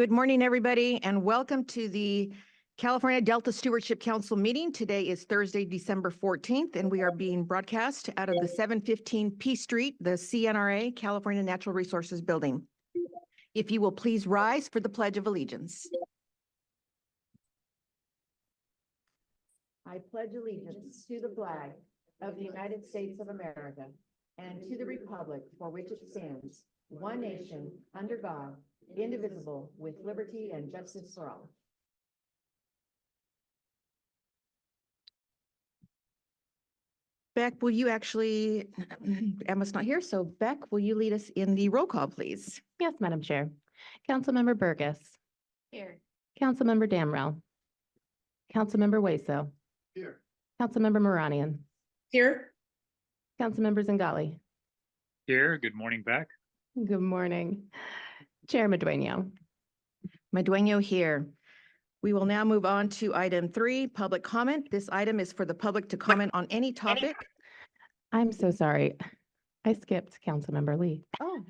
Good morning, everybody, and welcome to the California Delta Stewardship Council meeting. Today is Thursday, December 14th, and we are being broadcast out of the 715 P Street, the CNRA, California Natural Resources Building. If you will please rise for the Pledge of Allegiance. I pledge allegiance to the flag of the United States of America and to the republic for which it stands, one nation, under God, indivisible, with liberty and justice for all. Beck, will you actually, Emma's not here, so Beck, will you lead us in the roll call, please? Yes, Madam Chair. Councilmember Burgess. Here. Councilmember Damrell. Councilmember Waso. Here. Councilmember Moranian. Here. Councilmember Zingali. Here. Good morning, Beck. Good morning. Chair Madueño. Madueño here. We will now move on to item 3, public comment. This item is for the public to comment on any topic. I'm so sorry. I skipped Councilmember Lee. Oh,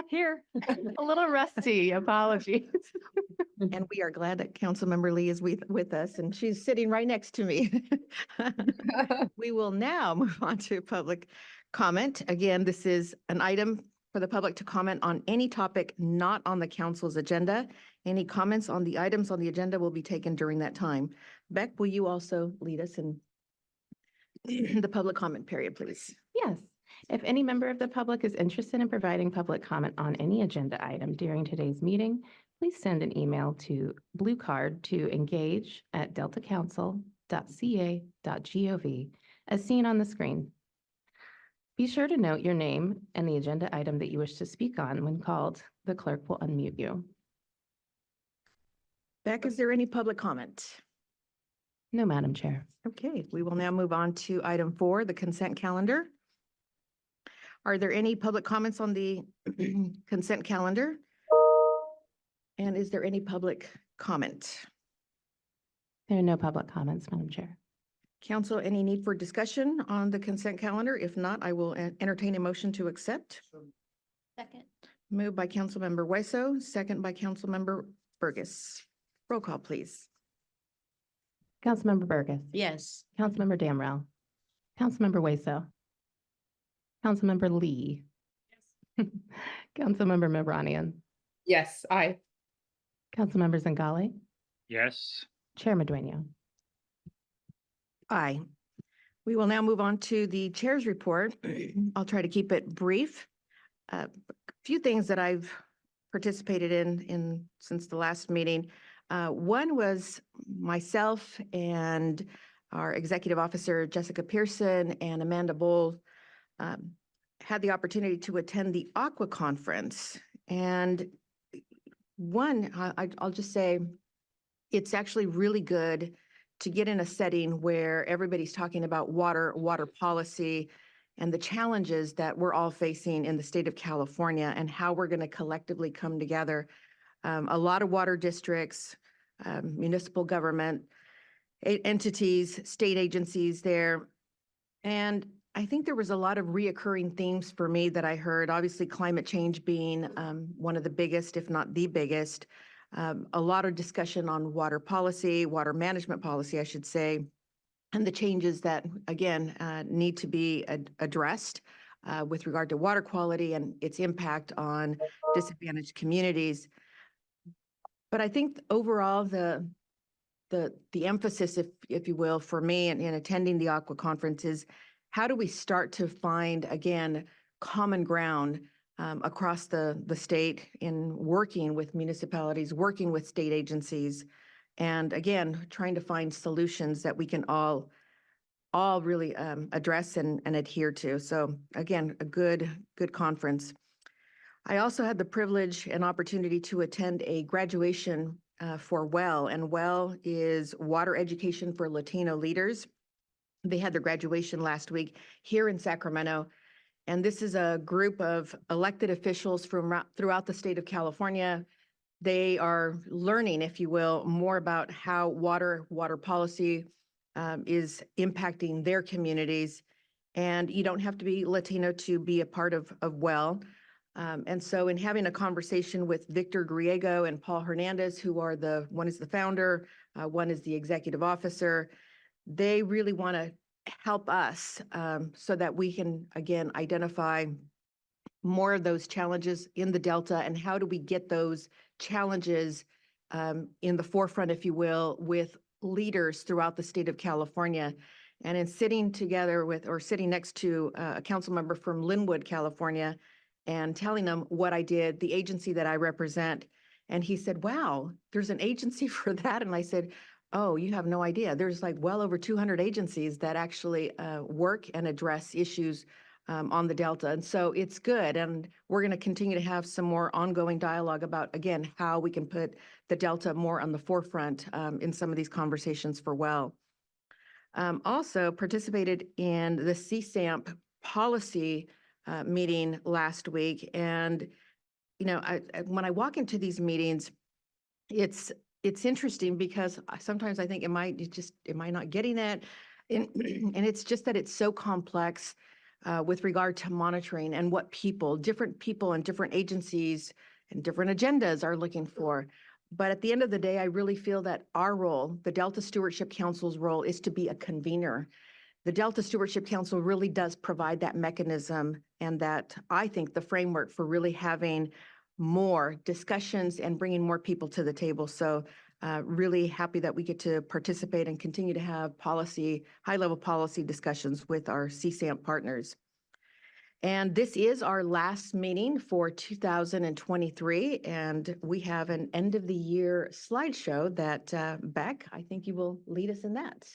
Here. A little rusty, apologies. and we are glad that Councilmember Lee is with us, and she's sitting right next to me. We will now move on to public comment. Again, this is an item for the public to comment on any topic not on the council's agenda. Any comments on the items on the agenda will be taken during that time. Beck, will you also lead us in the public comment period, please? Yes. If any member of the public is interested in providing public comment on any agenda item during today's meeting, please send an email to Blue Card to engage@deltacouncil.ca.gov as seen on the screen. Be sure to note your name and the agenda item that you wish to speak on when called. The clerk will unmute you. Beck, is there any public comment? No, Madam Chair. Okay, we will now move on to item 4, the consent calendar. Are there any public comments on the consent calendar? And is there any public comment? There are no public comments, Madam Chair. Council, any need for discussion on the consent calendar? If not, I will entertain a motion to accept. Second. Moved by Councilmember Waso, second by Councilmember Burgess. Roll call, please. Councilmember Burgess. Yes. Councilmember Damrell. Councilmember Waso. Councilmember Lee. Yes. Councilmember Moranian. Yes, aye. Councilmember Zingali. Yes. Chair Madueño. Aye. We will now move on to the chair's report. I'll try to keep it brief. A few things that I've participated in since the last meeting. One was myself and our executive officer, Jessica Pearson, and Amanda Bowl had the opportunity to attend the Aqua Conference. And I'll just say, it's actually really good to get in a setting where everybody's talking about water policy, and the challenges that we're all facing in the state of California and how we're going to collectively come together. A lot of water districts, municipal government, entities, state agencies there. And I think there was a lot of reoccurring themes for me that I heard, obviously climate change being one of the biggest, if not the biggest. A lot of discussion on water policy, water management policy, I should say, and the changes that, again, need to be addressed with regard to water quality and its impact on disadvantaged communities. But I think overall, the emphasis, if you will, for me in attending the Aqua Conference is how do we start to find, again, common ground across the state in working with municipalities, working with state agencies, and again, trying to find solutions that we can all really address and adhere to. So again, a good conference. I also had the privilege and opportunity to attend a graduation for WELL, and WELL is Water Education for Latino Leaders. They had their graduation last week here in Sacramento. And this is a group of elected officials from throughout the state of California. They are learning, if you will, more about how water policy is impacting their communities. And you don't have to be Latino to be a part of WELL. And so in having a conversation with Victor Griego and Paul Hernandez, who are one is the founder, one is the executive officer, they really want to help us so that we can, again, identify more of those challenges in the Delta and how do we get those challenges in the forefront, if you will, with leaders throughout the state of California. And in sitting together with, or sitting next to a council member from Linwood, California, and telling them what I did, the agency that I represent. And he said, wow, there's an agency for that. And I said, oh, you have no idea. There's like well over 200 agencies that actually work and address issues on the Delta. And so it's good. And we're going to continue to have some more ongoing dialogue about, again, how we can put the Delta more on the forefront in some of these conversations for well. Also participated in the CSAMP policy meeting last week. And, you know, when I walk into these meetings, it's interesting because sometimes I think, am I not getting it? And it's just that it's so complex with regard to monitoring and what different people and different agencies and different agendas are looking for. But at the end of the day, I really feel that our role, the Delta Stewardship Council's role, is to be a convener. The Delta Stewardship Council really does provide that mechanism and that, I think, the framework for really having more discussions and bringing more people to the table. So really happy that we get to participate and continue to have high-level policy discussions with our CSAMP partners. And this is our last meeting for 2023, and we have an end-of-the-year slideshow that, Beck, I think you will lead us in that.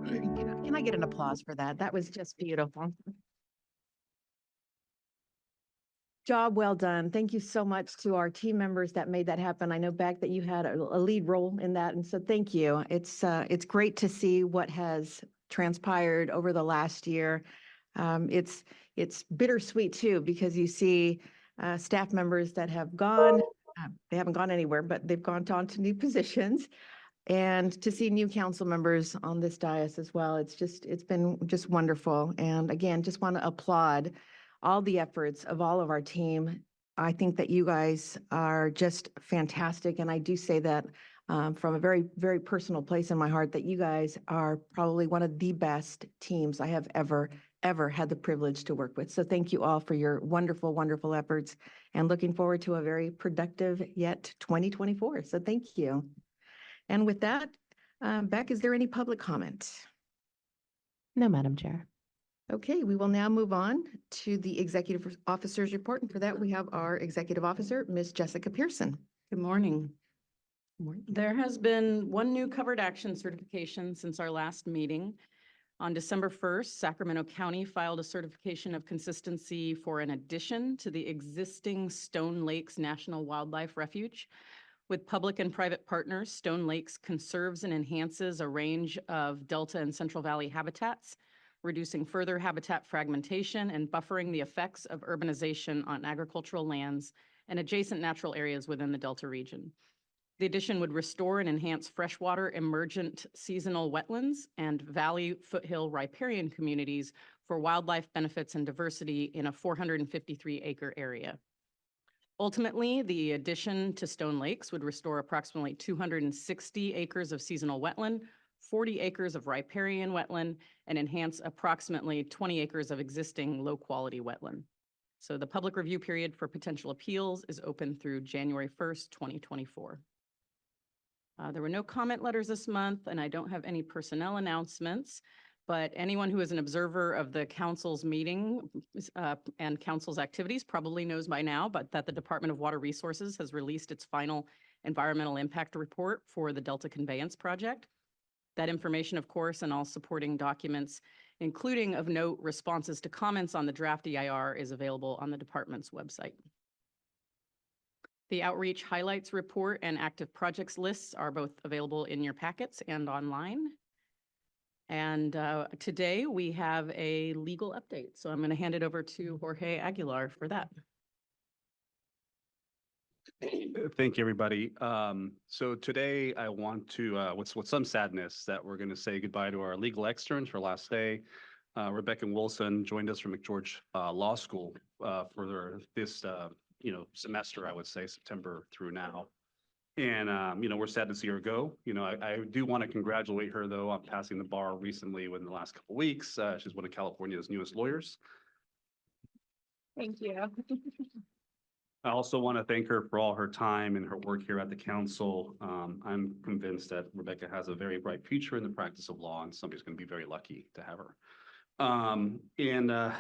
Can I get an applause for that? That was just beautiful. Job well done. Thank you so much to our team members that made that happen. I know, Beck, that you had a lead role in that, and so thank you. It's great to see what has transpired over the last year. It's bittersweet too, because you see staff members that have gone, They haven't gone anywhere, but they've gone on to new positions. And to see new council members on this dais as well, it's been just wonderful. And again, just want to applaud all the efforts of all of our team. I think that you guys are just fantastic. And I do say that from a very, very personal place in my heart, that you guys are probably one of the best teams I have ever had the privilege to work with. So thank you all for your wonderful, wonderful efforts, and looking forward to a very productive yet 2024. So thank you. And with that, Beck, is there any public comment? No, Madam Chair. Okay, we will now move on to the executive officer's report. And for that, we have our executive officer, Ms. Jessica Pearson. Good morning. Morning. There has been one new covered action certification since our last meeting. On December 1st, Sacramento County filed a certification of consistency for an addition to the existing Stone Lakes National Wildlife Refuge. With public and private partners, Stone Lakes conserves and enhances a range of Delta and Central Valley habitats, reducing further habitat fragmentation and buffering the effects of urbanization on agricultural lands and adjacent natural areas within the Delta region. The addition would restore and enhance freshwater emergent seasonal wetlands and valley foothill riparian communities for wildlife benefits and diversity in a 453-acre area. Ultimately, the addition to Stone Lakes would restore approximately 260 acres of seasonal wetland, 40 acres of riparian wetland, and enhance approximately 20 acres of existing low-quality wetland. So the public review period for potential appeals is open through January 1st, 2024. There were no comment letters this month, and I don't have any personnel announcements, but anyone who is an observer of the council's meeting and council's activities probably knows by now, but that the Department of Water Resources has released its final environmental impact report for the Delta Conveyance Project. That information, of course, and all supporting documents, including of note responses to comments on the draft EIR, is available on the department's website. The outreach highlights report and active projects lists are both available in your packets and online. And today we have a legal update. So I'm going to hand it over to Jorge Aguilar for that. Thank you, everybody. So today I want to, with some sadness, that we're going to say goodbye to our legal externs for last day. Rebecca Wilson joined us from McGeorge Law School for this semester, I would say, September through now. And, we're sad to see her go. I do want to congratulate her, though, on passing the bar recently within the last couple of weeks. She's one of California's newest lawyers. Thank you. I also want to thank her for all her time and her work here at the council. I'm convinced that Rebecca has a very bright future in the practice of law, and somebody's going to be very lucky to have her. Today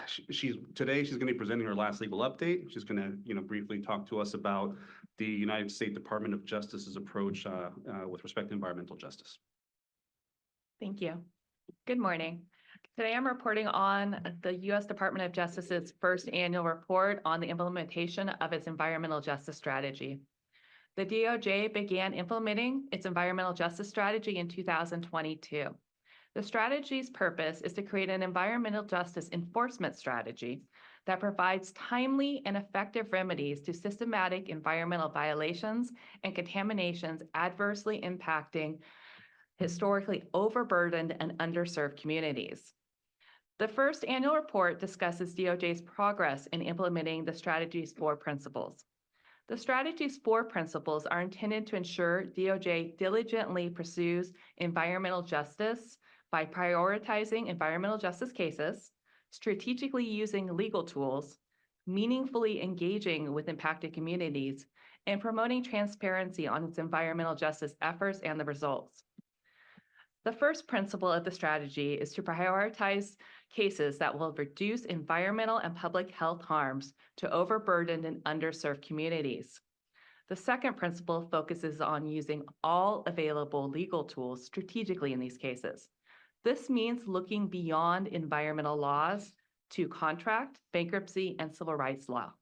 she's going to be presenting her last legal update. She's going to, briefly talk to us about the United States Department of Justice's approach with respect to environmental justice. Thank you. Good morning. Today I'm reporting on the U.S. Department of Justice's first annual report on the implementation of its environmental justice strategy. The DOJ began implementing its environmental justice strategy in 2022. The strategy's purpose is to create an environmental justice enforcement strategy that provides timely and effective remedies to systematic environmental violations and contaminations adversely impacting historically overburdened and underserved communities. The first annual report discusses DOJ's progress in implementing the strategy's 4 principles. The strategy's 4 principles are intended to ensure DOJ diligently pursues environmental justice by prioritizing environmental justice cases, strategically using legal tools, meaningfully engaging with impacted communities, and promoting transparency on its environmental justice efforts and the results. The first principle of the strategy is to prioritize cases that will reduce environmental and public health harms to overburdened and underserved communities. The second principle focuses on using all available legal tools strategically in these cases. This means looking beyond environmental laws to contract, bankruptcy, and civil rights law.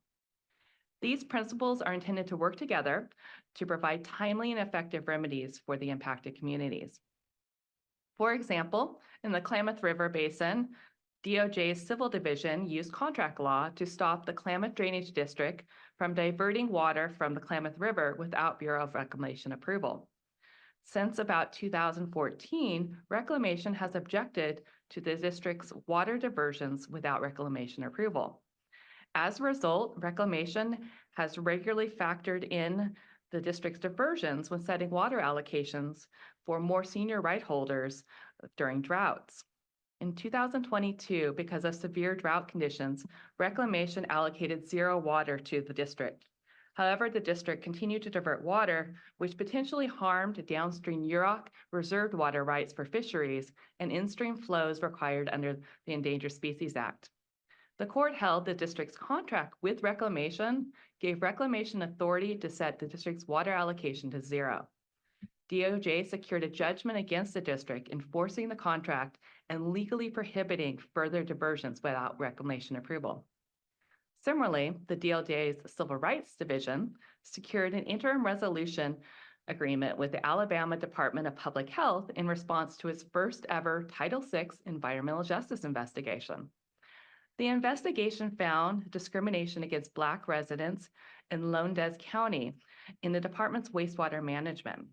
These principles are intended to work together to provide timely and effective remedies for the impacted communities. For example, in the Klamath River Basin, DOJ's Civil Division used contract law to stop the Klamath Drainage District from diverting water from the Klamath River without Bureau of Reclamation approval. Since about 2014, Reclamation has objected to the district's water diversions without reclamation approval. As a result, Reclamation has regularly factored in the district's diversions when setting water allocations for more senior right holders during droughts. In 2022, because of severe drought conditions, Reclamation allocated 0 water to the district. However, the district continued to divert water, which potentially harmed downstream UROC reserved water rights for fisheries and in-stream flows required under the Endangered Species Act. The court held the district's contract with Reclamation gave Reclamation authority to set the district's water allocation to 0. DOJ secured a judgment against the district, enforcing the contract and legally prohibiting further diversions without reclamation approval. Similarly, the DOJ's Civil Rights Division secured an interim resolution agreement with the Alabama Department of Public Health in response to its first ever Title VI environmental justice investigation. The investigation found discrimination against Black residents in Lowndes County in the department's wastewater management.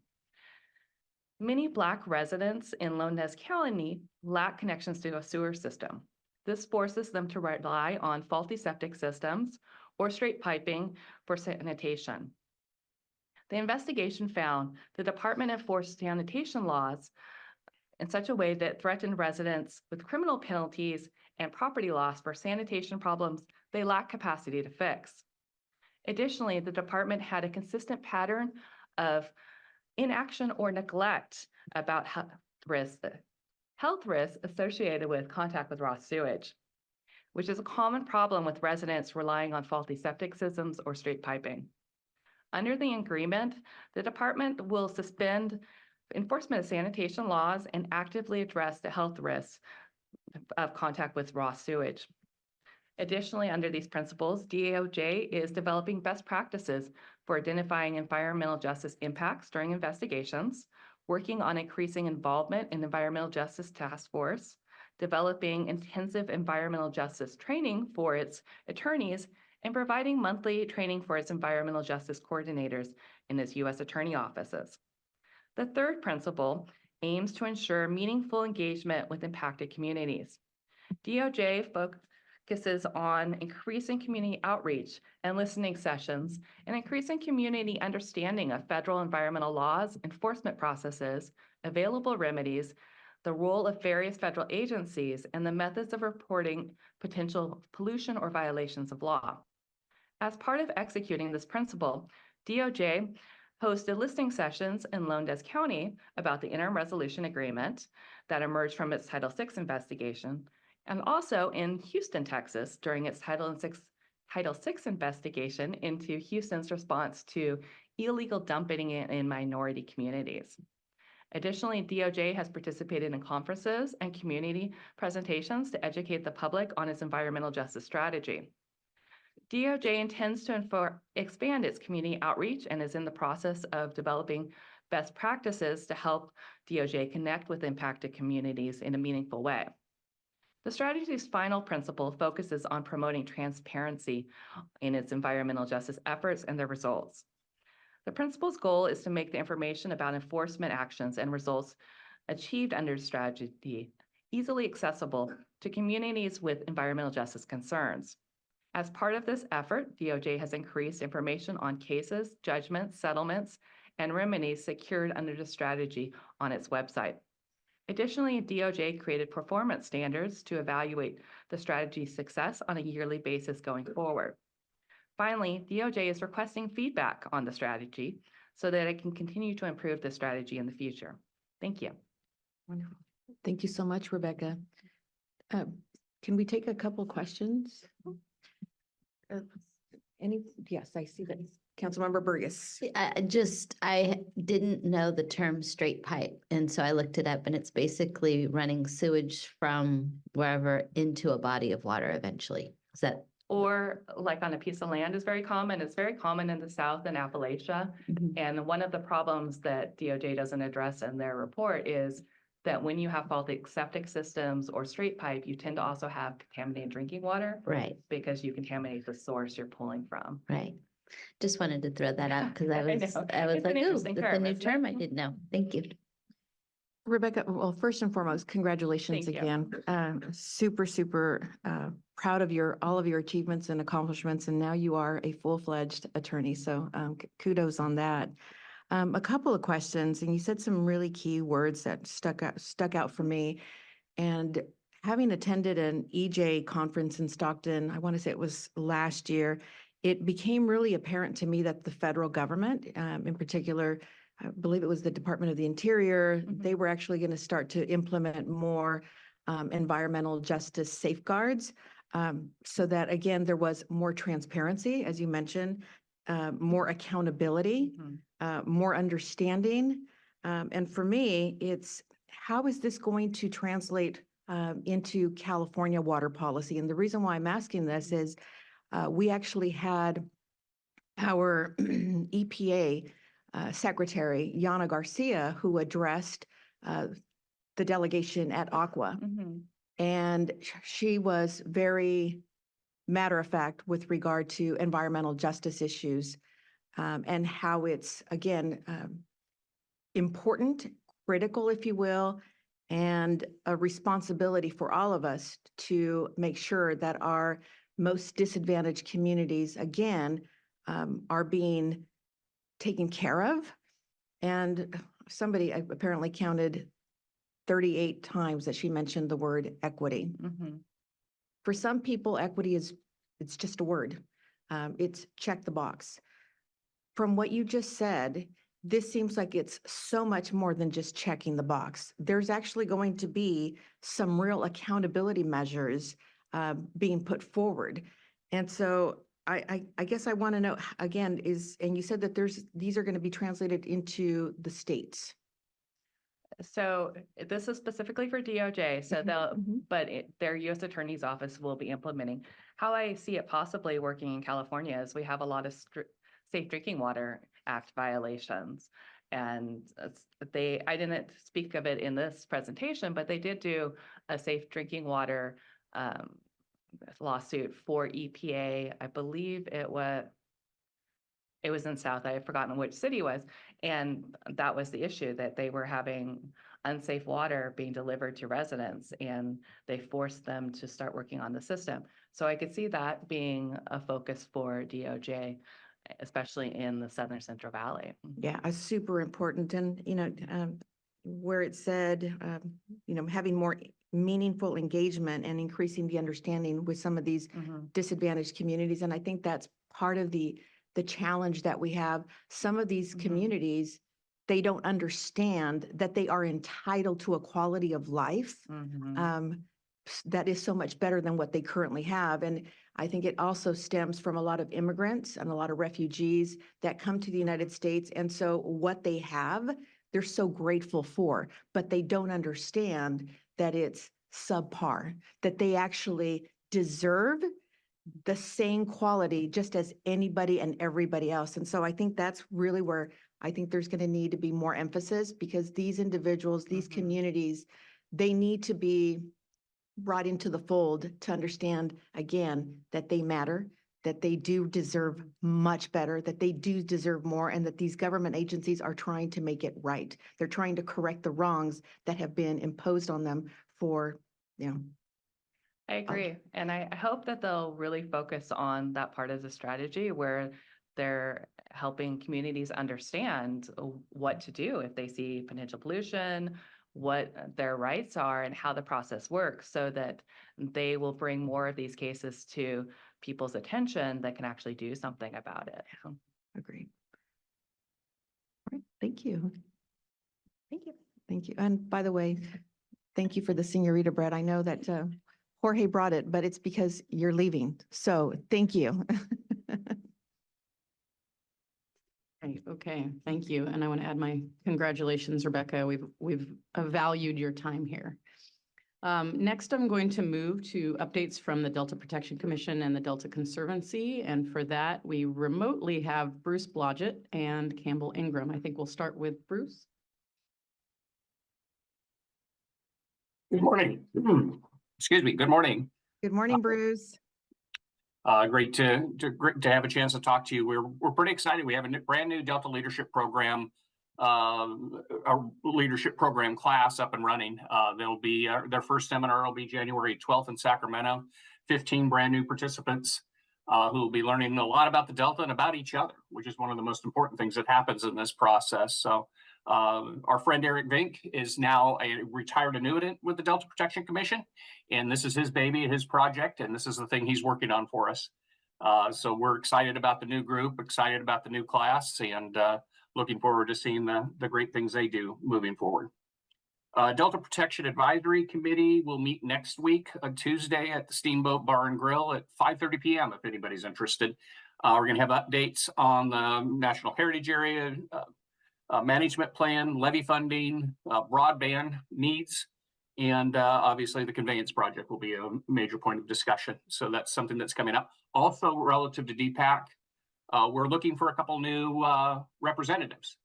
Many Black residents in Lowndes County lack connections to a sewer system. This forces them to rely on faulty septic systems or straight piping for sanitation. The investigation found the department enforced sanitation laws in such a way that threatened residents with criminal penalties and property loss for sanitation problems they lack capacity to fix. Additionally, the department had a consistent pattern of inaction or neglect about health risks associated with contact with raw sewage, which is a common problem with residents relying on faulty septic systems or straight piping. Under the agreement, the department will suspend enforcement of sanitation laws and actively address the health risks of contact with raw sewage. Additionally, under these principles, DOJ is developing best practices for identifying environmental justice impacts during investigations, working on increasing involvement in environmental justice task force, developing intensive environmental justice training for its attorneys, and providing monthly training for its environmental justice coordinators in its U.S. attorney offices. The third principle aims to ensure meaningful engagement with impacted communities. DOJ focuses on increasing community outreach and listening sessions and increasing community understanding of federal environmental laws, enforcement processes, available remedies, the role of various federal agencies, and the methods of reporting potential pollution or violations of law. As part of executing this principle, DOJ hosted listening sessions in Lowndes County about the interim resolution agreement that emerged from its Title VI investigation, and also in Houston, Texas, during its Title VI investigation into Houston's response to illegal dumping in minority communities. Additionally, DOJ has participated in conferences and community presentations to educate the public on its environmental justice strategy. DOJ intends to expand its community outreach and is in the process of developing best practices to help DOJ connect with impacted communities in a meaningful way. The strategy's final principle focuses on promoting transparency in its environmental justice efforts and their results. The principle's goal is to make the information about enforcement actions and results achieved under the strategy easily accessible to communities with environmental justice concerns. As part of this effort, DOJ has increased information on cases, judgments, settlements, and remedies secured under the strategy on its website. Additionally, DOJ created performance standards to evaluate the strategy's success on a yearly basis going forward. Finally, DOJ is requesting feedback on the strategy so that it can continue to improve the strategy in the future. Thank you. Wonderful. Thank you so much, Rebecca. Can we take a couple questions? Yes, I see that. Councilmember Burgess. I didn't know the term straight pipe, and so I looked it up, and it's basically running sewage from wherever into a body of water eventually. Is that? Or like on a piece of land is very common. It's very common in the South and Appalachia. Mhm. And one of the problems that DOJ doesn't address in their report is that when you have faulty septic systems or straight pipe, you tend to also have contaminated drinking water Right, because you contaminate the source you're pulling from. right. Just wanted to throw that out because I I was, know. I was It's an like, oh, interesting it's a term, new isn't it? term. I didn't know. Thank you. Rebecca, well, first and foremost, congratulations Thank you. again. Super, super proud of all of your achievements and accomplishments, and now you are a full-fledged attorney, so kudos on that. A couple of questions, and you said some really key words that stuck out for me. And having attended an EJ conference in Stockton, I want to say it was last year, it became really apparent to me that the federal government, in particular, I believe it was the Department of the Interior, they were actually going to start to implement more environmental justice safeguards, so that, again, there was more transparency, as you mentioned, more accountability, more understanding. And for me, it's how is this going to translate into California water policy? And the reason why I'm asking this is we actually had our EPA Secretary, Yana Garcia, who addressed the delegation at Aqua. And she was very matter of fact with regard to environmental justice issues and how it's, again, important, critical, if you will, and a responsibility for all of us to make sure that our most disadvantaged communities, again, are being taken care of. And somebody apparently counted 38 times that she mentioned the word equity. For some people, equity it's just a word. It's check the box. From what you just said, this seems like it's so much more than just checking the box. There's actually going to be some real accountability measures being put forward. And so I guess I want to know, again, and you said that these are going to be translated into the states. So this is specifically for DOJ, so their U.S. Attorney's Office will be implementing. How I see it possibly working in California is we have a lot of Safe Drinking Water Act violations. And I didn't speak of it in this presentation, but they did do a Safe Drinking Water lawsuit for EPA. I believe it was in South, I had forgotten which city it was. And that was the issue, that they were having unsafe water being delivered to residents, and they forced them to start working on the system. So I could see that being a focus for DOJ, especially in the Southern Central Valley. Yeah, super important. And, where it said, having more meaningful engagement and increasing the understanding with some of these disadvantaged communities. And I think that's part of the challenge that we have. Some of these communities, they don't understand that they are entitled to a quality of life that is so much better than what they currently have. And I think it also stems from a lot of immigrants and a lot of refugees that come to the United States. And so what they have, they're so grateful for, but they don't understand that it's subpar, that they actually deserve the same quality just as anybody and everybody else. And so I think that's really where I think there's going to need to be more emphasis, because these individuals, these communities, they need to be brought into the fold to understand, again, that they matter, that they do deserve much better, that they do deserve more, and that these government agencies are trying to make it right. They're trying to correct the wrongs that have been imposed on them for, I agree. And I hope that they'll really focus on that part of the strategy where they're helping communities understand what to do if they see potential pollution, what their rights are, and how the process works, so that they will bring more of these cases to people's attention that can actually do something about it. Agreed. All right, thank you. Thank you. Thank you. And by the way, thank you for the señorita bread. I know that Jorge brought it, but it's because you're leaving. So thank you. Okay, thank you. And I want to add my congratulations, Rebecca. We've valued your time here. Next, I'm going to move to updates from the Delta Protection Commission and the Delta Conservancy. And for that, we remotely have Bruce Blodgett and Campbell Ingram. I think we'll start with Bruce. Good morning. Excuse me. Good morning. Good morning, Bruce. Great to have a chance to talk to you. We're pretty excited. We have a brand new Delta leadership program, a leadership program class up and running. There'll be their first seminar will be January 12th in Sacramento. 15 brand new participants who will be learning a lot about the Delta and about each other, which is one of the most important things that happens in this process. So our friend Eric Vink is now a retired annuitant with the Delta Protection Commission, and this is his baby, his project, and this is the thing he's working on for us. So we're excited about the new group, excited about the new class, and looking forward to seeing the great things they do moving forward. Delta Protection Advisory Committee will meet next week on Tuesday at the Steamboat Bar and Grill at 5:30 p.m. if anybody's interested. We're going to have updates on the National Heritage Area management plan, levy funding, broadband needs, and obviously the conveyance project will be a major point of discussion. So that's something that's coming up. Also relative to DPAC, we're looking for a couple new representatives.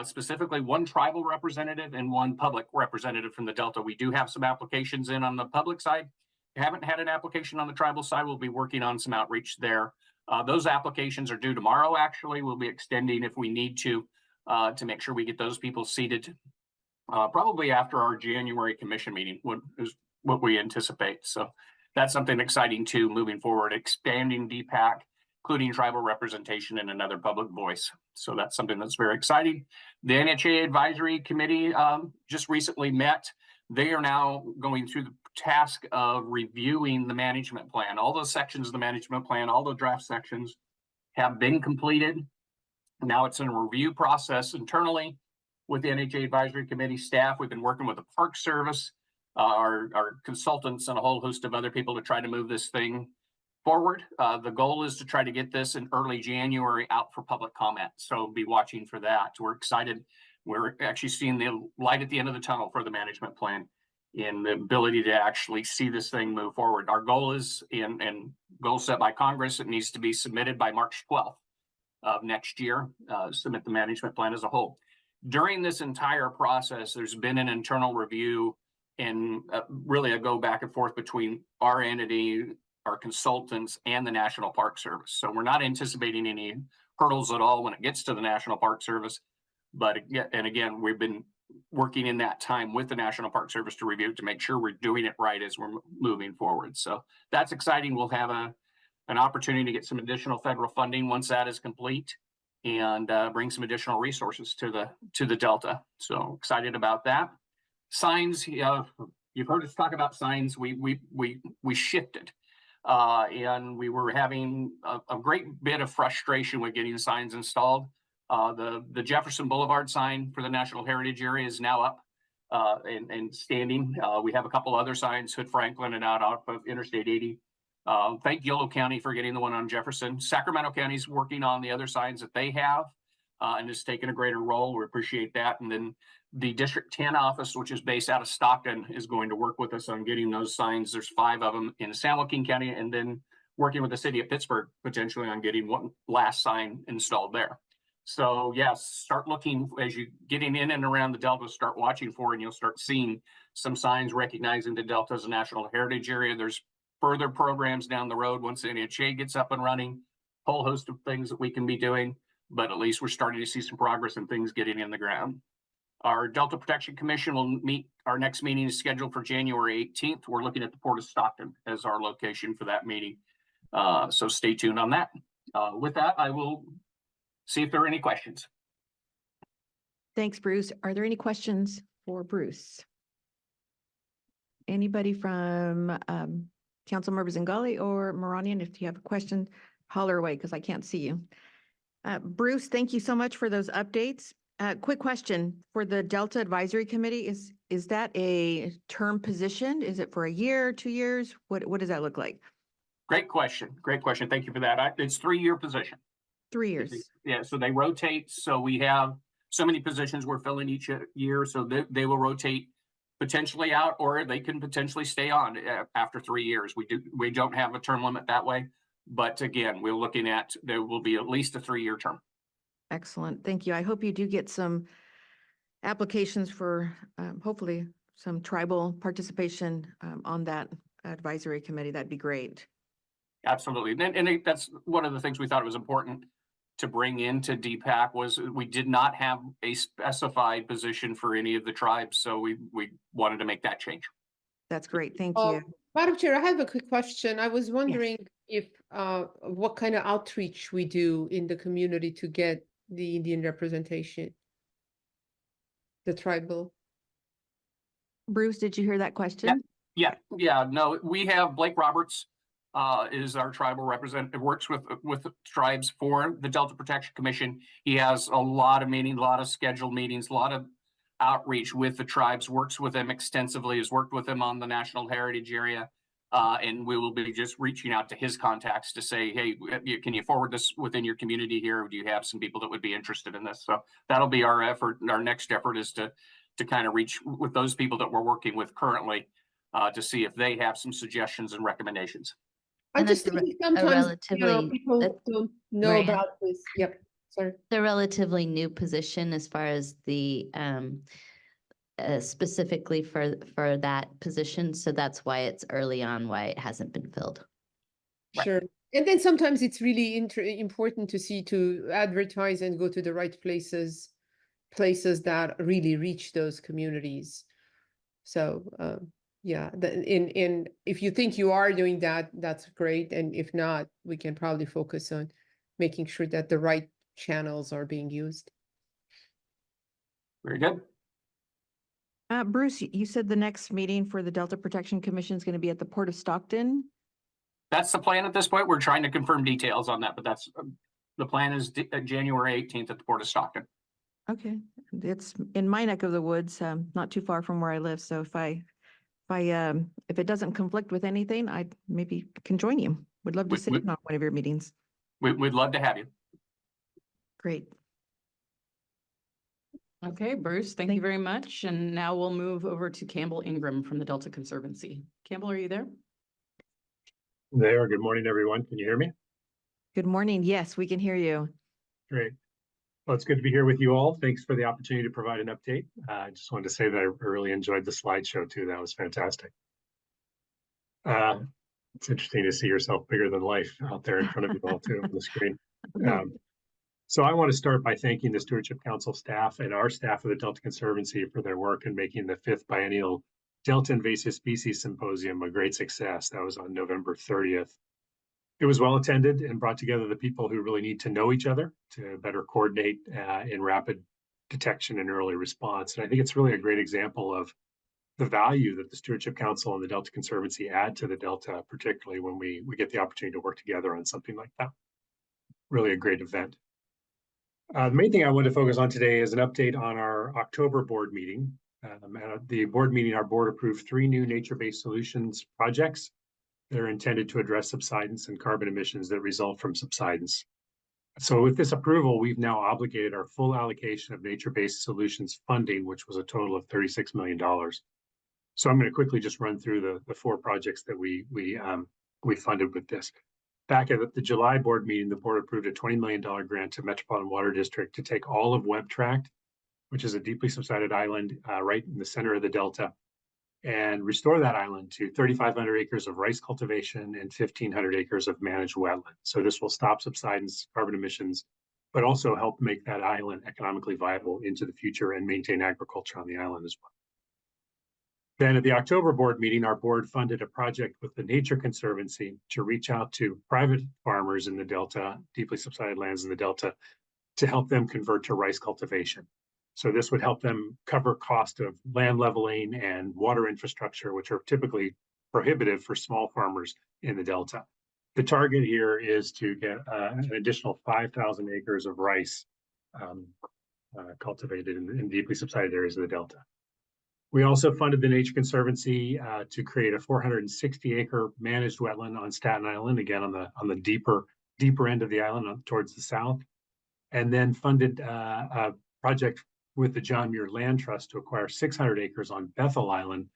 Specifically one tribal representative and one public representative from the Delta. We do have some applications in on the public side. Haven't had an application on the tribal side. We'll be working on some outreach there. Those applications are due tomorrow, actually. We'll be extending if we need to make sure we get those people seated probably after our January commission meeting, is what we anticipate. So that's something exciting too, moving forward, expanding DPAC, including tribal representation and another public voice. So that's something that's very exciting. The NHA Advisory Committee just recently met. They are now going through the task of reviewing the management plan. All those sections of the management plan, all the draft sections have been completed. Now it's in a review process internally with the NHA Advisory Committee staff. We've been working with the Park Service, our consultants, and a whole host of other people to try to move this thing forward. The goal is to try to get this in early January out for public comment. So be watching for that. We're excited. We're actually seeing the light at the end of the tunnel for the management plan and the ability to actually see this thing move forward. Our goal is, and goal set by Congress, it needs to be submitted by March 12th of next year, submit the management plan as a whole. During this entire process, there's been an internal review and really a go back and forth between our entity, our consultants, and the National Park Service. So we're not anticipating any hurdles at all when it gets to the National Park Service. But again, we've been working in that time with the National Park Service to review to make sure we're doing it right as we're moving forward. So that's exciting. We'll have an opportunity to get some additional federal funding once that is complete, and bring some additional resources to the Delta. So excited about that. Signs, you've heard us talk about signs. We shifted. And we were having a great bit of frustration with getting signs installed. The Jefferson Boulevard sign for the National Heritage Area is now up and standing. We have a couple other signs, Hood Franklin and out off of Interstate 80. Thank Yolo County for getting the one on Jefferson. Sacramento County's working on the other signs that they have and has taken a greater role. We appreciate that. And then the District 10 office, which is based out of Stockton, is going to work with us on getting those signs. There's 5 of them in San Joaquin County, and then working with the city of Pittsburgh, potentially on getting one last sign installed there. So yes, start looking as you getting in and around the Delta, start watching for, and you'll start seeing some signs recognizing the Delta as a National Heritage Area. There's further programs down the road once the NHA gets up and running, whole host of things that we can be doing, but at least we're starting to see some progress and things getting in the ground. Our Delta Protection Commission will meet, our next meeting is scheduled for January 18th. We're looking at the Port of Stockton as our location for that meeting. So stay tuned on that. With that, I will see if there are any questions. Thanks, Bruce. Are there any questions for Bruce? Anybody from Councilmember Zingali or Maranian? If you have a question, holler away because I can't see you. Bruce, thank you so much for those updates. Quick question for the Delta Advisory Committee. Is that a term position? Is it for a year, 2 years? What does that look like? Great question. Great question. Thank you for that. It's 3-year position. 3 years. Yeah, so they rotate. So we have so many positions we're filling each year. So they will rotate potentially out, or they can potentially stay on after 3 years. We don't have a term limit that way. But again, we're looking at, there will be at least a 3-year term. Excellent. Thank you. I hope you do get some applications for hopefully some tribal participation on that advisory committee, that'd be great. Absolutely. That's one of the things we thought it was important to bring into DPAC was we did not have a specified position for any of the tribes. So we wanted to make that change. That's great. Thank you. Madam Chair, I have a quick question. I was wondering if what kind of outreach we do in the community to get the Indian representation, the tribal. Bruce, did you hear that question? Yeah. No, we have Blake Roberts is our tribal representative, works with tribes for the Delta Protection Commission. He has a lot of meetings, a lot of scheduled meetings, a lot of outreach with the tribes, works with them extensively, has worked with them on the National Heritage Area. And we will be just reaching out to his contacts to say, hey, can you forward this within your community here? Or do you have some people that would be interested in this? So that'll be our effort. Our next effort is to kind of reach with those people that we're working with currently to see if they have some suggestions and recommendations. I And just it's a think a sometimes, relatively- people don't know Right. about this. Yep, sorry. The relatively new position as far as the specifically for that position. So that's why it's early on, why it hasn't been filled. Right. Sure. And then sometimes it's really important to advertise and go to the right places that really reach those communities. So, yeah, if you think you are doing that, that's great. And if not, we can probably focus on making sure that the right channels are being used. Very good. Bruce, you said the next meeting for the Delta Protection Commission is going to be at the Port of Stockton. That's the plan at this point. We're trying to confirm details on that, but that's the plan is January 18th at the Port of Stockton. Okay, it's in my neck of the woods, not too far from where I live. So if it doesn't conflict with anything, I maybe can join you. Would love to sit in on one of your meetings. We'd love to have you. Great. Okay, Bruce, thank you very much. And now we'll move over to Campbell Ingram from the Delta Conservancy. Campbell, are you there? There. Good morning, everyone. Can you hear me? Good morning. Yes, we can hear you. Great. Well, it's good to be here with you all. Thanks for the opportunity to provide an update. I just wanted to say that I really enjoyed the slideshow too. That was fantastic. It's interesting to see yourself bigger than life out there in front of you all too on the screen. So I want to start by thanking the Stewardship Council staff and our staff of the Delta Conservancy for their work in making the 5th Biennial Delta Invasive Species Symposium a great success. That was on November 30th. It was well attended and brought together the people who really need to know each other to better coordinate in rapid detection and early response. And I think it's really a great example of the value that the Stewardship Council and the Delta Conservancy add to the Delta, particularly when we get the opportunity to work together on something like that. Really a great event. The main thing I want to focus on today is an update on our October board meeting. At the board meeting, our board approved 3 new nature-based solutions projects that are intended to address subsidence and carbon emissions that result from subsidence. So with this approval, we've now obligated our full allocation of nature-based solutions funding, which was a total of $36 million. So I'm going to quickly just run through the 4 projects that we funded with this. Back at the July board meeting, the board approved a $20 million grant to Metropolitan Water District to take all of Webb Tract, which is a deeply subsided island right in the center of the Delta, and restore that island to 3,500 acres of rice cultivation and 1,500 acres of managed wetland. So this will stop subsidence, carbon emissions, but also help make that island economically viable into the future and maintain agriculture on the island as well. Then at the October board meeting, our board funded a project with the Nature Conservancy to reach out to private farmers in the Delta, deeply subsided lands in the Delta, to help them convert to rice cultivation. So this would help them cover cost of land leveling and water infrastructure, which are typically prohibitive for small farmers in the Delta. The target here is to get an additional 5,000 acres of rice cultivated in deeply subsided areas of the Delta. We also funded the Nature Conservancy to create a 460-acre managed wetland on Staten Island, again on the deeper end of the island towards the south, and then funded a project with the John Muir Land Trust to acquire 600 acres on Bethel Island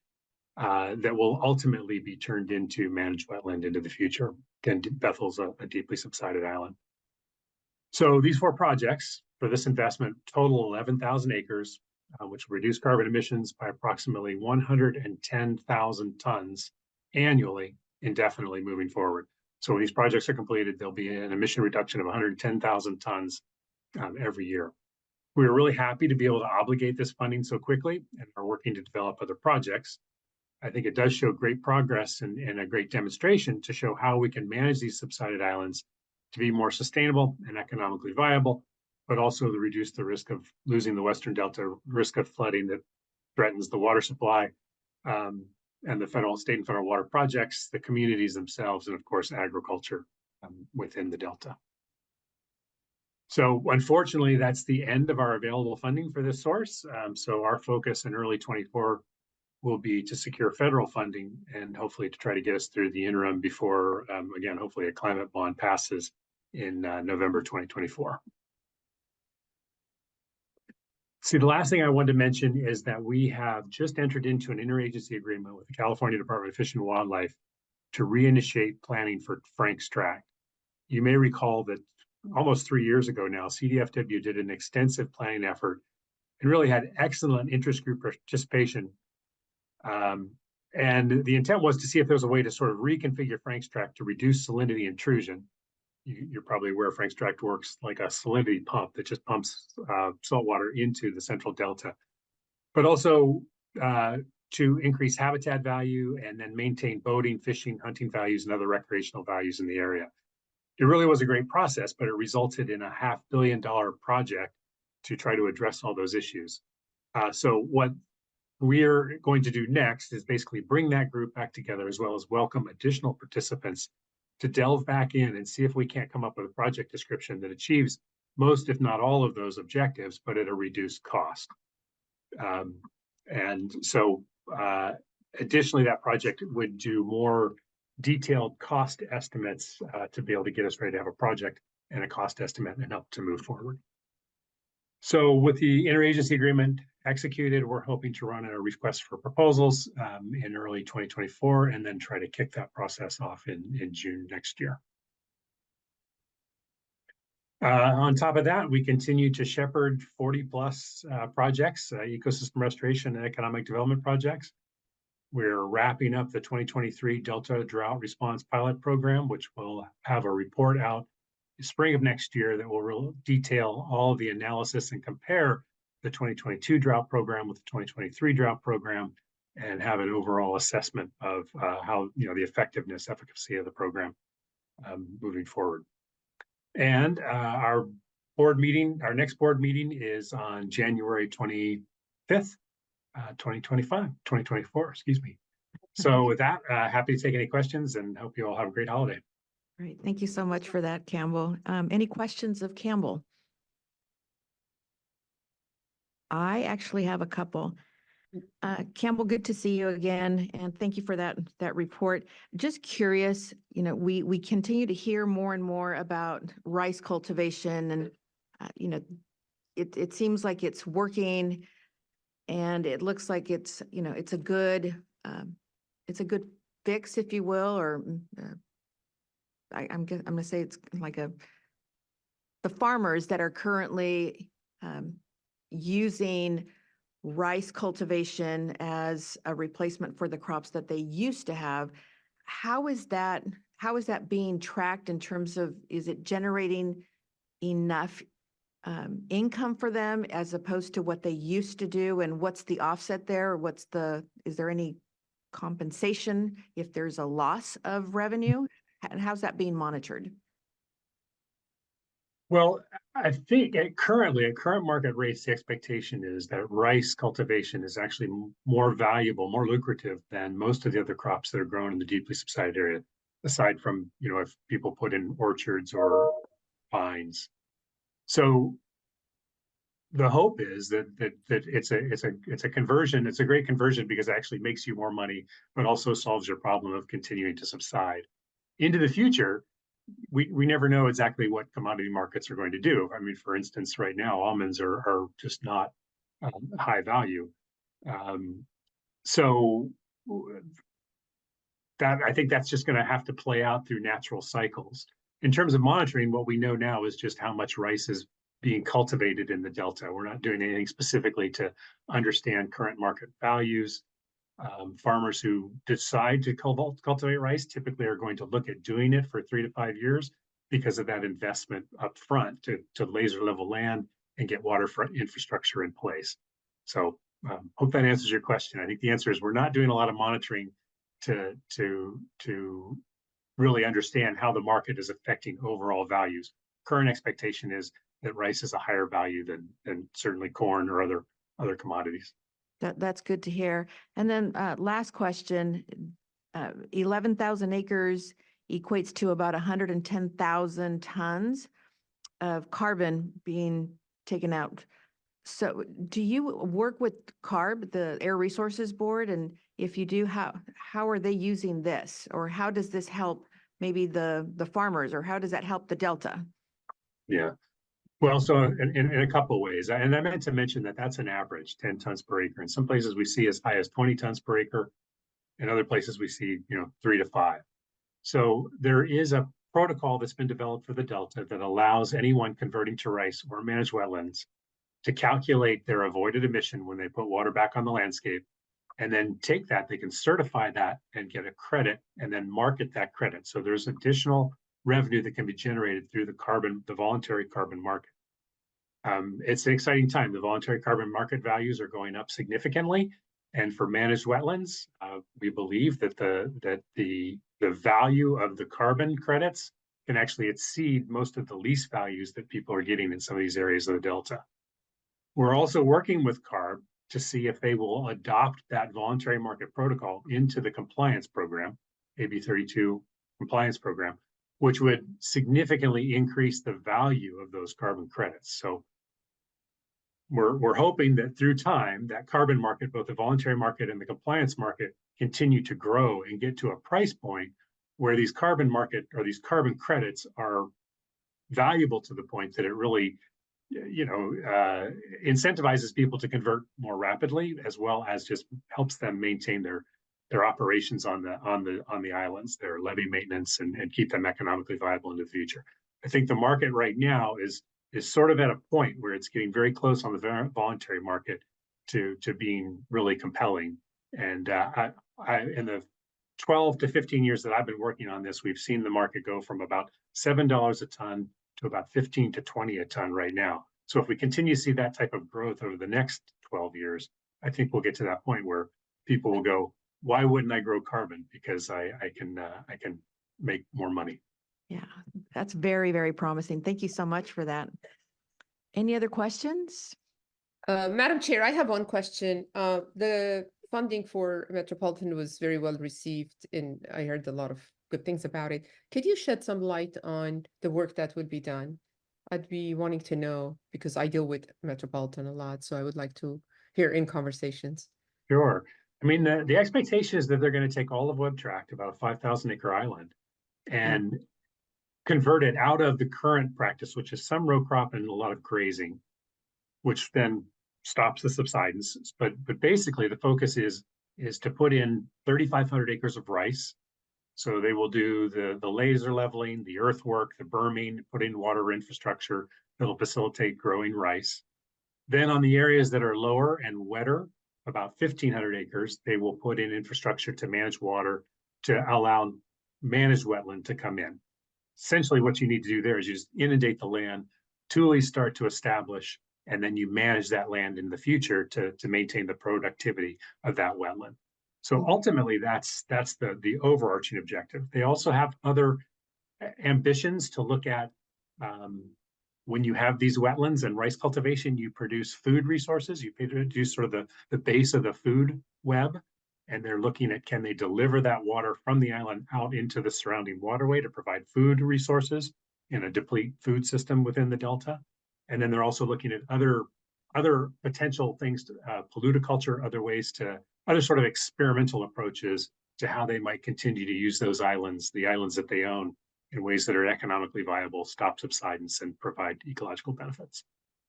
that will ultimately be turned into managed wetland into the future. Again, Bethel's a deeply subsided island. So these 4 projects for this investment total 11,000 acres. which will reduce carbon emissions by approximately 110,000 tons annually, indefinitely moving forward. So when these projects are completed, there'll be an emission reduction of 110,000 tons every year. We were really happy to be able to obligate this funding so quickly and are working to develop other projects. I think it does show great progress and a great demonstration to show how we can manage these subsided islands to be more sustainable and economically viable, but also to reduce the risk of losing the Western Delta, risk of flooding that threatens the water supply, and the federal, state and federal water projects, the communities themselves, and of course, agriculture within the Delta. So unfortunately, that's the end of our available funding for this source. So our focus in early 24 will be to secure federal funding and hopefully to try to get us through the interim before, again, hopefully a climate bond passes in November 2024. See, the last thing I wanted to mention is that we have just entered into an interagency agreement with the California Department of Fish and Wildlife to reinitiate planning for Frank's Tract. You may recall that almost 3 years ago now, CDFW did an extensive planning effort and really had excellent interest group participation. And the intent was to see if there was a way to sort of reconfigure Frank's Tract to reduce salinity intrusion. You're probably aware Frank's Tract works like a salinity pump that just pumps salt water into the central delta, but also to increase habitat value and then maintain boating, fishing, hunting values, and other recreational values in the area. It really was a great process, but it resulted in a $500 million project to try to address all those issues. So what we're going to do next is basically bring that group back together, as well as welcome additional participants to delve back in and see if we can't come up with a project description that achieves most, if not all, of those objectives, but at a reduced cost. And so additionally, that project would do more detailed cost estimates to be able to get us ready to have a project and a cost estimate and help to move forward. So with the interagency agreement executed, we're hoping to run a request for proposals in early 2024 and then try to kick that process off in June next year. On top of that, we continue to shepherd 40 plus projects, ecosystem restoration and economic development projects. We're wrapping up the 2023 Delta Drought Response Pilot Program, which will have a report out in spring of next year that will detail all of the analysis and compare the 2022 drought program with the 2023 drought program and have an overall assessment of how, the effectiveness, efficacy of the program moving forward. And our next board meeting is on January 25th, 2024, excuse me. So with that, happy to take any questions and hope you all have a great holiday. Great. Thank you so much for that, Campbell. Any questions of Campbell? I actually have a couple. Campbell, good to see you again, and thank you for that report. Just curious, we continue to hear more and more about rice cultivation, and it seems like it's working, and it looks like it's a good fix, if you will, or I'm going to say it's like the farmers that are currently using rice cultivation as a replacement for the crops that they used to have. How is that being tracked in terms of, is it generating enough income for them as opposed to what they used to do? And what's the offset there? Is there any compensation if there's a loss of revenue? And how's that being monitored? Well, I think at current market rates, the expectation is that rice cultivation is actually more valuable, more lucrative than most of the other crops that are grown in the deeply subsided area, aside from, if people put in orchards or vines. So the hope is that it's a conversion. It's a great conversion because it actually makes you more money, but also solves your problem of continuing to subside. Into the future, we never know exactly what commodity markets are going to do. I mean, for instance, right now, almonds are just not high value. So that I think that's just going to have to play out through natural cycles. In terms of monitoring, what we know now is just how much rice is being cultivated in the Delta. We're not doing anything specifically to understand current market values. Farmers who decide to cultivate rice typically are going to look at doing it for 3 to 5 years because of that investment up front to laser level land and get waterfront infrastructure in place. So hope that answers your question. I think the answer is we're not doing a lot of monitoring to really understand how the market is affecting overall values. Current expectation is that rice is a higher value than certainly corn or other commodities. That's good to hear. And then last question, 11,000 acres equates to about 110,000 tons of carbon being taken out. So do you work with CARB, the Air Resources Board? And if you do, how are they using this? Or how does this help maybe the farmers, or how does that help the Delta? Yeah. Well, so in a couple of ways, and I meant to mention that that's an average 10 tons per acre. In some places we see as high as 20 tons per acre. In other places we see, 3 to 5. So there is a protocol that's been developed for the Delta that allows anyone converting to rice or managed wetlands to calculate their avoided emission when they put water back on the landscape, and then take that, they can certify that and get a credit and then market that credit. So there's additional revenue that can be generated through the voluntary carbon market. It's an exciting time. The voluntary carbon market values are going up significantly. And for managed wetlands, we believe that the value of the carbon credits can actually exceed most of the lease values that people are getting in some of these areas of the Delta. We're also working with CARB to see if they will adopt that voluntary market protocol into the compliance program, AB 32 compliance program, which would significantly increase the value of those carbon credits. So we're hoping that through time, that carbon market, both the voluntary market and the compliance market, continue to grow and get to a price point where these carbon market or these carbon credits are valuable to the point that it really incentivizes people to convert more rapidly, as well as just helps them maintain their operations on the islands, their levee maintenance, and keep them economically viable in the future. I think the market right now is sort of at a point where it's getting very close on the voluntary market to being really compelling. And in the 12 to 15 years that I've been working on this, we've seen the market go from about $7 a ton to about 15 to 20 a ton right now. So if we continue to see that type of growth over the next 12 years, I think we'll get to that point where people will go, why wouldn't I grow carbon? Because I can make more money. Yeah, that's very, very promising. Thank you so much for that. Any other questions? Madam Chair, I have one question. The funding for Metropolitan was very well received, and I heard a lot of good things about it. Could you shed some light on the work that would be done? I'd be wanting to know because I deal with Metropolitan a lot, so I would like to hear in conversations. Sure. I mean, the expectation is that they're going to take all of Webb Tract, about a 5,000 acre island, and convert it out of the current practice, which is some row crop and a lot of grazing, which then stops the subsidence. But basically the focus is to put in 3,500 acres of rice. So they will do the laser leveling, the earthwork, the berming, put in water infrastructure that'll facilitate growing rice. Then on the areas that are lower and wetter, about 1,500 acres, they will put in infrastructure to manage water to allow managed wetland to come in. Essentially what you need to do there is you just inundate the land, tules start to establish, and then you manage that land in the future to maintain the productivity of that wetland. So ultimately, that's the overarching objective. They also have other ambitions to look at when you have these wetlands and rice cultivation, you produce food resources, you produce sort of the base of the food web, and they're looking at can they deliver that water from the island out into the surrounding waterway to provide food resources in a deplete food system within the Delta. And then they're also looking at other potential things, polluticulture, other sort of experimental approaches to how they might continue to use those islands, the islands that they own, in ways that are economically viable, stop subsidence, and provide ecological benefits.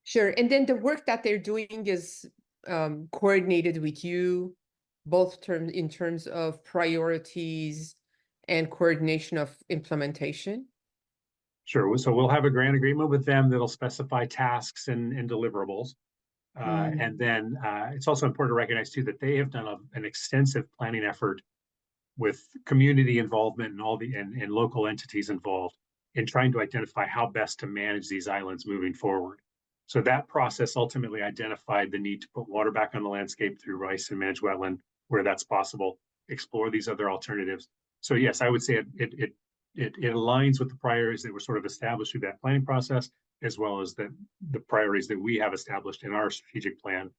Sure. And then the work that they're doing is coordinated with you, both in terms of priorities and coordination of implementation? Sure. So we'll have a grant agreement with them that'll specify tasks and deliverables. And then it's also important to recognize too that they have done an extensive planning effort with community involvement and all the and local entities involved in trying to identify how best to manage these islands moving forward. So that process ultimately identified the need to put water back on the landscape through rice and managed wetland where that's possible, explore these other alternatives. So yes, I would say it aligns with the priorities that were sort of established through that planning process, as well as the priorities that we have established in our strategic plan,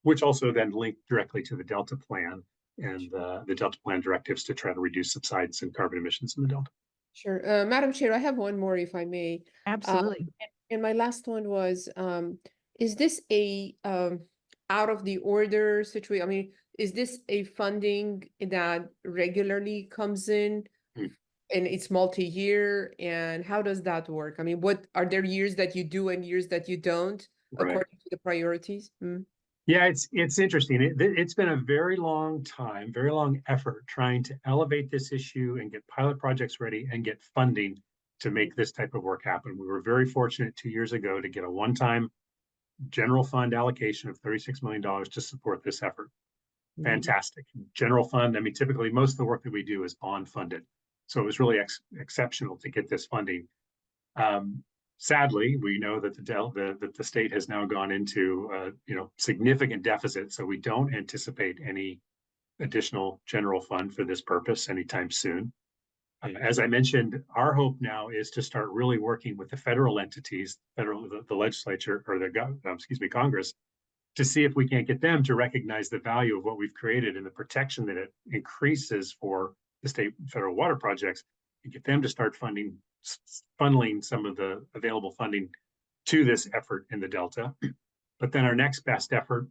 which also then link directly to the Delta plan and the Delta plan directives to try to reduce subsidence and carbon emissions in the Delta. Sure. Madam Chair, I have one more, if I may. Absolutely. And my last one was, is this a out of the order situation? I mean, is this a funding that regularly comes in Mm. and it's multi-year? And how does that work? I mean, what are there years that you do and years that you don't Right. according to the priorities? Yeah, it's interesting. It's been a very long time, very long effort trying to elevate this issue and get pilot projects ready and get funding to make this type of work happen. We were very fortunate 2 years ago to get a one-time general fund allocation of $36 million to support this effort. Fantastic. General fund, I mean, typically most of the work that we do is bond funded. So it was really exceptional to get this funding. Sadly, we know that the state has now gone into significant deficit, so we don't anticipate any additional general fund for this purpose anytime soon. As I mentioned, our hope now is to start really working with the federal entities, the legislature or the Congress, to see if we can't get them to recognize the value of what we've created and the protection that it increases for the state and federal water projects, and get them to start funneling some of the available funding to this effort in the Delta. But then our next best effort,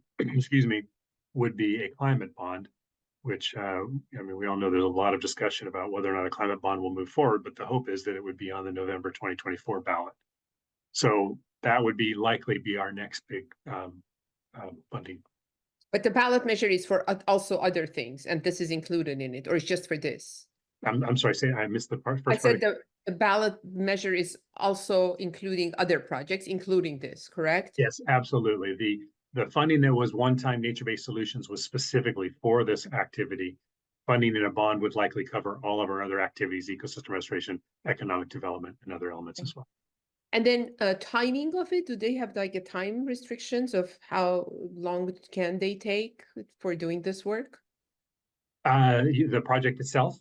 would be a climate bond, which, we all know there's a lot of discussion about whether or not a climate bond will move forward, but the hope is that it would be on the November 2024 ballot. So that would likely be our next big funding. But the ballot measure is for also other things, and this is included in it, or it's just for this? I'm sorry, I missed the first part. I said the ballot measure is also including other projects, including this, correct? Yes, absolutely. The funding that was one-time nature-based solutions was specifically for this activity. Funding in a bond would likely cover all of our other activities, ecosystem restoration, economic development, and other elements as well. And then timing of it, do they have like a time restrictions of how long can they take for doing this work? The project itself?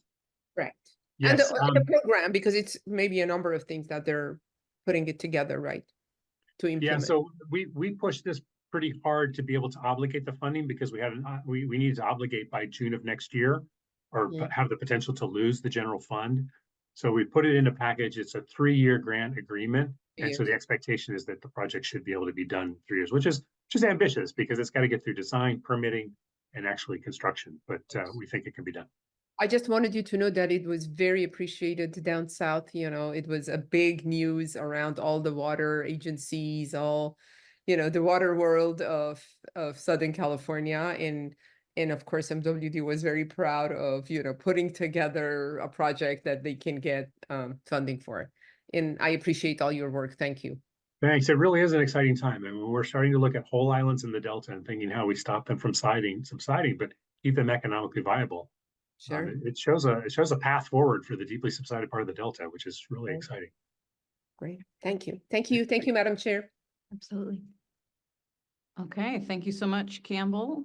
Correct. Yes. And the program, because it's maybe a number of things that they're putting it together, right? To implement. Yeah, so we pushed this pretty hard to be able to obligate the funding because we needed to obligate by June of next year or have the potential to lose the general fund. So we put it in a package. It's a 3-year grant agreement. And so the expectation is that the project should be able to be done in 3 years, which is ambitious because it's got to get through design, permitting, and actually construction. But we think it can be done. I just wanted you to know that it was very appreciated down south. It was a big news around all the water agencies, all, the water world of Southern California. And of course, MWD was very proud of, putting together a project that they can get funding for. And I appreciate all your work. Thank you. Thanks. It really is an exciting time. I mean, we're starting to look at whole islands in the Delta and thinking how we stop them from subsiding, but keep them economically viable. Sure. It shows a path forward for the deeply subsided part of the Delta, which is really exciting. Great. Thank you. Thank you. Thank you, Madam Chair. Absolutely. Okay, thank you so much, Campbell.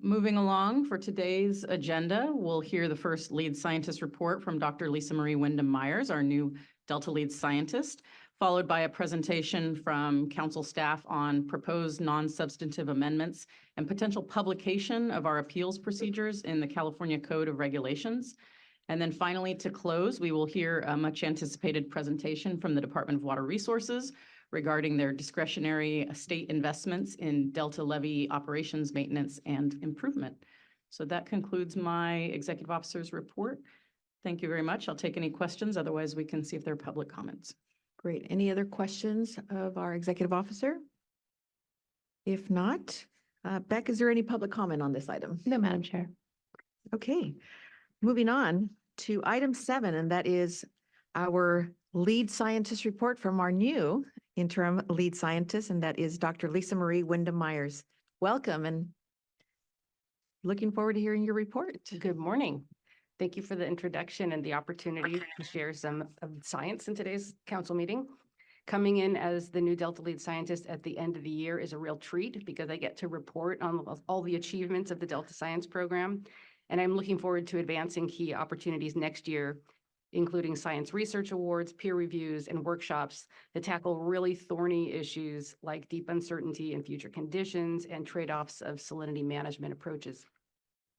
Moving along for today's agenda, we'll hear the first lead scientist report from Dr. Lisa Marie Wyndham-Myers, our new Delta lead scientist, followed by a presentation from council staff on proposed non-substantive amendments and potential publication of our appeals procedures in the California Code of Regulations. And then finally, to close, we will hear a much anticipated presentation from the Department of Water Resources regarding their discretionary state investments in Delta levee operations, maintenance, and improvement. So that concludes my executive officer's report. Thank you very much. I'll take any questions. Otherwise, we can see if there are public comments. Great. Any other questions of our executive officer? If not, Beck, is there any public comment on this item? No, Madam Chair. Okay, moving on to item 7, and that is our lead scientist report from our new interim lead scientist, and that is Dr. Lisa Marie Wyndham Myers. Welcome and looking forward to hearing your report. Good morning. Thank you for the introduction and the opportunity to share some of science in today's council meeting. Coming in as the new Delta lead scientist at the end of the year is a real treat because I get to report on all the achievements of the Delta Science Program. And I'm looking forward to advancing key opportunities next year, including science research awards, peer reviews, and workshops that tackle really thorny issues like deep uncertainty in future conditions and trade-offs of salinity management approaches.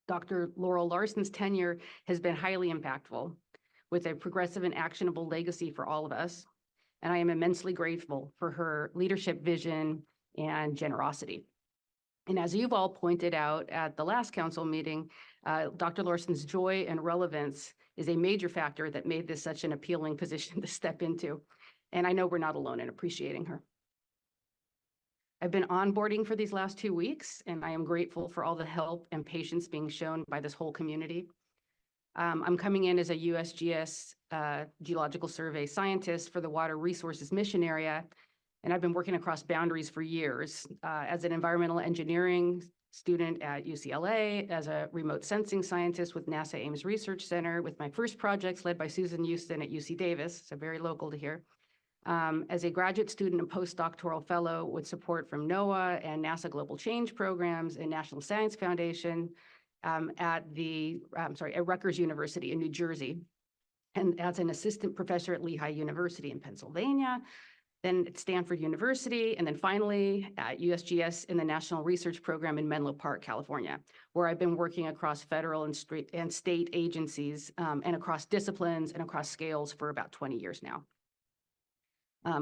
Dr. Laurel Larson's tenure has been highly impactful with a progressive and actionable legacy for all of us. And I am immensely grateful for her leadership vision and generosity. And as you've all pointed out at the last council meeting, Dr. Larson's joy and relevance is a major factor that made this such an appealing position to step into. And I know we're not alone in appreciating her. I've been onboarding for these last 2 weeks, and I am grateful for all the help and patience being shown by this whole community. I'm coming in as a USGS Geological Survey scientist for the Water Resources Mission Area, and I've been working across boundaries for years as an environmental engineering student at UCLA, as a remote sensing scientist with NASA Ames Research Center, with my first projects led by Susan Houston at UC Davis, so very local to here. As a graduate student and postdoctoral fellow with support from NOAA and NASA Global Change Programs and National Science Foundation at Rutgers University in New Jersey, and as an assistant professor at Lehigh University in Pennsylvania, then at Stanford University, and then finally at USGS in the National Research Program in Menlo Park, California, where I've been working across federal and state agencies and across disciplines and across scales for about 20 years now.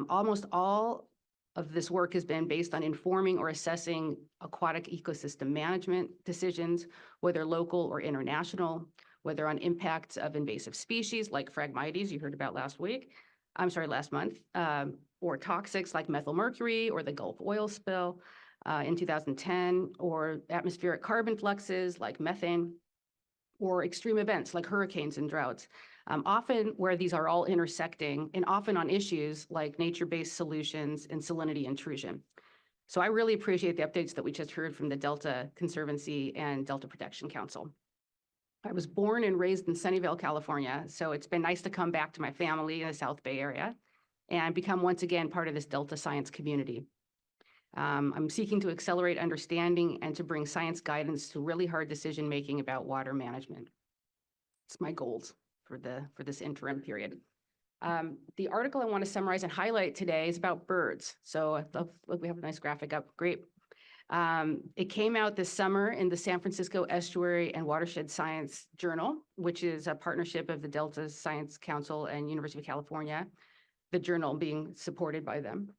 Almost all of this work has been based on informing or assessing aquatic ecosystem management decisions, whether local or international, whether on impacts of invasive species like Phragmites you heard about last month, or toxics like methylmercury or the Gulf oil spill in 2010, or atmospheric carbon fluxes like methane, or extreme events like hurricanes and droughts. Often where these are all intersecting, and often on issues like nature-based solutions and salinity intrusion. So I really appreciate the updates that we just heard from the Delta Conservancy and Delta Protection Council. I was born and raised in Sunnyvale, California, so it's been nice to come back to my family in the South Bay area and become once again part of this Delta science community. I'm seeking to accelerate understanding and to bring science guidance to really hard decision-making about water management. It's my goals for this interim period. The article I want to summarize and highlight today is about birds. So look, we have a nice graphic up. Great. It came out this summer in the San Francisco Estuary and Watershed Science Journal, which is a partnership of the Delta Science Council and University of California, the journal being supported by them,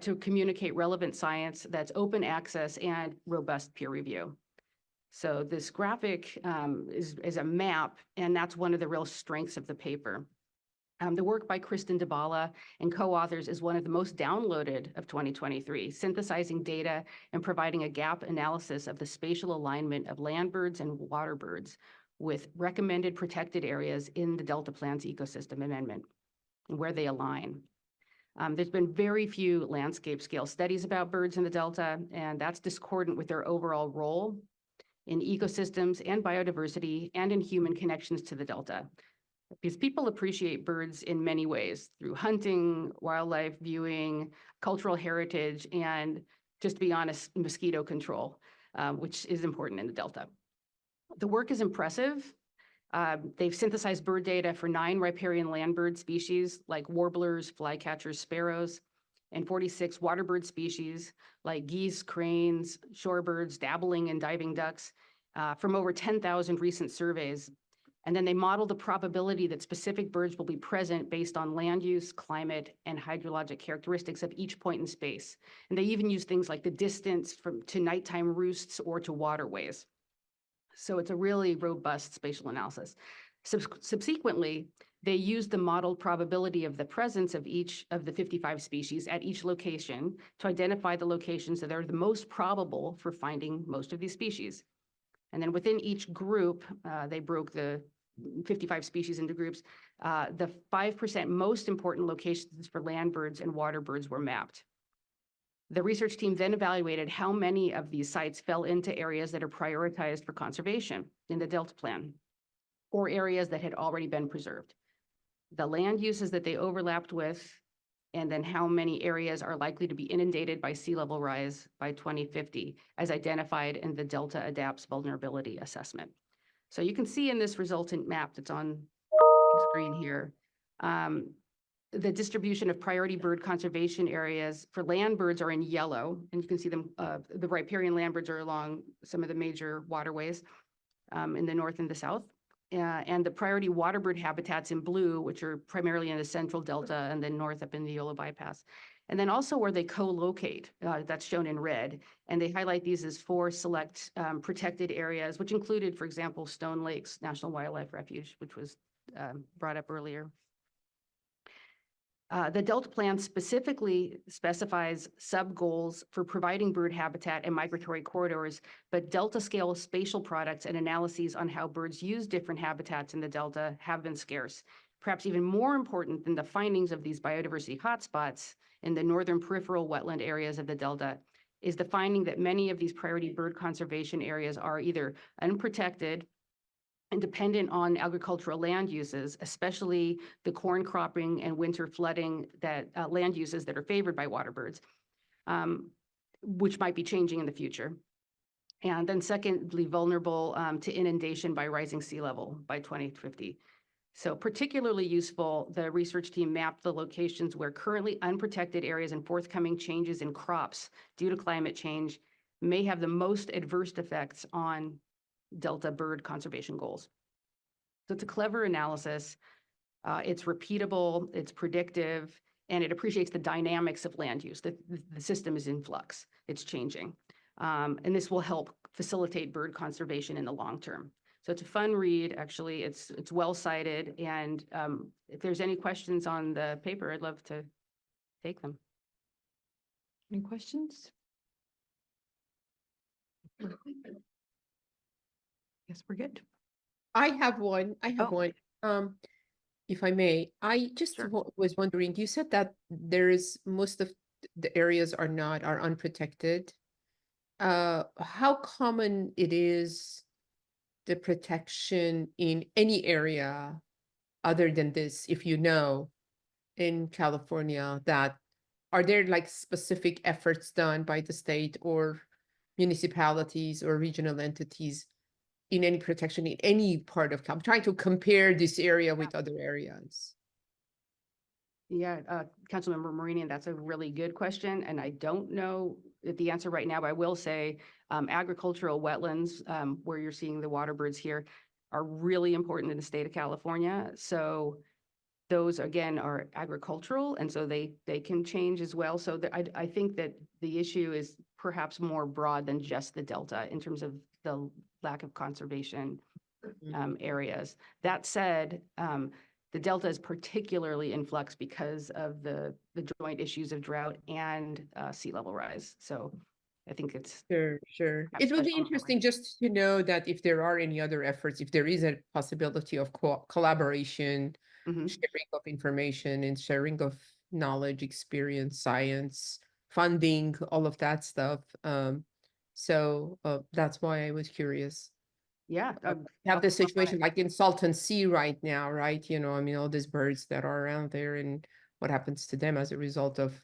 to communicate relevant science that's open access and robust peer review. So this graphic is a map, and that's one of the real strengths of the paper. The work by Kristen DeBala and co-authors is one of the most downloaded of 2023, synthesizing data and providing a gap analysis of the spatial alignment of land birds and water birds with recommended protected areas in the Delta Plan's ecosystem amendment, where they align. There's been very few landscape scale studies about birds in the Delta, and that's discordant with their overall role in ecosystems and biodiversity and in human connections to the Delta. Because people appreciate birds in many ways through hunting, wildlife viewing, cultural heritage, and just to be honest, mosquito control, which is important in the Delta. The work is impressive. They've synthesized bird data for 9 riparian land bird species like warblers, flycatchers, sparrows, and 46 water bird species like geese, cranes, shorebirds, dabbling and diving ducks from over 10,000 recent surveys. And then they modeled the probability that specific birds will be present based on land use, climate, and hydrologic characteristics of each point in space. And they even use things like the distance to nighttime roosts or to waterways. So it's a really robust spatial analysis. Subsequently, they used the modeled probability of the presence of each of the 55 species at each location to identify the locations that are the most probable for finding most of these species. And then within each group, they broke the 55 species into groups. The 5% most important locations for land birds and water birds were mapped. The research team then evaluated how many of these sites fell into areas that are prioritized for conservation in the Delta Plan, or areas that had already been preserved. The land uses that they overlapped with, and then how many areas are likely to be inundated by sea level rise by 2050, as identified in the Delta Adapts Vulnerability Assessment. So you can see in this resultant map that's on the screen here, the distribution of priority bird conservation areas for land birds are in yellow, and you can see them, the riparian land birds are along some of the major waterways in the north and the south. And the priority water bird habitats in blue, which are primarily in the central delta and then north up in the Yola bypass. And then also where they co-locate, that's shown in red. And they highlight these as 4 select protected areas, which included, for example, Stone Lakes National Wildlife Refuge, which was brought up earlier. The Delta Plan specifically specifies sub-goals for providing bird habitat and migratory corridors, but Delta scale spatial products and analyses on how birds use different habitats in the Delta have been scarce. Perhaps even more important than the findings of these biodiversity hotspots in the northern peripheral wetland areas of the Delta is the finding that many of these priority bird conservation areas are either unprotected and dependent on agricultural land uses, especially the corn cropping and winter flooding that land uses that are favored by water birds, which might be changing in the future. And then secondly, vulnerable to inundation by rising sea level by 2050. So particularly useful, the research team mapped the locations where currently unprotected areas and forthcoming changes in crops due to climate change may have the most adverse effects on Delta bird conservation goals. So it's a clever analysis. It's repeatable, it's predictive, and it appreciates the dynamics of land use. The system is in flux, it's changing. And this will help facilitate bird conservation in the long term. So it's a fun read, actually. It's well cited. And if there's any questions on the paper, I'd love to take them. Any questions? Guess we're good. I have one. If I may, I just Sure. was wondering, you said that there is most of the areas are unprotected. How common it is the protection in any area other than this, if you know, in California, that are there like specific efforts done by the state or municipalities or regional entities in any protection in any part of, I'm trying to compare this area with other areas. Yeah, Councilmember Marini, that's a really good question, and I don't know the answer right now, but I will say agricultural wetlands, where you're seeing the water birds here, are really important in the state of California. So those, again, are agricultural, and so they can change as well. So I think that the issue is perhaps more broad than just the Delta in terms of the lack of conservation areas. That said, the Delta is particularly in flux because of the joint issues of drought and sea level rise. So I think it's Sure. It would be interesting just to know that if there are any other efforts, if there is a possibility of collaboration, sharing of information and sharing of knowledge, experience, science, funding, all of that stuff. So that's why I was curious. Yeah. Have the situation like in Salton Sea right now, right? You know, I mean, all these birds that are around there and what happens to them as a result of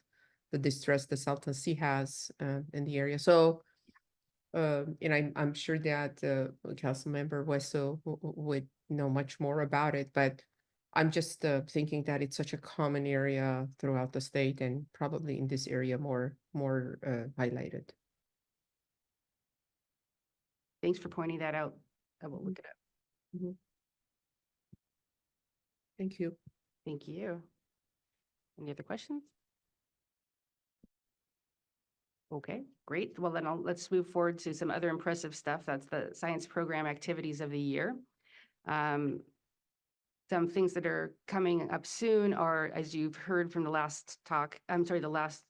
the distress the Salton Sea has in the area. So, and I'm sure that Councilmember Wesso would know much more about it, but I'm just thinking that it's such a common area throughout the state and probably in this area more highlighted. Thanks for pointing that out. I will look it up. Thank you. Thank you. Any other questions? Okay, great. Well, then let's move forward to some other impressive stuff. That's the science program activities of the year. Some things that are coming up soon are, as you've heard from the last the last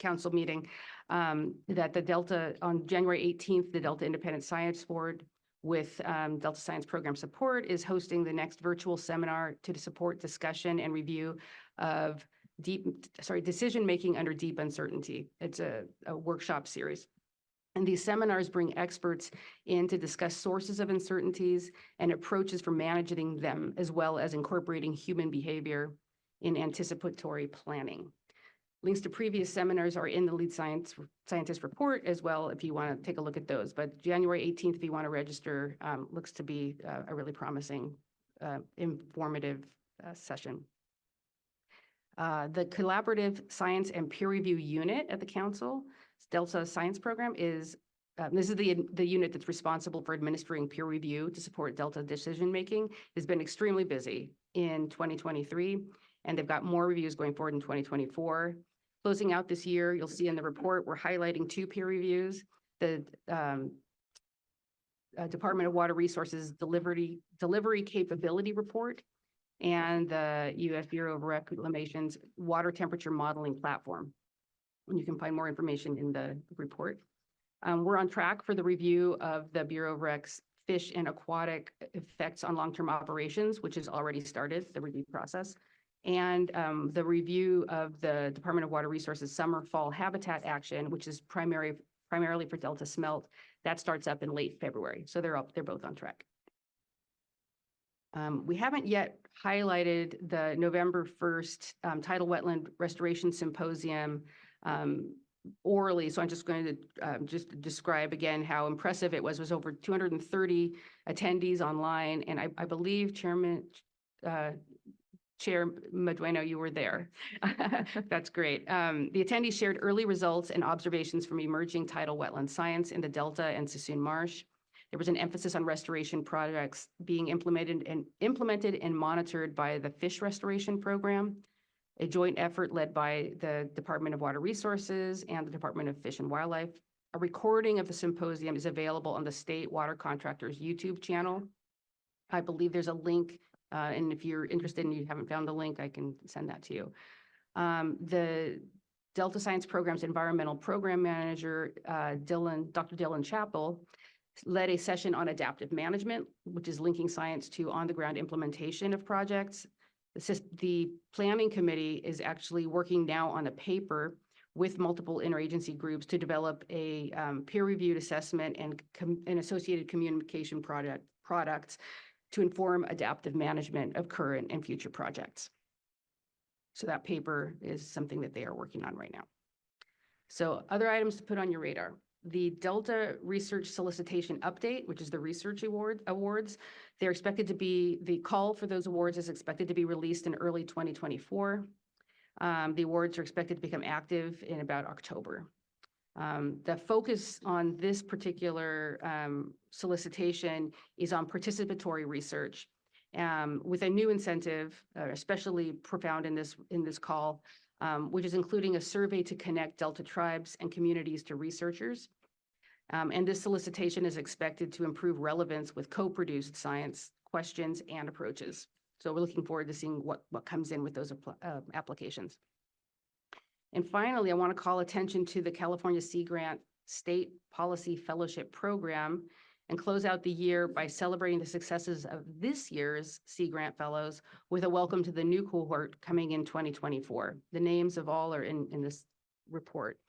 council meeting, that the Delta, on January 18th, the Delta Independent Science Board with Delta Science Program Support is hosting the next virtual seminar to support discussion and review of decision-making under deep uncertainty. It's a workshop series. And these seminars bring experts in to discuss sources of uncertainties and approaches for managing them, as well as incorporating human behavior in anticipatory planning. Links to previous seminars are in the lead scientist report as well, if you want to take a look at those. But January 18th, if you want to register, looks to be a really promising, informative session. The Collaborative Science and Peer Review Unit at the Council, Delta Science Program, is this is the unit that's responsible for administering peer review to support Delta decision-making. Has been extremely busy in 2023, and they've got more reviews going forward in 2024. Closing out this year, you'll see in the report, we're highlighting 2 peer reviews. The Department of Water Resources Delivery Capability Report and the U.S. Bureau of Reclamation's Water Temperature Modeling Platform. And you can find more information in the report. We're on track for the review of the Bureau of Rec's fish and aquatic effects on long-term operations, which has already started the review process. And the review of the Department of Water Resources Summer-Fall Habitat Action, which is primarily for Delta smelt, that starts up in late February. So they're both on track. We haven't yet highlighted the November 1st Tidal Wetland Restoration Symposium orally. So I'm just going to just describe again how impressive it was. It was over 230 attendees online. And I believe Chair Medueno, you were there. That's great. The attendees shared early results and observations from emerging tidal wetland science in the Delta and Sassoon Marsh. There was an emphasis on restoration projects being implemented and monitored by the Fish Restoration Program, a joint effort led by the Department of Water Resources and the Department of Fish and Wildlife. A recording of the symposium is available on the State Water Contractors YouTube channel. I believe there's a link, and if you're interested and you haven't found the link, I can send that to you. The Delta Science Program's Environmental Program Manager, Dr. Dylan Chappell, led a session on adaptive management, which is linking science to on-the-ground implementation of projects. The planning committee is actually working now on a paper with multiple interagency groups to develop a peer-reviewed assessment and associated communication products to inform adaptive management of current and future projects. So that paper is something that they are working on right now. So other items to put on your radar. The Delta Research Solicitation Update, which is the research awards, they're expected to be, the call for those awards is expected to be released in early 2024. The awards are expected to become active in about October. The focus on this particular solicitation is on participatory research with a new incentive, especially profound in this call, which is including a survey to connect Delta tribes and communities to researchers. And this solicitation is expected to improve relevance with co-produced science questions and approaches. So we're looking forward to seeing what comes in with those applications. And finally, I want to call attention to the California Sea Grant State Policy Fellowship Program and close out the year by celebrating the successes of this year's Sea Grant Fellows with a welcome to the new cohort coming in 2024. The names of all are in this report.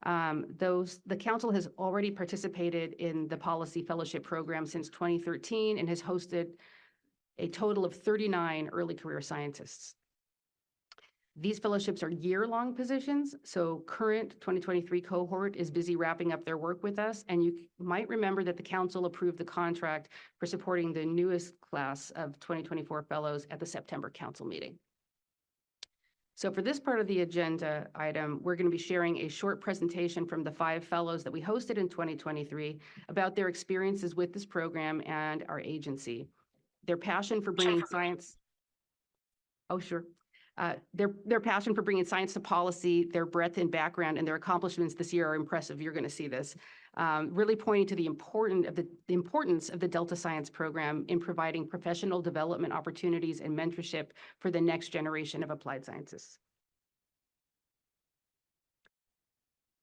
The council has already participated in the Policy Fellowship Program since 2013 and has hosted a total of 39 early career scientists. These fellowships are year-long positions, so current 2023 cohort is busy wrapping up their work with us, and you might remember that the council approved the contract for supporting the newest class of 2024 fellows at the September council meeting. So for this part of the agenda item, we're going to be sharing a short presentation from the 5 fellows that we hosted in 2023 about their experiences with this program and our agency. Their passion for bringing science. Oh, sure. Their passion for bringing science to policy, their breadth and background, and their accomplishments this year are impressive. You're going to see this. Really pointing to the importance of the Delta Science Program in providing professional development opportunities and mentorship for the next generation of applied scientists.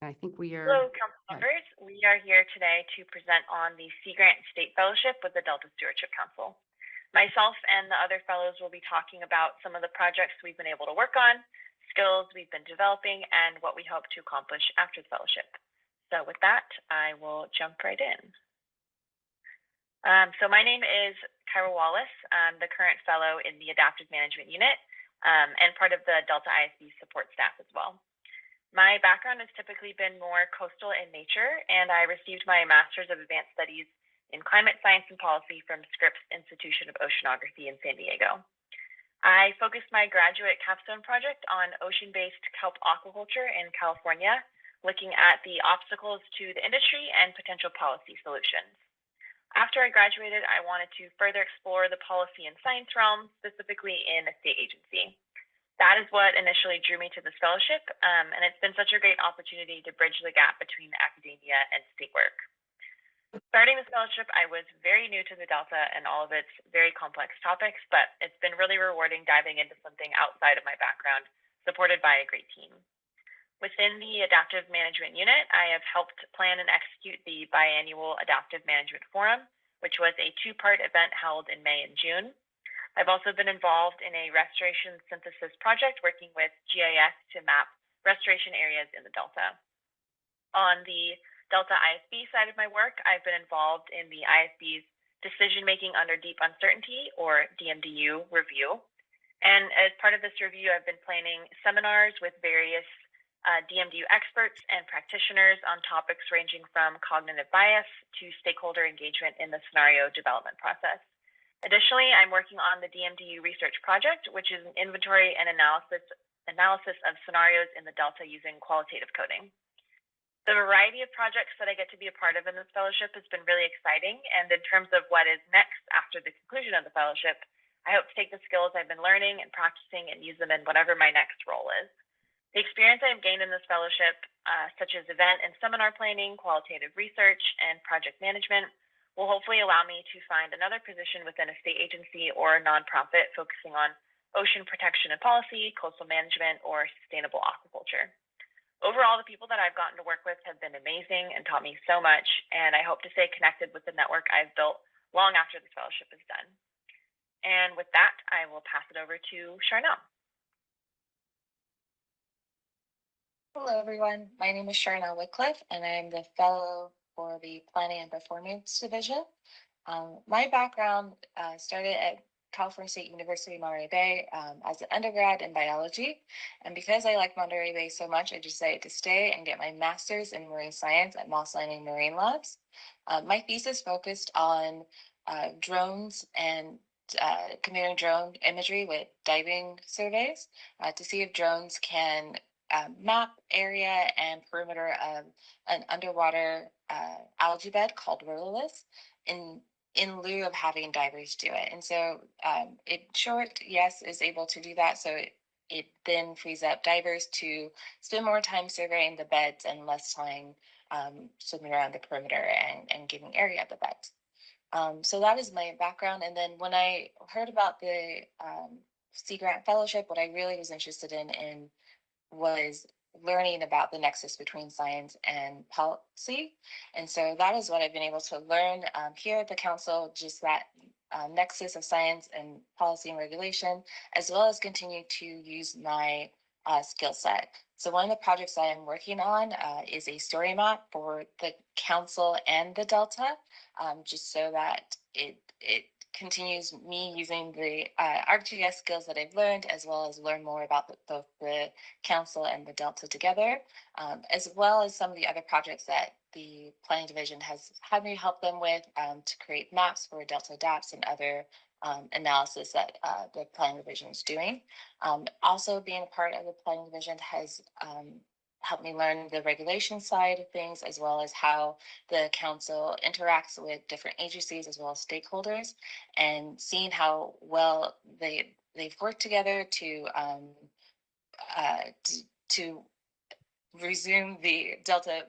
I think we are. Hello, council members. We are here today to present on the Sea Grant State Fellowship with the Delta Stewardship Council. Myself and the other fellows will be talking about some of the projects we've been able to work on, skills we've been developing, and what we hope to accomplish after the fellowship. So with that, I will jump right in. So my name is Kyra Wallace. I'm the current fellow in the Adaptive Management Unit and part of the Delta ISB support staff as well. My background has typically been more coastal in nature, and I received my Master's of Advanced Studies in Climate Science and Policy from Scripps Institution of Oceanography in San Diego. I focused my graduate capstone project on ocean-based kelp aquaculture in California, looking at the obstacles to the industry and potential policy solutions. After I graduated, I wanted to further explore the policy and science realm, specifically in a state agency. That is what initially drew me to this fellowship, and it's been such a great opportunity to bridge the gap between academia and state work. Starting this fellowship, I was very new to the Delta and all of its very complex topics, but it's been really rewarding diving into something outside of my background, supported by a great team. Within the Adaptive Management Unit, I have helped plan and execute the biannual Adaptive Management Forum, which was a two-part event held in May and June. I've also been involved in a restoration synthesis project working with GIS to map restoration areas in the Delta. On the Delta ISB side of my work, I've been involved in the ISB's Decision-Making Under Deep Uncertainty, or DMDU, review. And as part of this review, I've been planning seminars with various DMDU experts and practitioners on topics ranging from cognitive bias to stakeholder engagement in the scenario development process. Additionally, I'm working on the DMDU research project, which is an inventory and analysis of scenarios in the Delta using qualitative coding. The variety of projects that I get to be a part of in this fellowship has been really exciting, and in terms of what is next after the conclusion of the fellowship, I hope to take the skills I've been learning and practicing and use them in whatever my next role is. The experience I've gained in this fellowship, such as event and seminar planning, qualitative research, and project management, will hopefully allow me to find another position within a state agency or a nonprofit focusing on ocean protection and policy, coastal management, or sustainable aquaculture. Overall, the people that I've gotten to work with have been amazing and taught me so much, and I hope to stay connected with the network I've built long after this fellowship is done. And with that, I will pass it over to Charnel. Hello, everyone. My name is Charnel Wycliffe, and I'm the fellow for the Planning and Performance Division. My background started at California State University, Monterey Bay as an undergrad in biology. And because I like Monterey Bay so much, I decided to stay and get my master's in marine science at Moss Landing Marine Labs. My thesis focused on drones and comparing drone imagery with diving surveys to see if drones can map area and perimeter of an underwater algae bed called Rololis in lieu of having divers do it. And so in short, yes, is able to do that. So it then frees up divers to spend more time surveying the beds and less time swimming around the perimeter and giving area of the beds. So that is my background. And then when I heard about the Sea Grant Fellowship, what I really was interested in was learning about the nexus between science and policy. And so that is what I've been able to learn here at the council, just that nexus of science and policy and regulation, as well as continue to use my skill set. So one of the projects I am working on is a story map for the council and the Delta, just so that it continues me using the ArcGIS skills that I've learned, as well as learn more about both the council and the Delta together, as well as some of the other projects that the planning division has had me help them with to create maps for Delta DAPS and other analysis that the planning division is doing. Also being a part of the planning division has helped me learn the regulation side of things, as well as how the council interacts with different agencies as well as stakeholders, and seeing how well they've worked together to resume the Delta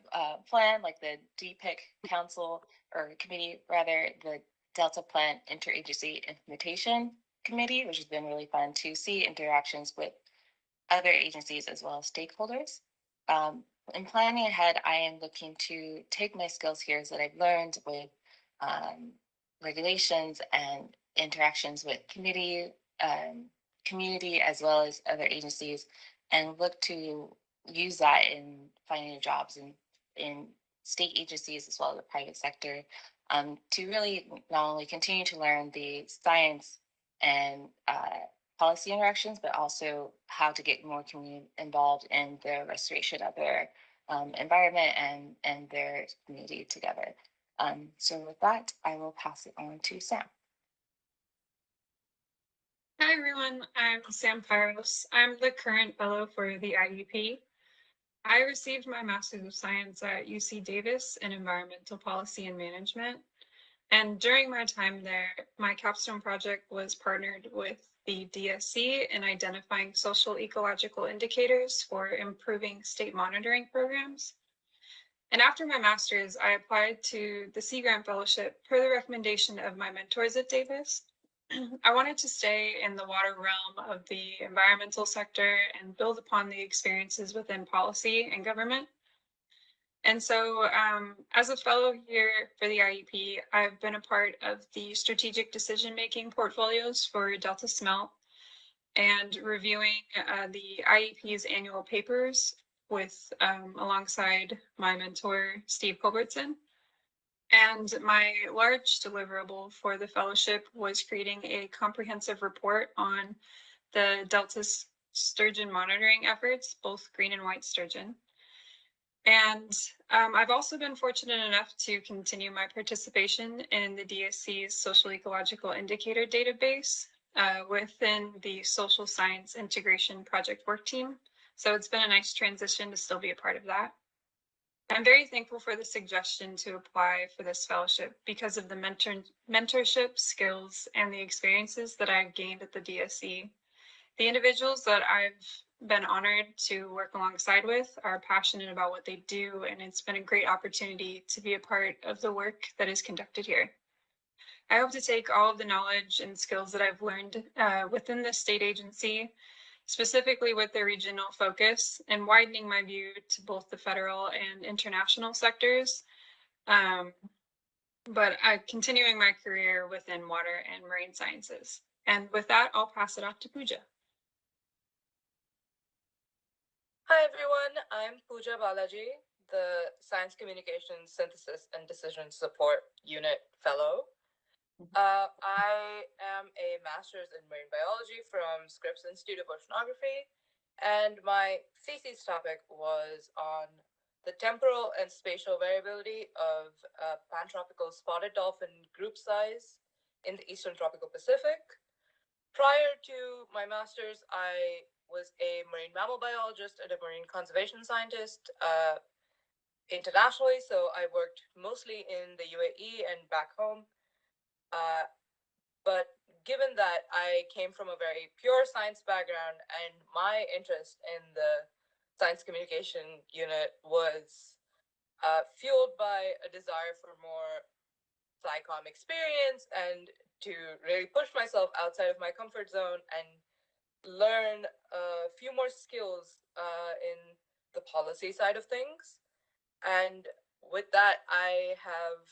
plan, like the DPIC council or committee, rather, the Delta Plan Interagency Implementation Committee, which has been really fun to see interactions with other agencies as well as stakeholders. in planning ahead, I am looking to take my skills here that I've learned with regulations and interactions with community as well as other agencies, and look to use that in finding jobs in state agencies as well as the private sector, to really not only continue to learn the science and policy interactions, but also how to get more community involved in the restoration of their environment and their community together. So with that, I will pass it on to Sam. Hi, everyone. I'm Sam Pyros. I'm the current fellow for the IUP. I received my Master's of Science at UC Davis in Environmental Policy and Management. And during my time there, my capstone project was partnered with the DSC in identifying social ecological indicators for improving state monitoring programs. And after my master's, I applied to the Sea Grant Fellowship per the recommendation of my mentors at Davis. I wanted to stay in the water realm of the environmental sector and build upon the experiences within policy and government. And so as a fellow here for the IUP, I've been a part of the strategic decision-making portfolios for Delta Smelt and reviewing the IEP's annual papers with alongside my mentor, Steve Culbertson. And my large deliverable for the fellowship was creating a comprehensive report on the Delta sturgeon monitoring efforts, both green and white sturgeon. And I've also been fortunate enough to continue my participation in the DSC's social ecological indicator database within the social science integration project work team. So it's been a nice transition to still be a part of that. I'm very thankful for the suggestion to apply for this fellowship because of the mentorship skills and the experiences that I've gained at the DSC. The individuals that I've been honored to work alongside with are passionate about what they do, and it's been a great opportunity to be a part of the work that is conducted here. I hope to take all of the knowledge and skills that I've learned within the state agency, specifically with their regional focus, and widening my view to both the federal and international sectors, but continuing my career within water and marine sciences. And with that, I'll pass it off to Pooja. Hi everyone, I'm Pooja Balaji, the Science Communications Synthesis and Decision Support Unit Fellow. I am a master's in marine biology from Scripps Institute of Oceanography, and my thesis topic was on the temporal and spatial variability of pantropical spotted dolphin group size in the Eastern Tropical Pacific. Prior to my master's, I was a marine mammal biologist and a marine conservation scientist internationally. So I worked mostly in the UAE and back home. But given that I came from a very pure science background and my interest in the science communication unit was fueled by a desire for more SciComm experience and to really push myself outside of my comfort zone and learn a few more skills in the policy side of things. And with that, I have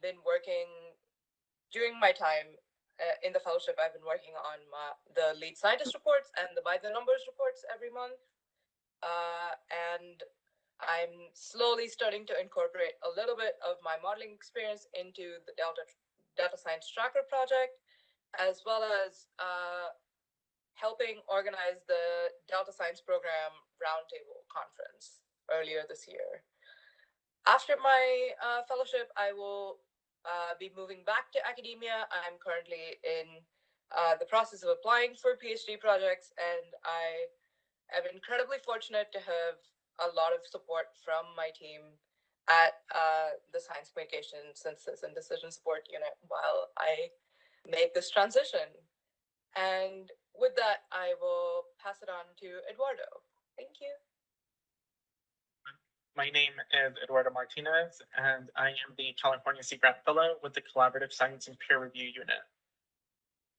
been working during my time in the fellowship. I've been working on the lead scientist reports and the by the numbers reports every month. And I'm slowly starting to incorporate a little bit of my modeling experience into the Data Science Tracker project, as well as helping organize the Delta Science Program Roundtable Conference earlier this year. After my fellowship, I will be moving back to academia. I'm currently in the process of applying for PhD projects, and I am incredibly fortunate to have a lot of support from my team at the Science Communication Synthesis and Decision Support Unit while I make this transition. And with that, I will pass it on to Eduardo. Thank you. My name is Eduardo Martinez, and I am the California Sea Grant Fellow with the Collaborative Science and Peer Review Unit.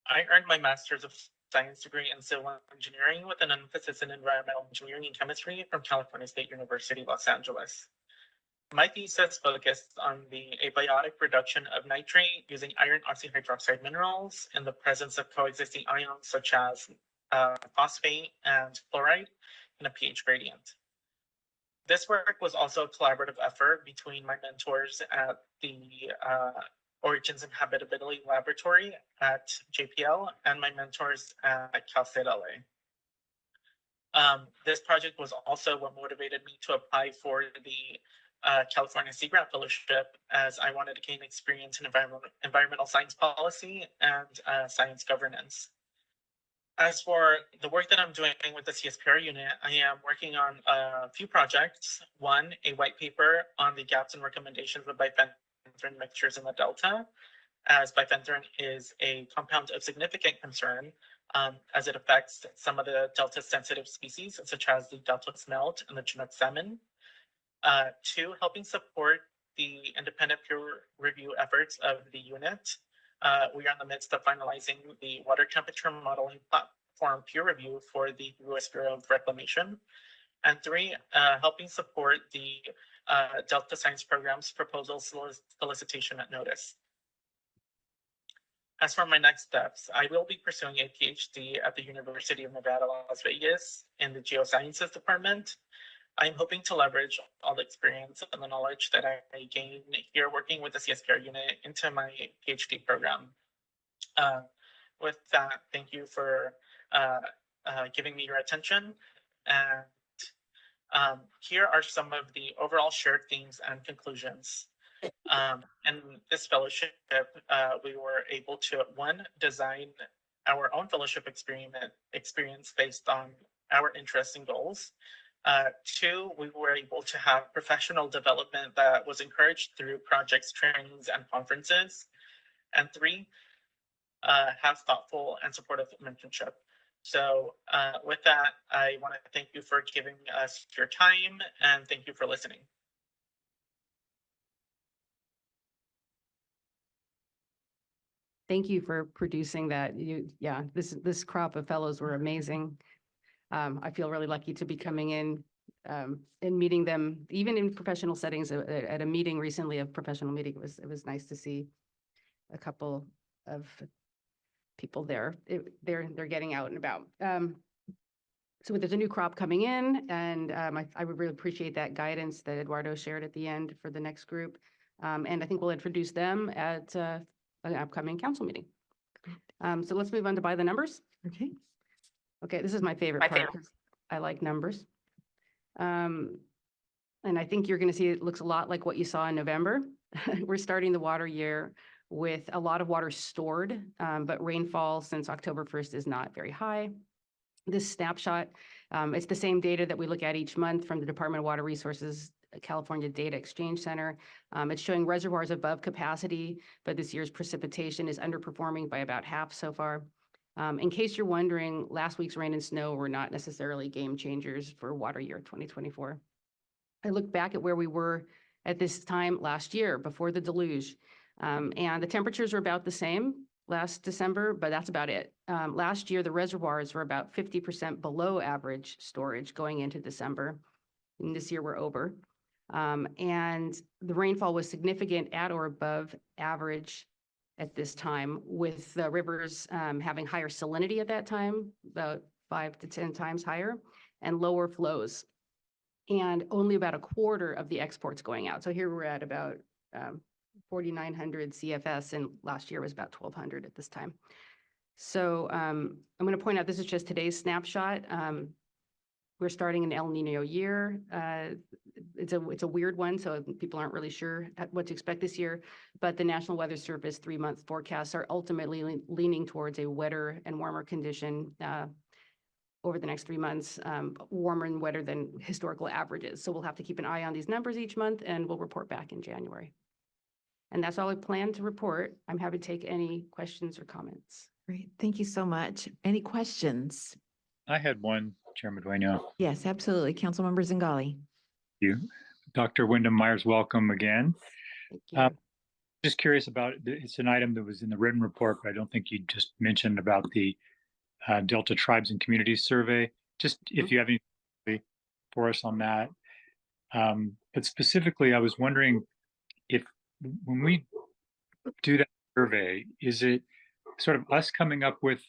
I earned my Master's of science degree in civil engineering with an emphasis in environmental engineering and chemistry from California State University, Los Angeles. My thesis focused on the abiotic reduction of nitrate using iron oxyhydroxide minerals in the presence of coexisting ions such as phosphate and chloride in a pH gradient. This work was also a collaborative effort between my mentors at the Origins and Habitability Laboratory at JPL and my mentors at Cal State LA. This project was also what motivated me to apply for the California Sea Grant Fellowship, as I wanted to gain experience in environmental science policy and science governance. As for the work that I'm doing with the CSPR unit, I am working on a few projects. One, a white paper on the gaps and recommendations of bifenthrin mixtures in the Delta, as bifenthrin is a compound of significant concern as it affects some of the Delta-sensitive species, such as the Delta smelt and the Chinook salmon. Two, helping support the independent peer review efforts of the unit. We are in the midst of finalizing the water temperature modeling platform peer review for the U.S. Bureau of Reclamation. And three, helping support the Delta Science Program's proposal solicitation notice. As for my next steps, I will be pursuing a PhD at the University of Nevada, Las Vegas in the Geosciences Department. I'm hoping to leverage all the experience and the knowledge that I gain here working with the CSPR unit into my PhD program. With that, thank you for giving me your attention. And here are some of the overall shared themes and conclusions. In this fellowship, we were able to, one, design our own fellowship experience based on our interests and goals. Two, we were able to have professional development that was encouraged through projects, trainings, and conferences. And three, have thoughtful and supportive mentorship. So with that, I want to thank you for giving us your time, and thank you for listening. Thank you for producing that. This crop of fellows were amazing. I feel really lucky to be coming in and meeting them, even in professional settings. At a meeting recently, a professional meeting, it was nice to see a couple of people there. They're getting out and about. So there's a new crop coming in, and I would really appreciate that guidance that Eduardo shared at the end for the next group. And I think we'll introduce them at an upcoming council meeting. So let's move on to by the numbers. Okay. Okay, this is my favorite part. I like numbers. And I think you're going to see it looks a lot like what you saw in November. We're starting the water year with a lot of water stored, but rainfall since October 1st is not very high. This snapshot, it's the same data that we look at each month from the Department of Water Resources California Data Exchange Center. It's showing reservoirs above capacity, but this year's precipitation is underperforming by about half so far. In case you're wondering, last week's rain and snow were not necessarily game changers for water year 2024. I look back at where we were at this time last year before the deluge, and the temperatures were about the same last December, but that's about it. Last year, the reservoirs were about 50% below average storage going into December, and this year we're over. And the rainfall was significant at or above average at this time, with the rivers having higher salinity at that time, about 5 to 10 times higher, and lower flows, and only about a quarter of the exports going out. So here we're at about 4,900 CFS, and last year was about 1,200 at this time. So I'm going to point out this is just today's snapshot. We're starting an El Nino year. It's a weird one, so people aren't really sure what to expect this year. But the National Weather Service 3-month forecasts are ultimately leaning towards a wetter and warmer condition over the next 3 months, warmer and wetter than historical averages. So we'll have to keep an eye on these numbers each month, and we'll report back in January. And that's all I plan to report. I'm happy to take any questions or comments. Great. Thank you so much. Any questions? I had one, Chairman Dueño. Yes, absolutely. Councilmember Zingali. You, Dr. Wyndham Myers, welcome again. Thank you. Just curious about, it's an item that was in the written report, but I don't think you just mentioned about the Delta Tribes and Communities Survey. Just if you have anything for us on that. But specifically, I was wondering if when we do that survey, is it sort of us coming up with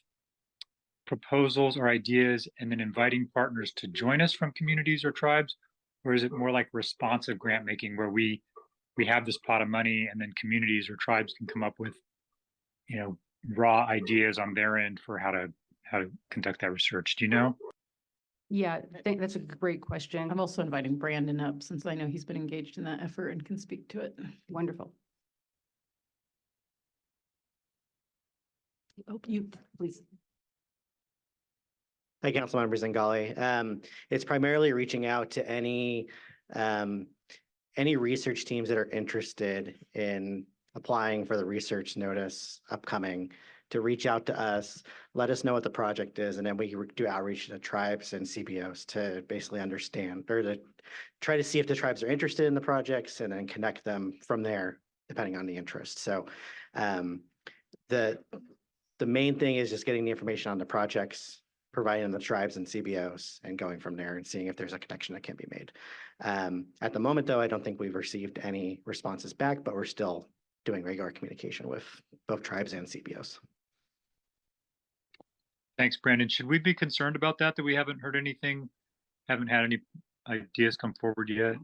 proposals or ideas and then inviting partners to join us from communities or tribes? Or is it more like responsive grant making where we have this pot of money and then communities or tribes can come up with, raw ideas on their end for how to conduct that research? Do you know? Yeah, I think that's a great question. I'm also inviting Brandon up since I know he's been engaged in that effort and can speak to it. Wonderful. Oh, you, please. Hi, Councilmember Zingali. It's primarily reaching out to any research teams that are interested in applying for the research notice upcoming to reach out to us, let us know what the project is, and then we do outreach to tribes and CBOs to basically understand or to try to see if the tribes are interested in the projects and then connect them from there, depending on the interest. So the main thing is just getting the information on the projects, providing the tribes and CBOs, and going from there and seeing if there's a connection that can be made. At the moment, though, I don't think we've received any responses back, but we're still doing regular communication with both tribes and CBOs. Thanks, Brandon. Should we be concerned about that we haven't heard anything, haven't had any ideas come forward yet?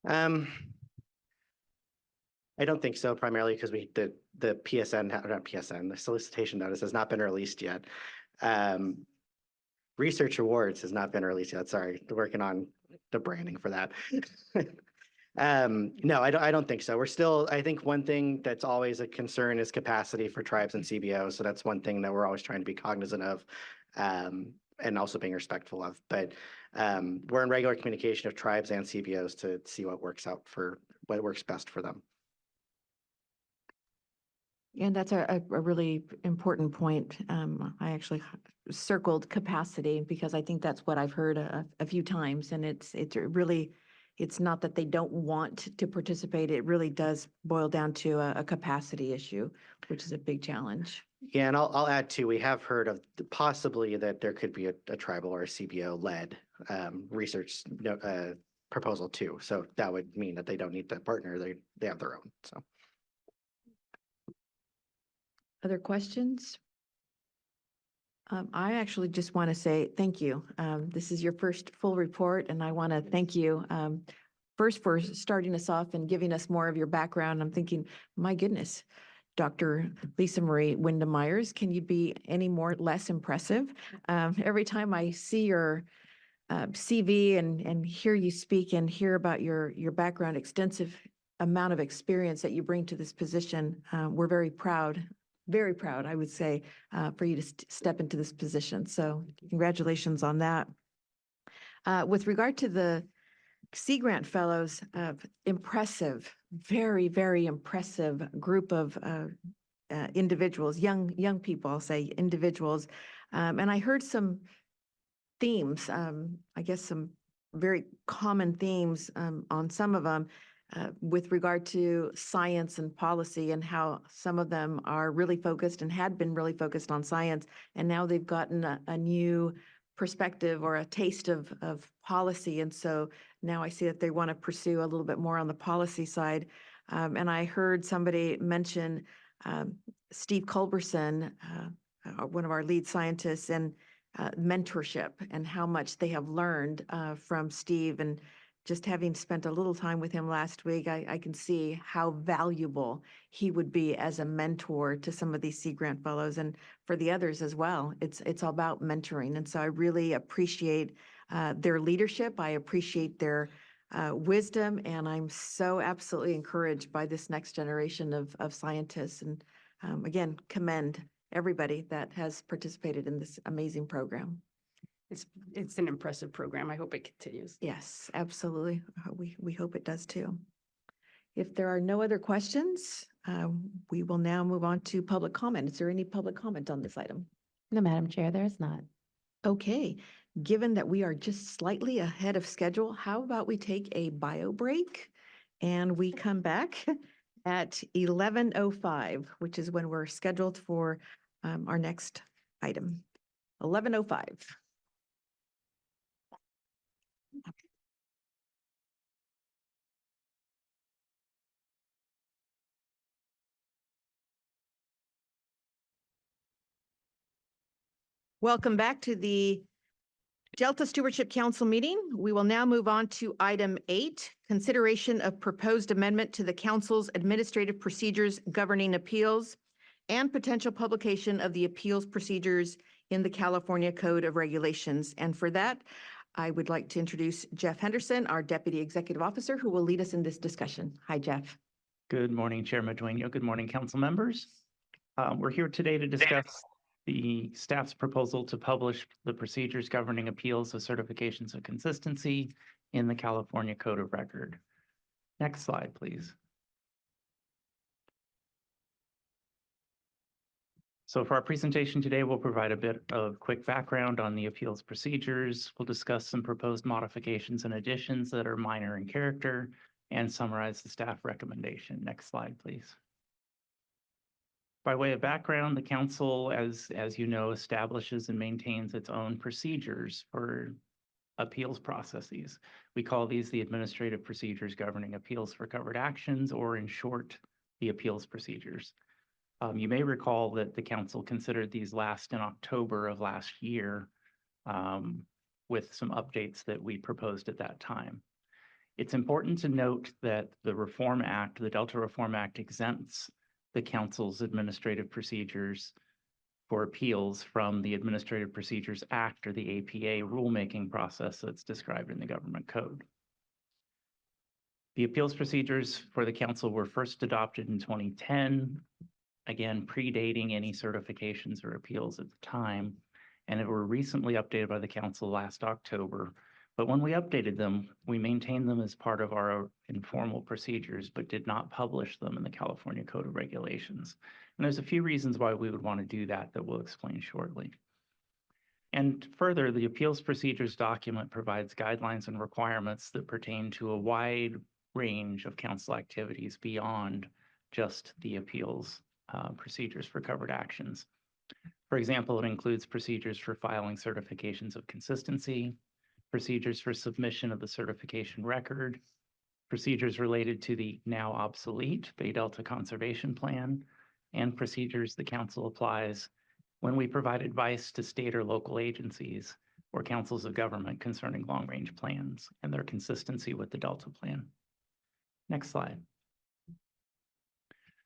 I don't think so, primarily because the the solicitation notice has not been released yet. Research awards has not been released yet. Sorry, working on the branding for that. No, I don't think so. I think one thing that's always a concern is capacity for tribes and CBOs. So that's one thing that we're always trying to be cognizant of, and also being respectful of. But we're in regular communication with tribes and CBOs to see what works best for them. And that's a really important point. I actually circled capacity because I think that's what I've heard a few times. And it's really, it's not that they don't want to participate. It really does boil down to a capacity issue, which is a big challenge. Yeah, and I'll add too, we have heard of possibly that there could be a tribal or a CBO-led research proposal too. So that would mean that they don't need to partner, they have their own, so. Other questions? I actually just want to say thank you. This is your first full report, and I want to thank you first for starting us off and giving us more of your background. I'm thinking, my goodness, Dr. Lisa Marie Wyndham Myers, can you be any less impressive? Every time I see your CV and hear you speak and hear about your background, extensive amount of experience that you bring to this position, we're very proud, I would say, for you to step into this position. So congratulations on that. With regard to the Sea Grant Fellows, impressive, very, very impressive group of individuals, young people, I'll say individuals. And I heard some themes, I guess some very common themes on some of them. With regard to science and policy and how some of them are really focused and had been really focused on science, and now they've gotten a new perspective or a taste of policy. And so now I see that they want to pursue a little bit more on the policy side. And I heard somebody mention Steve Culberson, one of our lead scientists, and mentorship and how much they have learned from Steve. And just having spent a little time with him last week, I can see how valuable he would be as a mentor to some of these Sea Grant Fellows and for the others as well. It's all about mentoring. And so I really appreciate their leadership. I appreciate their wisdom, and I'm so absolutely encouraged by this next generation of scientists. And again, commend everybody that has participated in this amazing program. It's an impressive program. I hope it continues. Yes, absolutely. We hope it does too. If there are no other questions, we will now move on to public comment. Is there any public comment on this item? No, Madam Chair, there is not. Okay, given that we are just slightly ahead of schedule, how about we take a bio break and we come back at 11:05, which is when we're scheduled for our next item, 11:05. Welcome back to the Delta Stewardship Council meeting. We will now move on to item 8, consideration of proposed amendment to the council's administrative procedures governing appeals and potential publication of the appeals procedures in the California Code of Regulations. And for that, I would like to introduce Jeff Henderson, our Deputy Executive Officer, who will lead us in this discussion. Hi, Jeff. Good morning, Chair Madueño. Good morning, council members. We're here today to discuss the staff's proposal to publish the procedures governing appeals of certifications of consistency in the California Code of Record. Next slide, please. So for our presentation today, we'll provide a bit of quick background on the appeals procedures. We'll discuss some proposed modifications and additions that are minor in character and summarize the staff recommendation. Next slide, please. By way of background, the council, as you know, establishes and maintains its own procedures for appeals processes. We call these the administrative procedures governing appeals for covered actions, or in short, the appeals procedures. You may recall that the council considered these last in October of last year with some updates that we proposed at that time. It's important to note that the Reform Act, the Delta Reform Act, exempts the council's administrative procedures for appeals from the Administrative Procedures Act, or the APA, rulemaking process that's described in the government code. The appeals procedures for the council were first adopted in 2010, again, predating any certifications or appeals at the time, and it were recently updated by the council last October. But when we updated them, we maintained them as part of our informal procedures, but did not publish them in the California Code of Regulations. And there's a few reasons why we would want to do that we'll explain shortly. And further, the appeals procedures document provides guidelines and requirements that pertain to a wide range of council activities beyond just the appeals procedures for covered actions. For example, it includes procedures for filing certifications of consistency, procedures for submission of the certification record, procedures related to the now obsolete Bay Delta Conservation Plan, and procedures the council applies when we provide advice to state or local agencies or councils of government concerning long-range plans and their consistency with the Delta Plan. Next slide.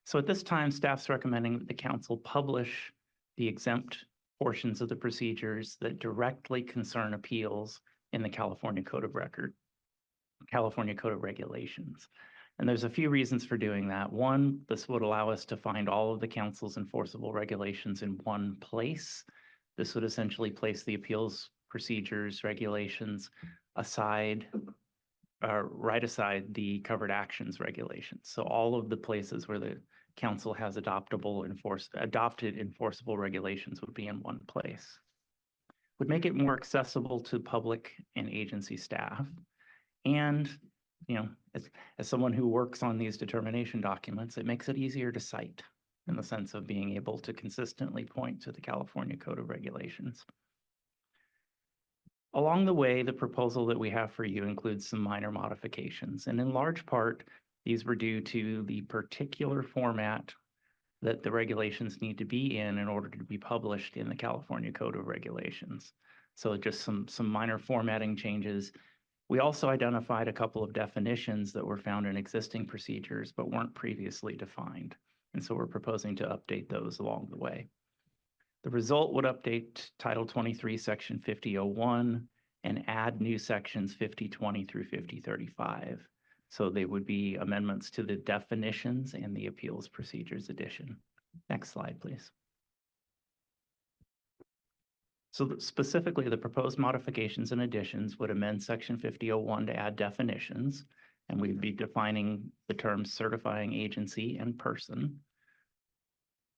So at this time, staff's recommending that the council publish the exempt portions of the procedures that directly concern appeals in the California Code of Record, California Code of Regulations. And there's a few reasons for doing that. One, this would allow us to find all of the council's enforceable regulations in one place. This would essentially place the appeals procedures regulations aside, right aside the covered actions regulations. So all of the places where the council has adopted enforceable regulations would be in one place. Would make it more accessible to public and agency staff. And, as someone who works on these determination documents, it makes it easier to cite in the sense of being able to consistently point to the California Code of Regulations. Along the way, the proposal that we have for you includes some minor modifications, and in large part, these were due to the particular format that the regulations need to be in order to be published in the California Code of Regulations. So just some minor formatting changes. We also identified a couple of definitions that were found in existing procedures but weren't previously defined. And so we're proposing to update those along the way. The result would update Title 23, Section 5001, and add new sections 5020 through 5035. So they would be amendments to the definitions and the appeals procedures addition. Next slide, please. So specifically, the proposed modifications and additions would amend Section 5001 to add definitions, and we'd be defining the terms certifying agency and person.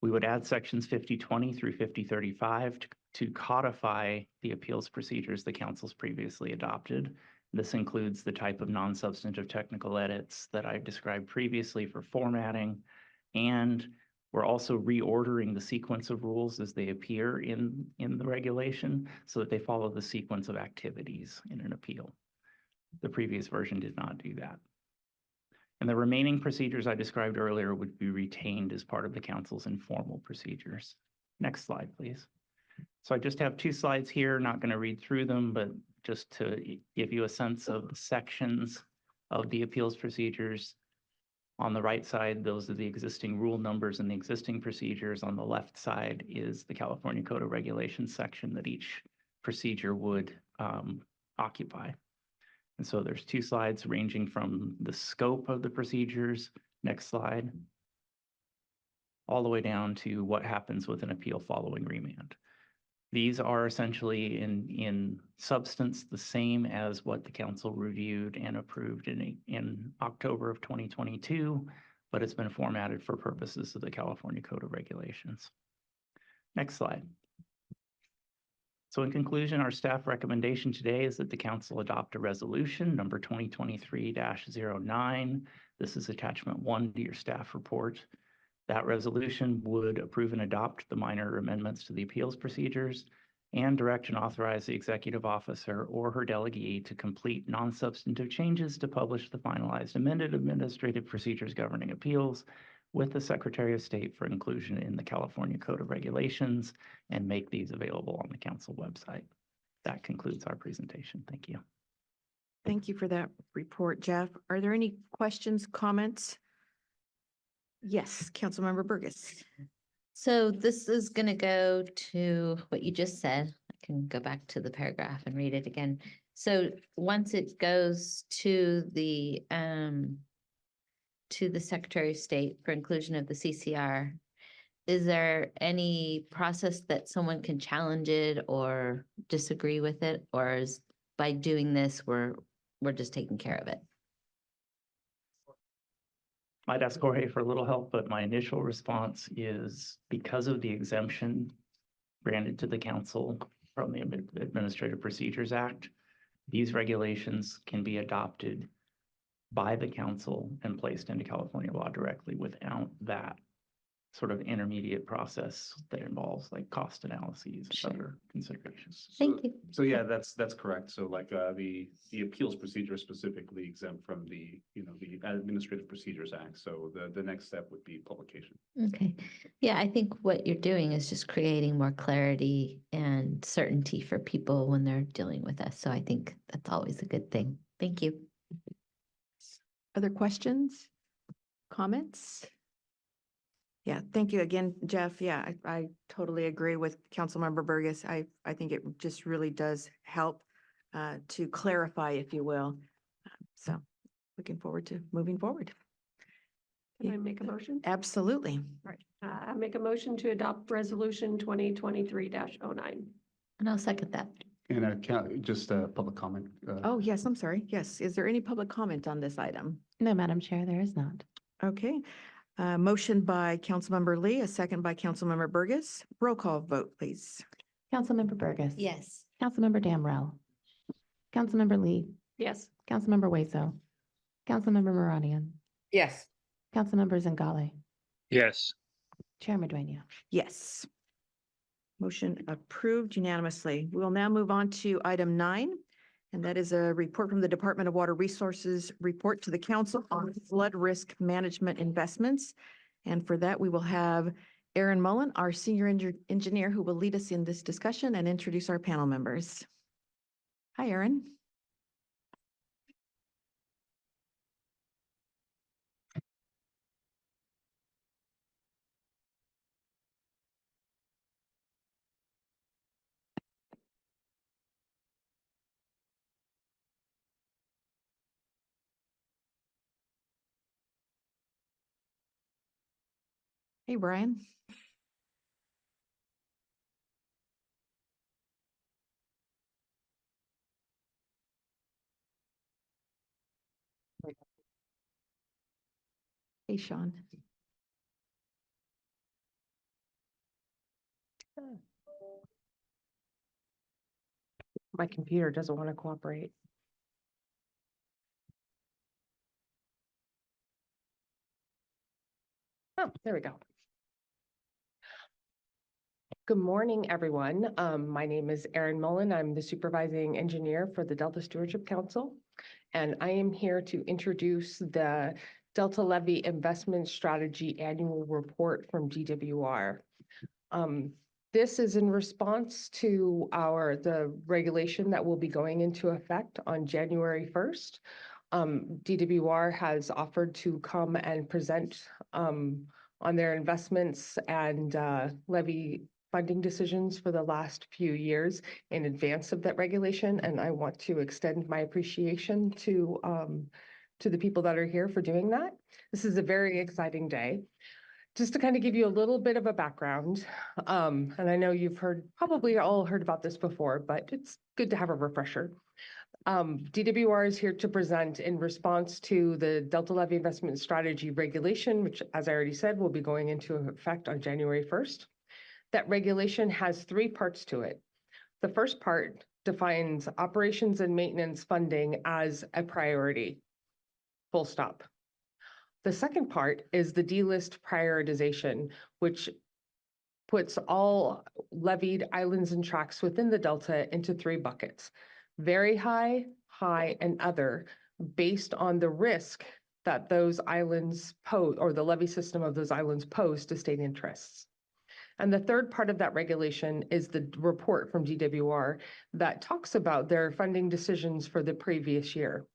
We would add sections 5020 through 5035 to codify the appeals procedures the council's previously adopted. This includes the type of non-substantive technical edits that I described previously for formatting, and We're also reordering the sequence of rules as they appear in the regulation so that they follow the sequence of activities in an appeal. The previous version did not do that. And the remaining procedures I described earlier would be retained as part of the council's informal procedures. Next slide, please. So I just have 2 slides here, not going to read through them, but just to give you a sense of the sections of the appeals procedures. On the right side, those are the existing rule numbers and the existing procedures. On the left side is the California Code of Regulations section that each procedure would occupy. And so there's 2 slides ranging from the scope of the procedures, next slide, all the way down to what happens with an appeal following remand. These are essentially in substance the same as what the council reviewed and approved in October of 2022, but it's been formatted for purposes of the California Code of Regulations. Next slide. So in conclusion, our staff recommendation today is that the council adopt a resolution number 2023-09. This is attachment 1 to your staff report. That resolution would approve and adopt the minor amendments to the appeals procedures and direct and authorize the executive officer or her delegee to complete non-substantive changes to publish the finalized amended administrative procedures governing appeals with the Secretary of State for inclusion in the California Code of Regulations and make these available on the council website. That concludes our presentation. Thank you. Thank you for that report, Jeff. Are there any questions, comments? Yes, Councilmember Burgess. So this is going to go to what you just said. I can go back to the paragraph and read it again. So once it goes to the Secretary of State for inclusion of the CCR, is there any process that someone can challenge it or disagree with it? Or is by doing this, we're just taking care of it? Might ask Jorge for a little help, but my initial response is because of the exemption granted to the council from the Administrative Procedures Act, these regulations can be adopted by the council and placed into California law directly without that sort of intermediate process that involves like cost analyses, Sure. other considerations. Thank you. So yeah, that's correct. So like the appeals procedure is specifically exempt from the Administrative Procedures Act. So the next step would be publication. Okay. Yeah, I think what you're doing is just creating more clarity and certainty for people when they're dealing with us. So I think that's always a good thing. Thank you. Other questions, comments? Yeah, thank you again, Jeff. Yeah, I totally agree with Councilmember Burgess. I think it just really does help to clarify, if you will. So looking forward to moving forward. Can I make a motion? Absolutely. Right. I make a motion to adopt resolution 2023-09. And I'll second that. And I can't, just a public comment. Oh, yes, I'm sorry. Yes. Is there any public comment on this item? No, Madam Chair, there is not. Okay. Motion by Councilmember Lee, a second by Councilmember Burgess. Roll call vote, please. Councilmember Burgess. Yes. Councilmember Damrell. Councilmember Lee. Yes. Councilmember Hueso. Councilmember Moranian. Yes. Councilmember Zingale. Yes. Chair Madueña. Yes. Motion approved unanimously. We will now move on to item 9, and that is a report from the Department of Water Resources report to the council on flood risk management investments. And for that, we will have Aaron Mullen, our senior engineer, who will lead us in this discussion and introduce our panel members. Hi, Aaron. Hey, Brian. Hey, Sean. My computer doesn't want to cooperate. Oh, there we go. Good morning, everyone. My name is Erin Mullen. I'm the supervising engineer for the Delta Stewardship Council. And I am here to introduce the Delta Levy Investment Strategy Annual Report from DWR. This is in response to the regulation that will be going into effect on January 1st. DWR has offered to come and present on their investments and levy funding decisions for the last few years in advance of that regulation. And I want to extend my appreciation to the people that are here for doing that. This is a very exciting day. Just to kind of give you a little bit of a background, and I know you've probably all heard about this before, but it's good to have a refresher. DWR is here to present in response to the Delta Levy Investment Strategy Regulation, which, as I already said, will be going into effect on January 1st. That regulation has three parts to it. The first part defines operations and maintenance funding as a priority, full stop. The second part is the D-list prioritization, which puts all levied islands and tracts within the Delta into three buckets: very high, high, and other, based on the risk that those islands pose, or the levy system of those islands pose to state interests. And the third part of that regulation is the report from DWR that talks about their funding decisions for the previous year.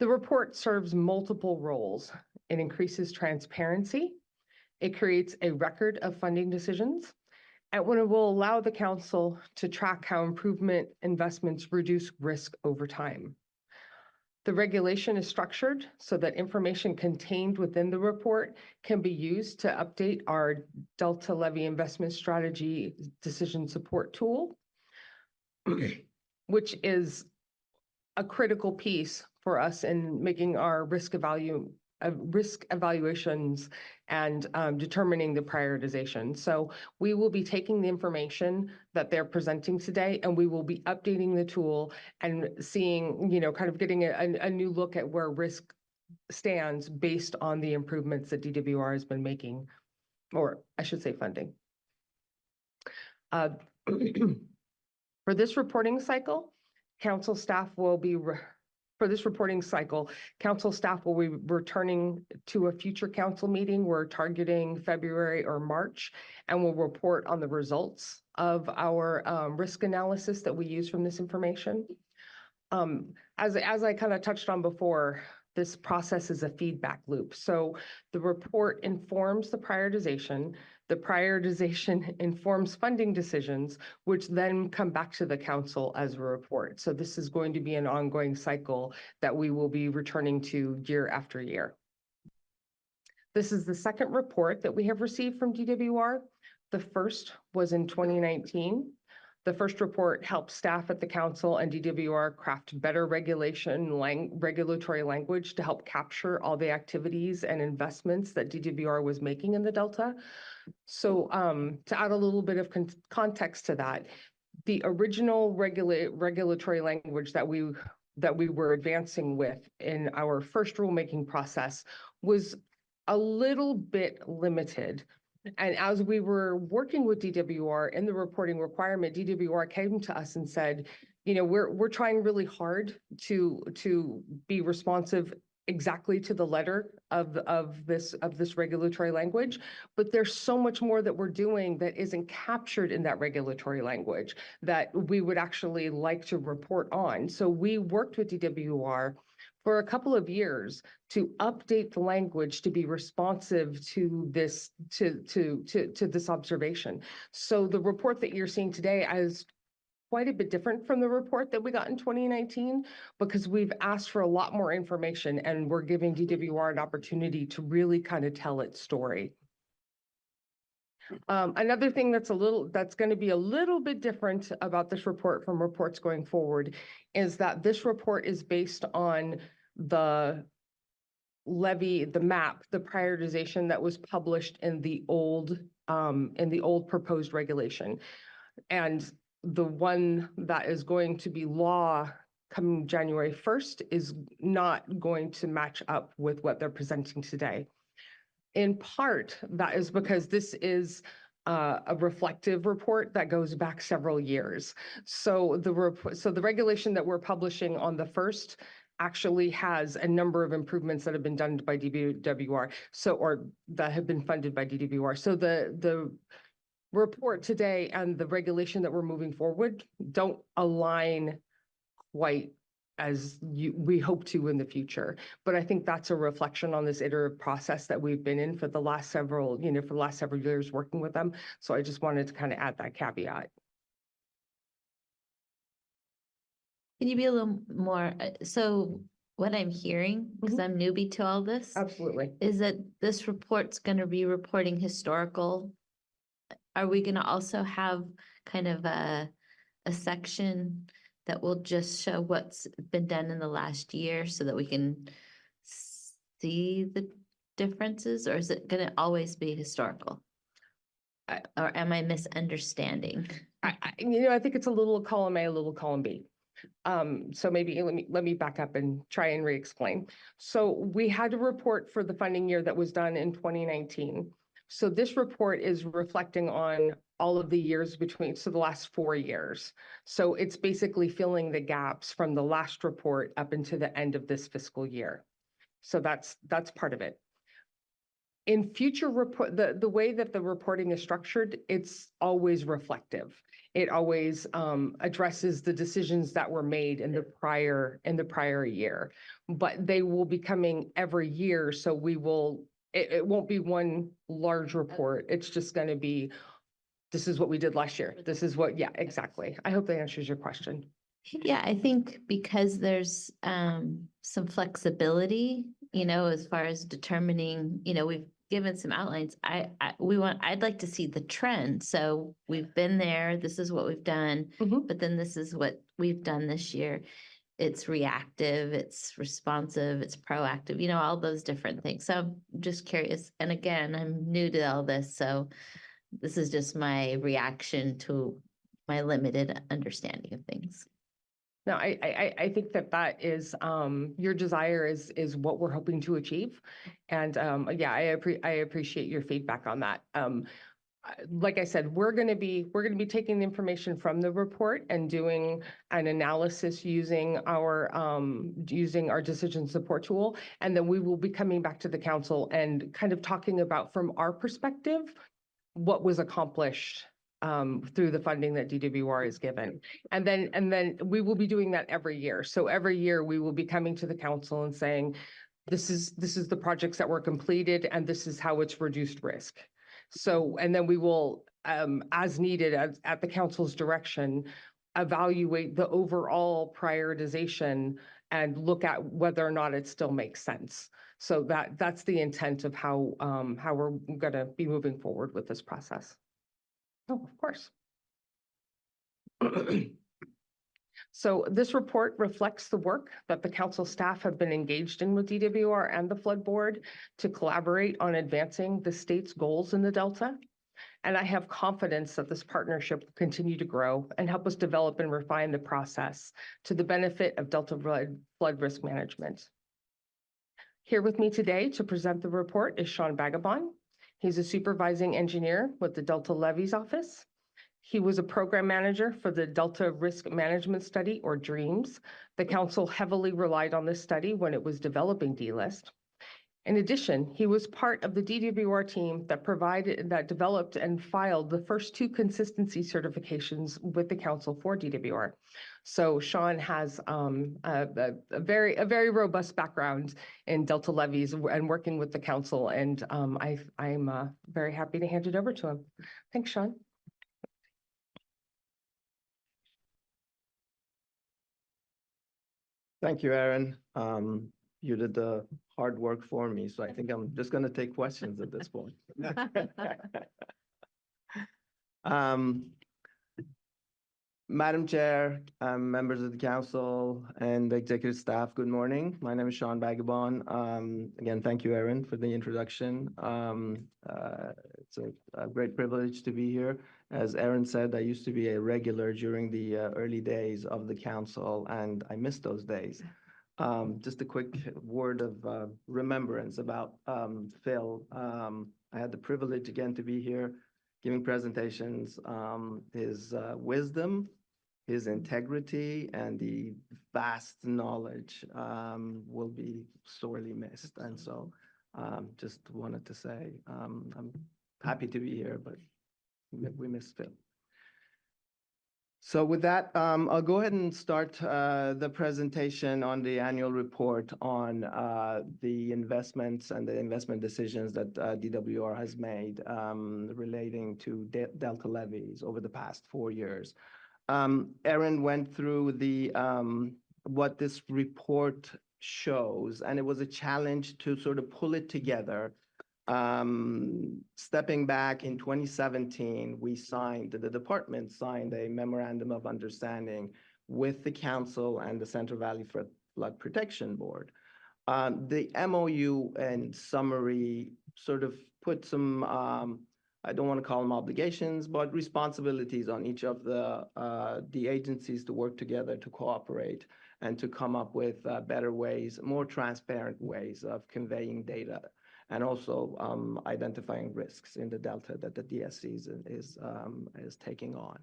The report serves multiple roles. It increases transparency. It creates a record of funding decisions, and it will allow the council to track how improvement investments reduce risk over time. The regulation is structured so that information contained within the report can be used to update our Delta Levy Investment Strategy Decision Support Tool, which is a critical piece for us in making our risk evaluations and determining the prioritization. So we will be taking the information that they're presenting today, and we will be updating the tool and seeing, kind of getting a new look at where risk stands based on the improvements that DWR has been making, or I should say funding. For this reporting cycle, council staff will be returning to a future council meeting. We're targeting February or March, and we'll report on the results of our risk analysis that we use from this information. As I kind of touched on before, this process is a feedback loop. So the report informs the prioritization informs funding decisions, which then come back to the council as a report. So this is going to be an ongoing cycle that we will be returning to year after year. This is the second report that we have received from DWR. The first was in 2019. The first report helped staff at the council and DWR craft better regulatory language to help capture all the activities and investments that DWR was making in the Delta. So to add a little bit of context to that, the original regulatory language that we were advancing with in our first rulemaking process was a little bit limited. And as we were working with DWR in the reporting requirement, DWR came to us and said, we're trying really hard to be responsive exactly to the letter of this regulatory language, but there's so much more that we're doing that isn't captured in that regulatory language that we would actually like to report on. So we worked with DWR for a couple of years to update the language to be responsive to this observation. So the report that you're seeing today is quite a bit different from the report that we got in 2019, because we've asked for a lot more information and we're giving DWR an opportunity to really kind of tell its story. Another thing that's going to be a little bit different about this report from reports going forward is that this report is based on the map, the prioritization that was published in the old proposed regulation. And the one that is going to be law coming January 1st is not going to match up with what they're presenting today. In part, that is because this is a reflective report that goes back several years. So the regulation that we're publishing on the 1st actually has a number of improvements that have been done by DWR, or that have been funded by DWR. So the report today and the regulation that we're moving forward don't align quite as we hope to in the future. But I think that's a reflection on this iterative process that we've been in for the last several years working with them. So I just wanted to kind of add that caveat. Can you be a little more, so what I'm hearing, because I'm newbie to all this, Absolutely. is that this report's going to be reporting historical. Are we going to also have kind of a section that will just show what's been done in the last year so that we can see the differences, or is it going to always be historical? Or am I misunderstanding? I think it's a little column A, a little column B. So maybe let me back up and try and re-explain. So we had a report for the funding year that was done in 2019. So this report is reflecting on all of the years between, so the last 4 years. So it's basically filling the gaps from the last report up into the end of this fiscal year. So that's part of it. In future report, the way that the reporting is structured, it's always reflective. It always addresses the decisions that were made in the prior year, but they will be coming every year. So it won't be one large report. It's just going to be, this is what we did last year. This is what, yeah, exactly. I hope that answers your question. Yeah, I think because there's some flexibility, as far as determining, we've given some outlines. I'd like to see the trend. So we've been there, this is what we've done, but then this is what we've done this year. It's reactive, it's responsive, it's proactive, all those different things. So I'm just curious. And again, I'm new to all this, so this is just my reaction to my limited understanding of things. No, I think that is your desire is what we're hoping to achieve. And yeah, I appreciate your feedback on that. Like I said, we're going to be taking the information from the report and doing an analysis using our decision support tool. And then we will be coming back to the council and kind of talking about, from our perspective, what was accomplished through the funding that DWR is given. And then we will be doing that every year. So every year we will be coming to the council and saying, this is the projects that were completed and this is how it's reduced risk. So, and then we will, as needed at the council's direction, evaluate the overall prioritization and look at whether or not it still makes sense. So that's the intent of how we're going to be moving forward with this process. Oh, of course. So this report reflects the work that the council staff have been engaged in with DWR and the Flood Board to collaborate on advancing the state's goals in the Delta. And I have confidence that this partnership will continue to grow and help us develop and refine the process to the benefit of Delta flood risk management. Here with me today to present the report is Sean Bagabon. He's a supervising engineer with the Delta Levees Office. He was a program manager for the Delta Risk Management Study, or DREAMS. The council heavily relied on this study when it was developing D-List. In addition, he was part of the DWR team that developed and filed the first 2 consistency certifications with the council for DWR. So Sean has a very robust background in Delta levees and working with the council, and I'm very happy to hand it over to him. Thanks, Sean. Thank you, Erin. You did the hard work for me, so I think I'm just going to take questions at this point. Madam Chair, members of the council and the executive staff, good morning. My name is Sean Bagabon. Again, thank you, Erin, for the introduction. It's a great privilege to be here. As Erin said, I used to be a regular during the early days of the council, and I missed those days. Just a quick word of remembrance about Phil. I had the privilege again to be here giving presentations. His wisdom, his integrity, and the vast knowledge will be sorely missed. And so just wanted to say I'm happy to be here, but we miss Phil. So with that, I'll go ahead and start the presentation on the annual report on the investments and the investment decisions that DWR has made relating to Delta levies over the past 4 years. Erin went through the what this report shows, and it was a challenge to sort of pull it together. Stepping back in 2017, the department signed a memorandum of understanding with the council and the Central Valley Flood Protection Board. The MOU in summary sort of put some, I don't want to call them obligations, but responsibilities on each of the agencies to work together to cooperate and to come up with better ways, more transparent ways of conveying data, and also identifying risks in the Delta that the DSC is taking on.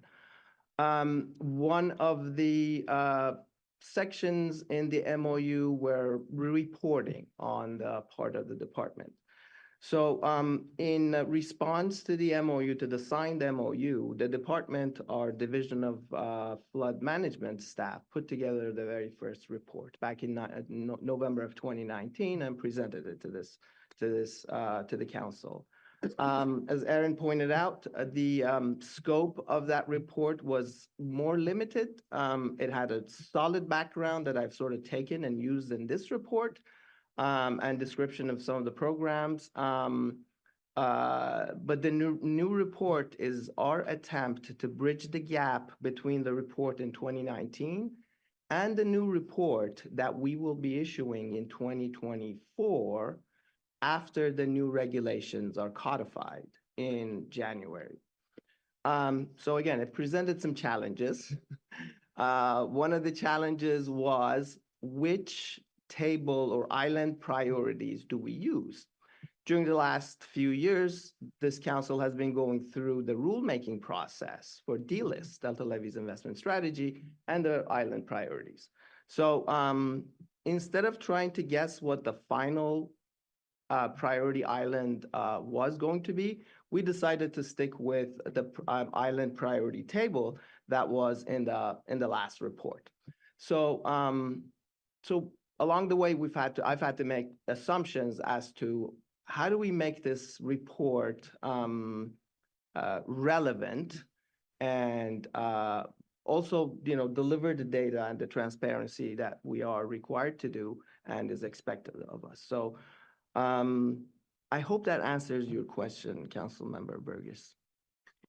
One of the sections in the MOU were reporting on the part of the department. So in response to the MOU, to the signed MOU, the department, our Division of Flood Management staff, put together the very first report back in November of 2019 and presented it to the council. As Erin pointed out, the scope of that report was more limited. It had a solid background that I've sort of taken and used in this report, and description of some of the programs. But the new report is our attempt to bridge the gap between the report in 2019 and the new report that we will be issuing in 2024 after the new regulations are codified in January. So again, it presented some challenges. One of the challenges was which table or island priorities do we use? During the last few years, this council has been going through the rulemaking process for DLIS, Delta Levies Investment Strategy, and the island priorities. So instead of trying to guess what the final priority island was going to be, we decided to stick with the island priority table that was in the last report. So along the way, I've had to make assumptions as to how do we make this report relevant and also, deliver the data and the transparency that we are required to do and is expected of us. So I hope that answers your question, Councilmember Burgess.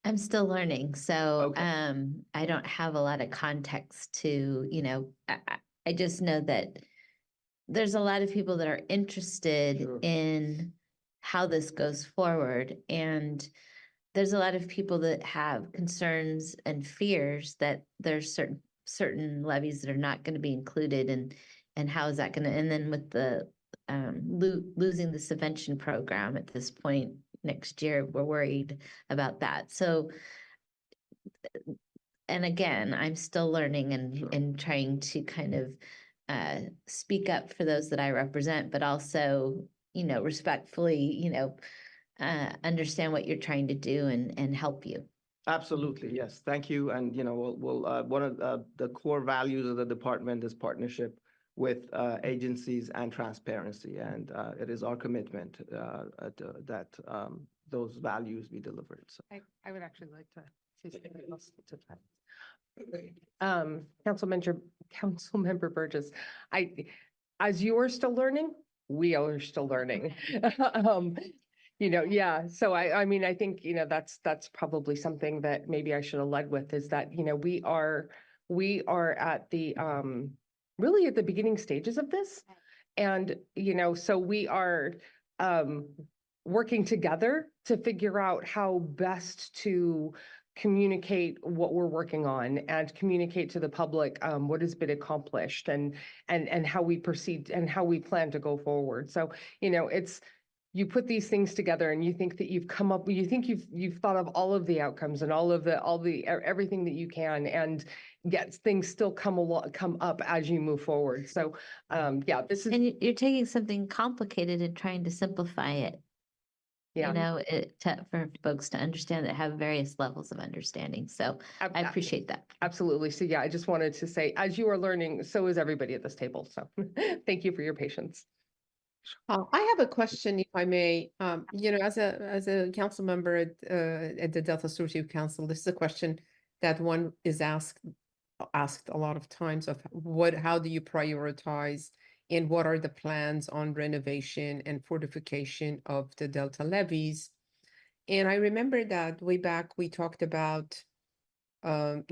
I'm still learning, so I don't have a lot of context to, I just know that there's a lot of people that are interested in how this goes forward. And there's a lot of people that have concerns and fears that there's certain levies that are not going to be included, and how is that going to, and then with the losing the subvention program at this point next year, we're worried about that. So, and again, I'm still learning and trying to kind of speak up for those that I represent, but also, respectfully, understand what you're trying to do and help you. Absolutely, yes. Thank you. And, we'll one of the core values of the department is partnership with agencies and transparency. And it is our commitment that those values be delivered. So. I would actually like to say something else to that. Councilmember Burgess, as you are still learning, we are still learning. Yeah. So I mean, I think, that's probably something that maybe I should have led with, is that, we are at the, really at the beginning stages of this. And, so we are, working together to figure out how best to communicate what we're working on and communicate to the public what has been accomplished and how we proceed and how we plan to go forward. So, you put these things together and you think that you've come up, you think you've thought of all of the outcomes and everything that you can, and yet things still come up as you move forward. So, yeah, this is. And you're taking something complicated and trying to simplify it. Yeah. You know, for folks to understand that have various levels of understanding. So I appreciate that. Absolutely. So yeah, I just wanted to say, as you are learning, so is everybody at this table. So thank you for your patience. I have a question, if I may. As a council member at the Delta Stewardship Council, this is a question that one is asked a lot of times of how do you prioritize and what are the plans on renovation and fortification of the Delta levees? And I remember that way back we talked about we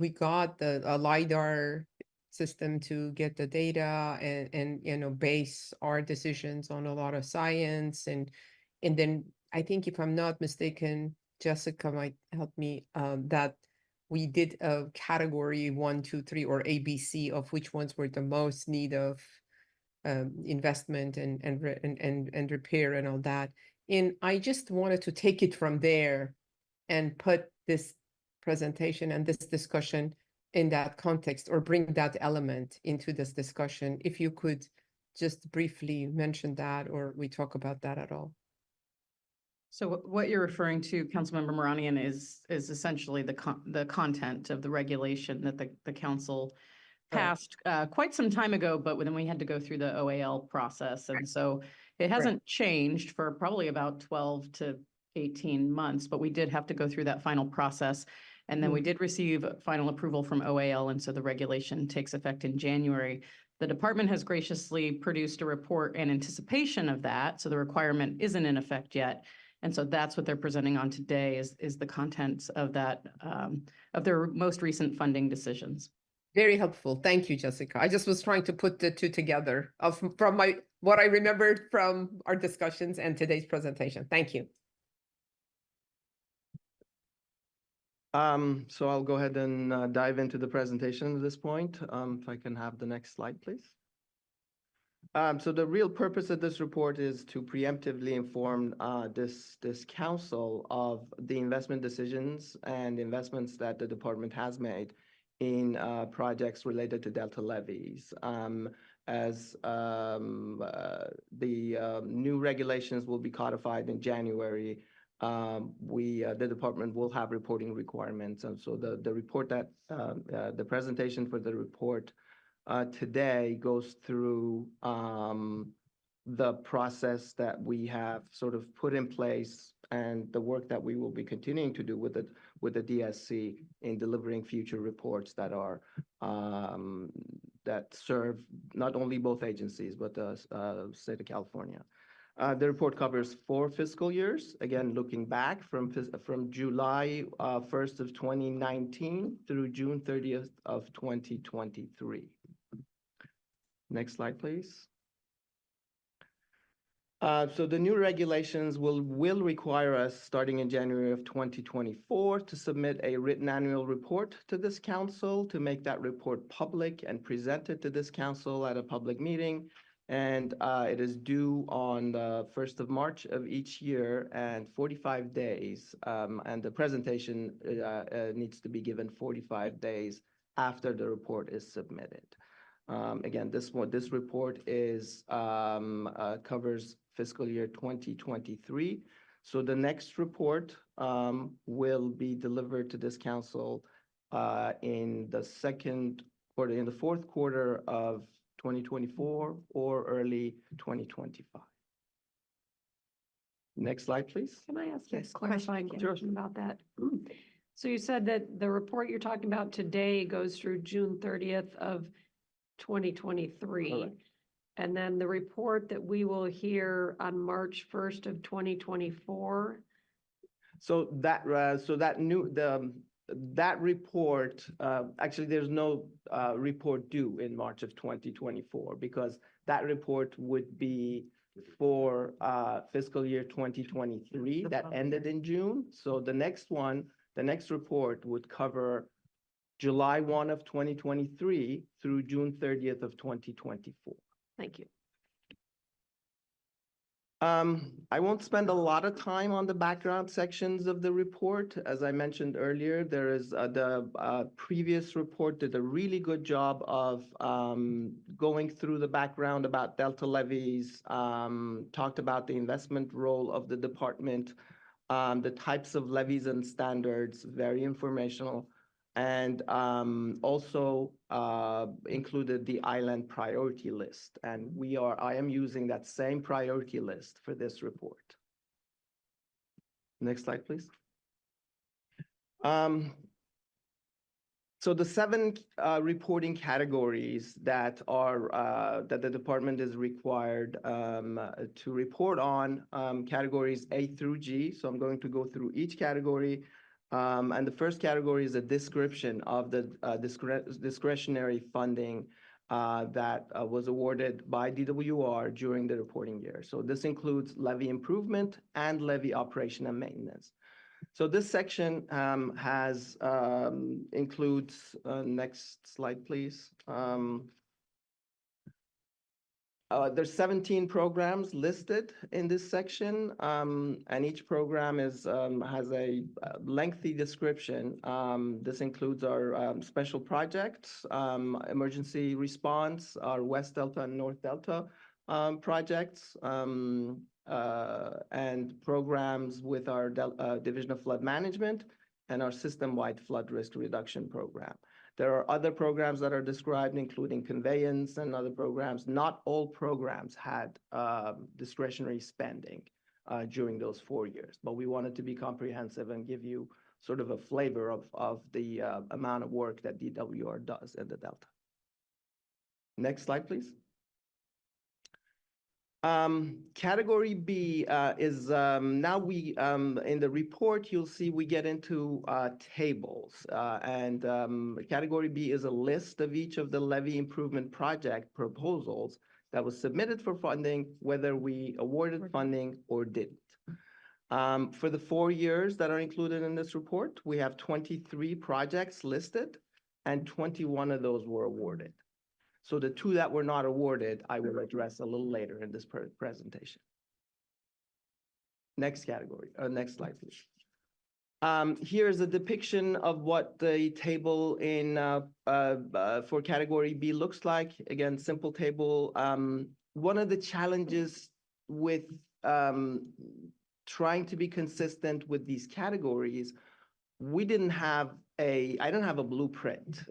got a LiDAR system to get the data and base our decisions on a lot of science, and then I think, if I'm not mistaken, Jessica might help me, that we did a category 1, 2, 3 or ABC of which ones were the most need of investment and repair and all that. And I just wanted to take it from there and put this presentation and this discussion in that context, or bring that element into this discussion. If you could just briefly mention that, or we talk about that at all. So what you're referring to, Councilmember Moranian, is essentially the content of the regulation that the council passed quite some time ago, but then we had to go through the OAL process. And so it hasn't changed for probably about 12 to 18 months, but we did have to go through that final process. And then we did receive final approval from OAL, and so the regulation takes effect in January. The department has graciously produced a report in anticipation of that, so the requirement isn't in effect yet. And so that's what they're presenting on today is the contents of that, of their most recent funding decisions. Very helpful. Thank you, Jessica. I just was trying to put the two together from what I remembered from our discussions and today's presentation. Thank you. So I'll go ahead and dive into the presentation at this point. If I can have the next slide, please. So the real purpose of this report is to preemptively inform this council of the investment decisions and investments that the department has made in projects related to Delta levees. As the new regulations will be codified in January, the department will have reporting requirements. And so the report that the presentation for the report today goes through the process that we have sort of put in place and the work that we will be continuing to do with the DSC in delivering future reports that are that serve not only both agencies but the state of California. The report covers 4 fiscal years, again looking back from July 1st of 2019 through June 30th of 2023. Next slide, please. So the new regulations will require us, starting in January of 2024, to submit a written annual report to this council, to make that report public and present it to this council at a public meeting. And it is due on the 1st of March of each year and 45 days. And the presentation needs to be given 45 days after the report is submitted. Again, this report covers fiscal year 2023. So the next report will be delivered to this council in the fourth quarter of 2024 or early 2025. Next slide, please. Can I ask a clarifying question about that? So you said that the report you're talking about today goes through June 30th of 2023. Correct. And then the report that we will hear on March 1st of 2024. So that report, actually there's no report due in March of 2024 because that report would be for fiscal year 2023 that ended in June. So the next report would cover July 1 of 2023 through June 30th of 2024. Thank you. I won't spend a lot of time on the background sections of the report. As I mentioned earlier, there is the previous report did a really good job of going through the background about Delta levies, talked about the investment role of the department, the types of levies and standards, very informational, and also included the island priority list. And I am using that same priority list for this report. Next slide, please. So the 7 reporting categories that are that the department is required to report on, categories A through G. So I'm going to go through each category. And the first category is a description of the discretionary funding that was awarded by DWR during the reporting year. So this includes levy improvement and levy operation and maintenance. So this section includes, next slide, please. There's 17 programs listed in this section, and each program has a lengthy description. This includes our special projects, emergency response, our West Delta and North Delta projects, and programs with our Division of Flood Management and our system-wide flood risk reduction program. There are other programs that are described, including conveyance and other programs. Not all programs had discretionary spending during those 4 years, but we wanted to be comprehensive and give you sort of a flavor of the amount of work that DWR does in the Delta. Next slide, please. Category B is now in the report, you'll see we get into tables. And Category B is a list of each of the levy improvement project proposals that was submitted for funding, whether we awarded funding or didn't. For the 4 years that are included in this report, we have 23 projects listed and 21 of those were awarded. So the 2 that were not awarded, I will address a little later in this presentation. Next category, next slide, please. Here's a depiction of what the table for category B looks like. Again, simple table. One of the challenges with trying to be consistent with these categories, I didn't have a blueprint,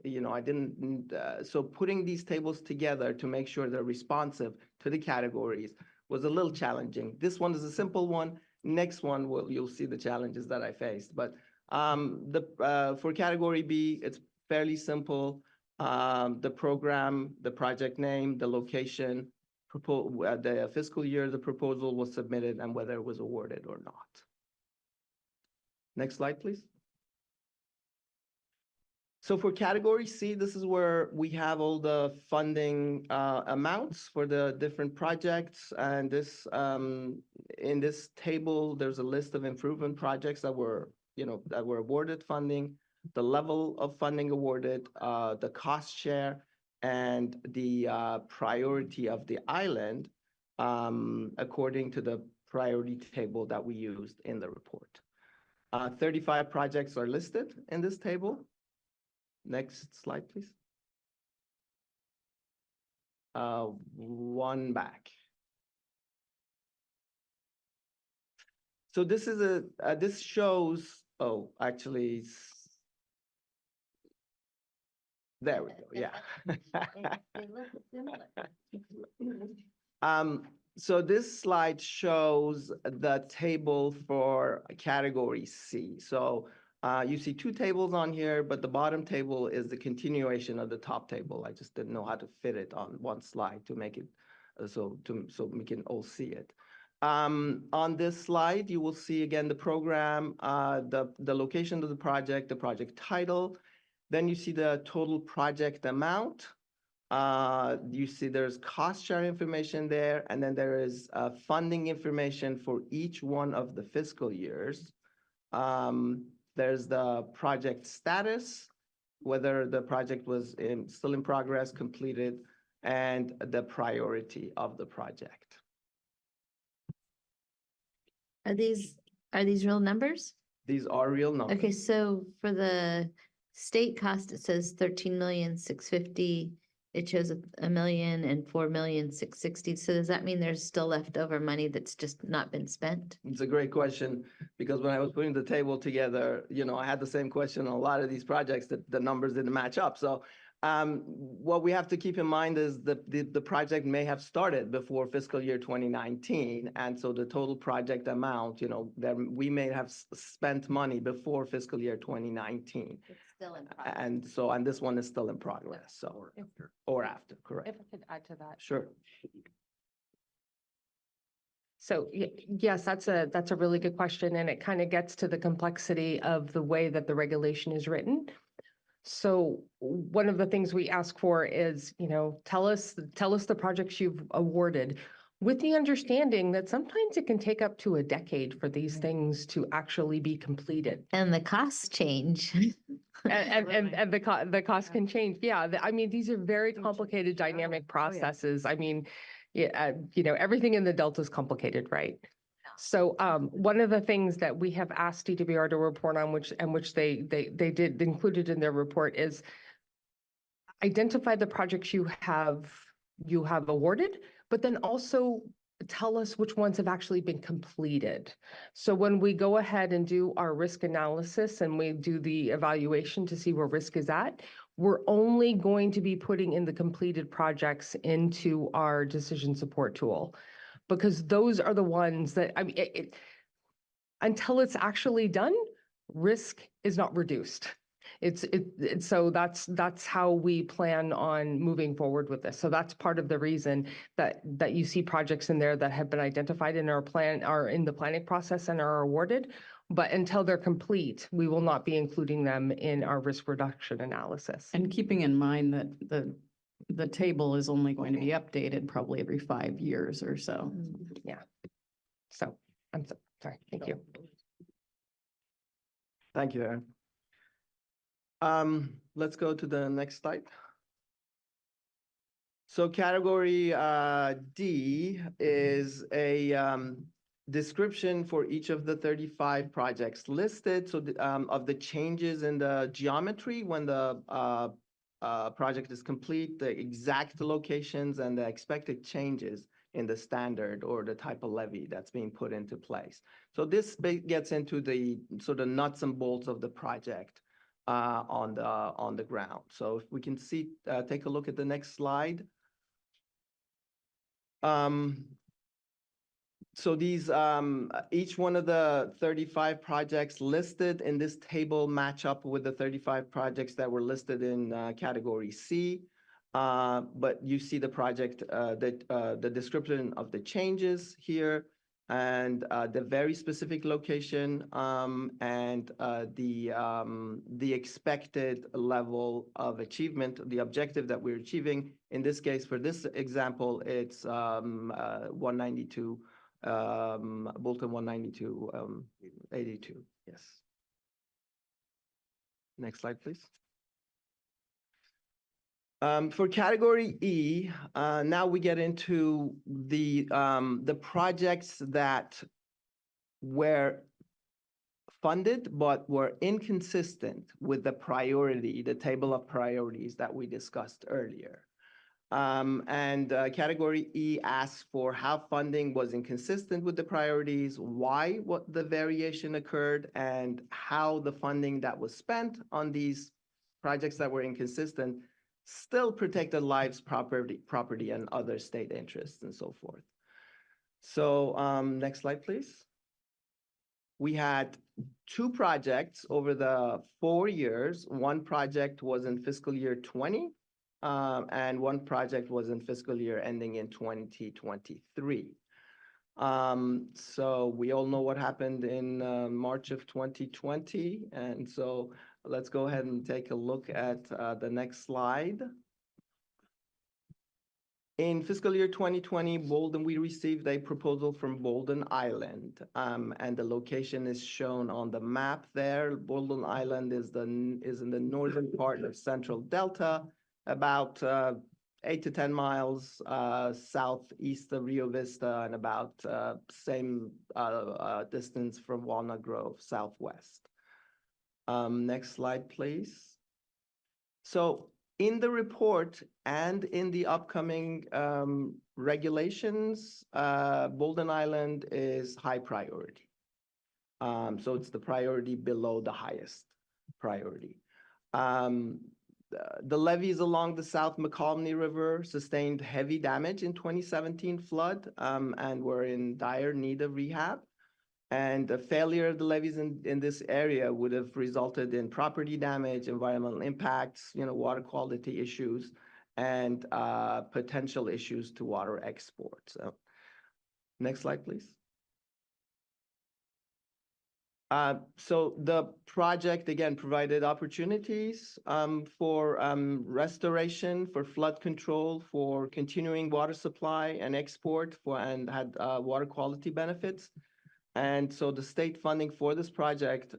so putting these tables together to make sure they're responsive to the categories was a little challenging. This one is a simple one. Next one, you'll see the challenges that I faced. But for category B, it's fairly simple. The program, the project name, the location, the fiscal year the proposal was submitted, and whether it was awarded or not. Next slide, please. So for category C, this is where we have all the funding amounts for the different projects. And this in this table, there's a list of improvement projects that were awarded funding, the level of funding awarded, the cost share, and the priority of the island according to the priority table that we used in the report. 35 projects are listed in this table. Next slide, please. One back. So this is this shows, actually, there we go, yeah. They look similar. So this slide shows the table for category C. So you see 2 tables on here, but the bottom table is the continuation of the top table. I just didn't know how to fit it on one slide to make it so we can all see it. On this slide, you will see again the program, the location of the project title. Then you see the total project amount. You see there's cost share information there, and then there is funding information for each one of the fiscal years. There's the project status, whether the project was still in progress, completed, and the priority of the project. Are these real numbers? These are real numbers. Okay, so for the state cost, it says 13,650,000. It shows a million and 4,660,000. So does that mean there's still leftover money that's just not been spent? It's a great question, because when I was putting the table together, I had the same question on a lot of these projects, that the numbers didn't match up. So what we have to keep in mind is the project may have started before fiscal year 2019. And so the total project amount, that we may have spent money before fiscal year 2019. It's still in progress. And this one is still in progress, so. Or after, correct. If I could add to that. Sure. So yes, that's a really good question, and it kind of gets to the complexity of the way that the regulation is written. So one of the things we ask for is, tell us the projects you've awarded, with the understanding that sometimes it can take up to a decade for these things to actually be completed. And the costs change. And the cost can change. Yeah, I mean, these are very complicated dynamic processes. I mean, yeah, everything in the Delta is complicated, right? So one of the things that we have asked DWR to report on, which they did included in their report, is identify the projects you have awarded, but then also tell us which ones have actually been completed. So when we go ahead and do our risk analysis and we do the evaluation to see where risk is at, we're only going to be putting in the completed projects into our decision support tool, because those are the ones that, I mean, until it's actually done, risk is not reduced. So that's how we plan on moving forward with this. So that's part of the reason that you see projects in there that have been identified in our plan, are in the planning process and are awarded. But until they're complete, we will not be including them in our risk reduction analysis. And keeping in mind that the table is only going to be updated probably every 5 years or so. Yeah. So sorry. Thank you. Thank you, Aaron. Let's go to the next slide. So category D is a description for each of the 35 projects listed. So of the changes in the geometry when the project is complete, the exact locations and the expected changes in the standard or the type of levy that's being put into place. So this gets into the sort of nuts and bolts of the project on the ground. So if we can see, take a look at the next slide. So these, each one of the 35 projects listed in this table match up with the 35 projects that were listed in category C. But you see the project, the description of the changes here, and the very specific location, and the expected level of achievement, the objective that we're achieving. In this case, for this example, it's 192, Bolton 192, 82. Yes. Next slide, please. For category E, now we get into the projects that were funded but were inconsistent with the priority, the table of priorities that we discussed earlier. Category E asks for how funding was inconsistent with the priorities, why what the variation occurred, and how the funding that was spent on these projects that were inconsistent still protected lives, property, and other state interests, and so forth. So next slide, please. We had 2 projects over the 4 years. One project was in fiscal year 20, and one project was in fiscal year ending in 2023. So we all know what happened in March of 2020, and so let's go ahead and take a look at the next slide. In fiscal year 2020, Bolden, we received a proposal from Bolden Island, and the location is shown on the map there. Bolden Island is in the northern part of Central Delta, about 8 to 10 miles southeast of Rio Vista and about same distance from Walnut Grove southwest. Next slide, please. So in the report and in the upcoming regulations, Bolden Island is high priority. So it's the priority below the highest priority. The levees along the South McCalmany River sustained heavy damage in 2017 flood and were in dire need of rehab. And the failure of the levees in this area would have resulted in property damage, environmental impacts, water quality issues, and potential issues to water export. So, next slide, please. So the project, again, provided opportunities for restoration, for flood control, for continuing water supply and export, and had water quality benefits. And so the state funding for this project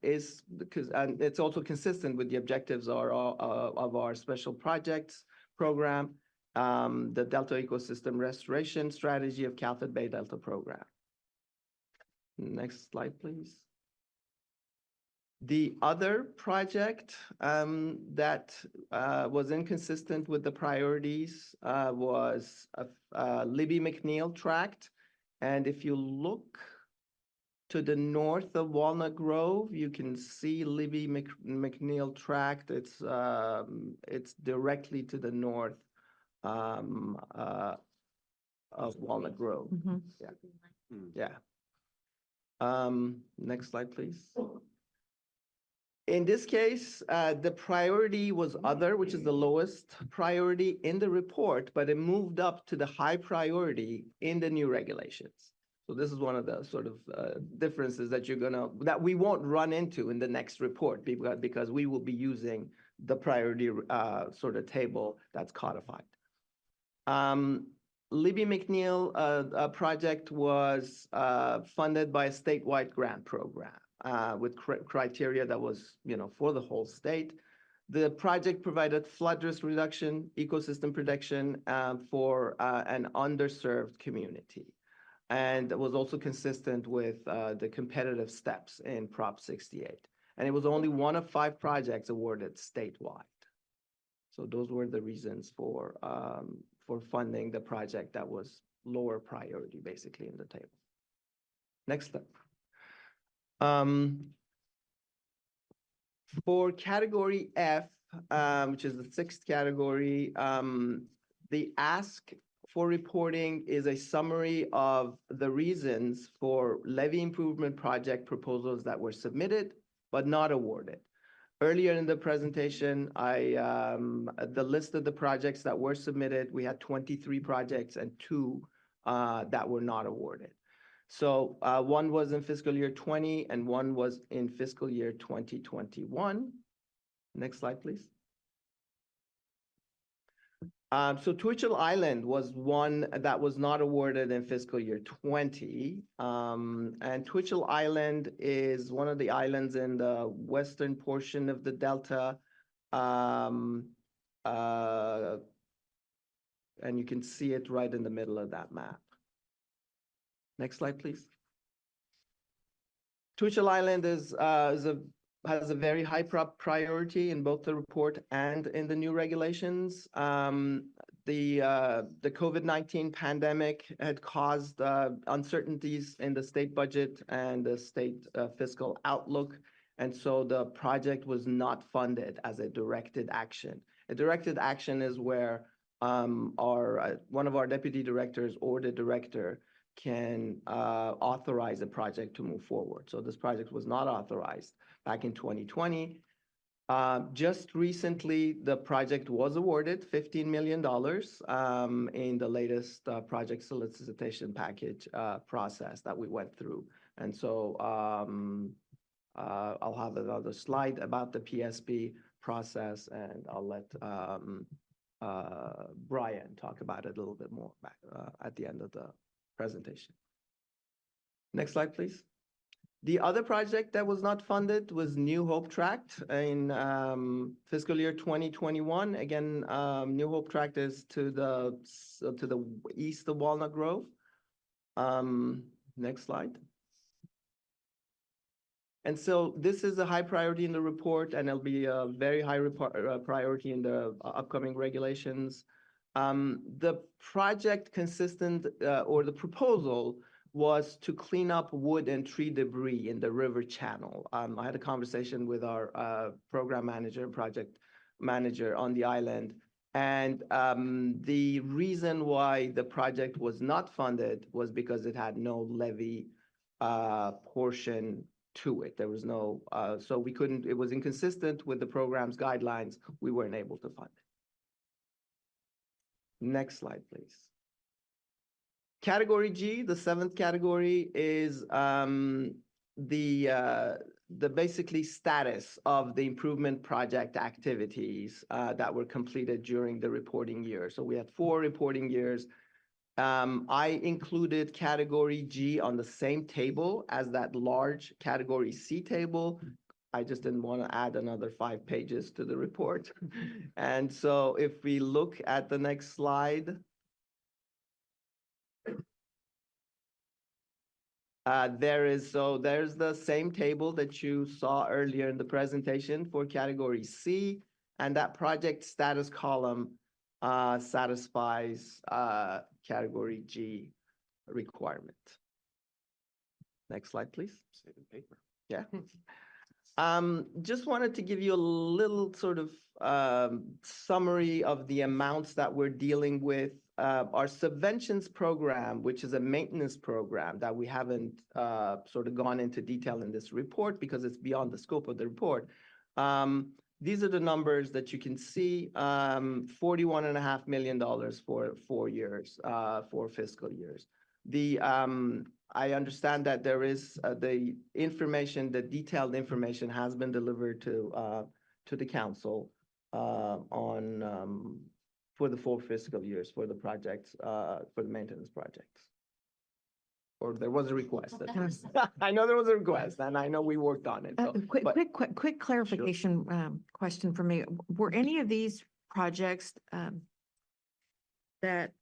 is because, and it's also consistent with the objectives of our special projects program, the Delta Ecosystem Restoration Strategy of Calfett Bay Delta Program. Next slide, please. The other project that was inconsistent with the priorities was Libby McNeil Tract. And if you look to the north of Walnut Grove, you can see Libby McNeil Tract. It's directly to the north of Walnut Grove. Yeah. Next slide, please. In this case, the priority was other, which is the lowest priority in the report, but it moved up to the high priority in the new regulations. So this is one of the sort of differences that that we won't run into in the next report because we will be using the priority sort of table that's codified. Libby McNeil project was funded by a statewide grant program with criteria that was, for the whole state. The project provided flood risk reduction, ecosystem protection for an underserved community. And it was also consistent with the competitive steps in Prop 68. And it was only one of 5 projects awarded statewide. So those were the reasons for funding the project that was lower priority, basically, in the table. Next step. For category F, which is the 6th category, the ask for reporting is a summary of the reasons for levee improvement project proposals that were submitted but not awarded. Earlier in the presentation, the list of the projects that were submitted, we had 23 projects and 2 that were not awarded. So one was in fiscal year 20 and one was in fiscal year 2021. Next slide, please. So Twitchell Island was one that was not awarded in fiscal year 20. And Twitchell Island is one of the islands in the western portion of the Delta. And you can see it right in the middle of that map. Next slide, please. Twitchell Island has a very high priority in both the report and in the new regulations. The COVID-19 pandemic had caused uncertainties in the state budget and the state fiscal outlook. And so the project was not funded as a directed action. A directed action is where one of our deputy directors or the director can authorize a project to move forward. So this project was not authorized back in 2020. Just recently, the project was awarded $15 million in the latest project solicitation package process that we went through. And so I'll have another slide about the PSP process, and I'll let Brian talk about it a little bit more back at the end of the presentation. Next slide, please. The other project that was not funded was New Hope Tract in fiscal year 2021. Again, New Hope Tract is to the east of Walnut Grove. Next slide. And so this is a high priority in the report, and it'll be a very high priority in the upcoming regulations. The project consistent or the proposal was to clean up wood and tree debris in the river channel. I had a conversation with our program manager, project manager on the island. And the reason why the project was not funded was because it had no levy portion to it. There was no, so we couldn't, it was inconsistent with the program's guidelines. We weren't able to fund it. Next slide, please. Category G, the seventh category, is the basically status of the improvement project activities that were completed during the reporting year. So we had 4 reporting years. I included category G on the same table as that large category C table. I just didn't want to add another 5 pages to the report. And so if we look at the next slide, there's the same table that you saw earlier in the presentation for category C, and that project status column satisfies category G requirement. Next slide, please. Save the paper. Yeah. Just wanted to give you a little sort of summary of the amounts that we're dealing with. Our subventions program, which is a maintenance program that we haven't sort of gone into detail in this report because it's beyond the scope of the report. These are the numbers that you can see, $41.5 million for 4 years, 4 fiscal years. I understand that there is the information, the detailed information has been delivered to the council for the 4 fiscal years for the projects, for the maintenance projects. Or there was a request. I know there was a request, and I know we worked on it. So, Quick clarification question for me. Were any of these projects that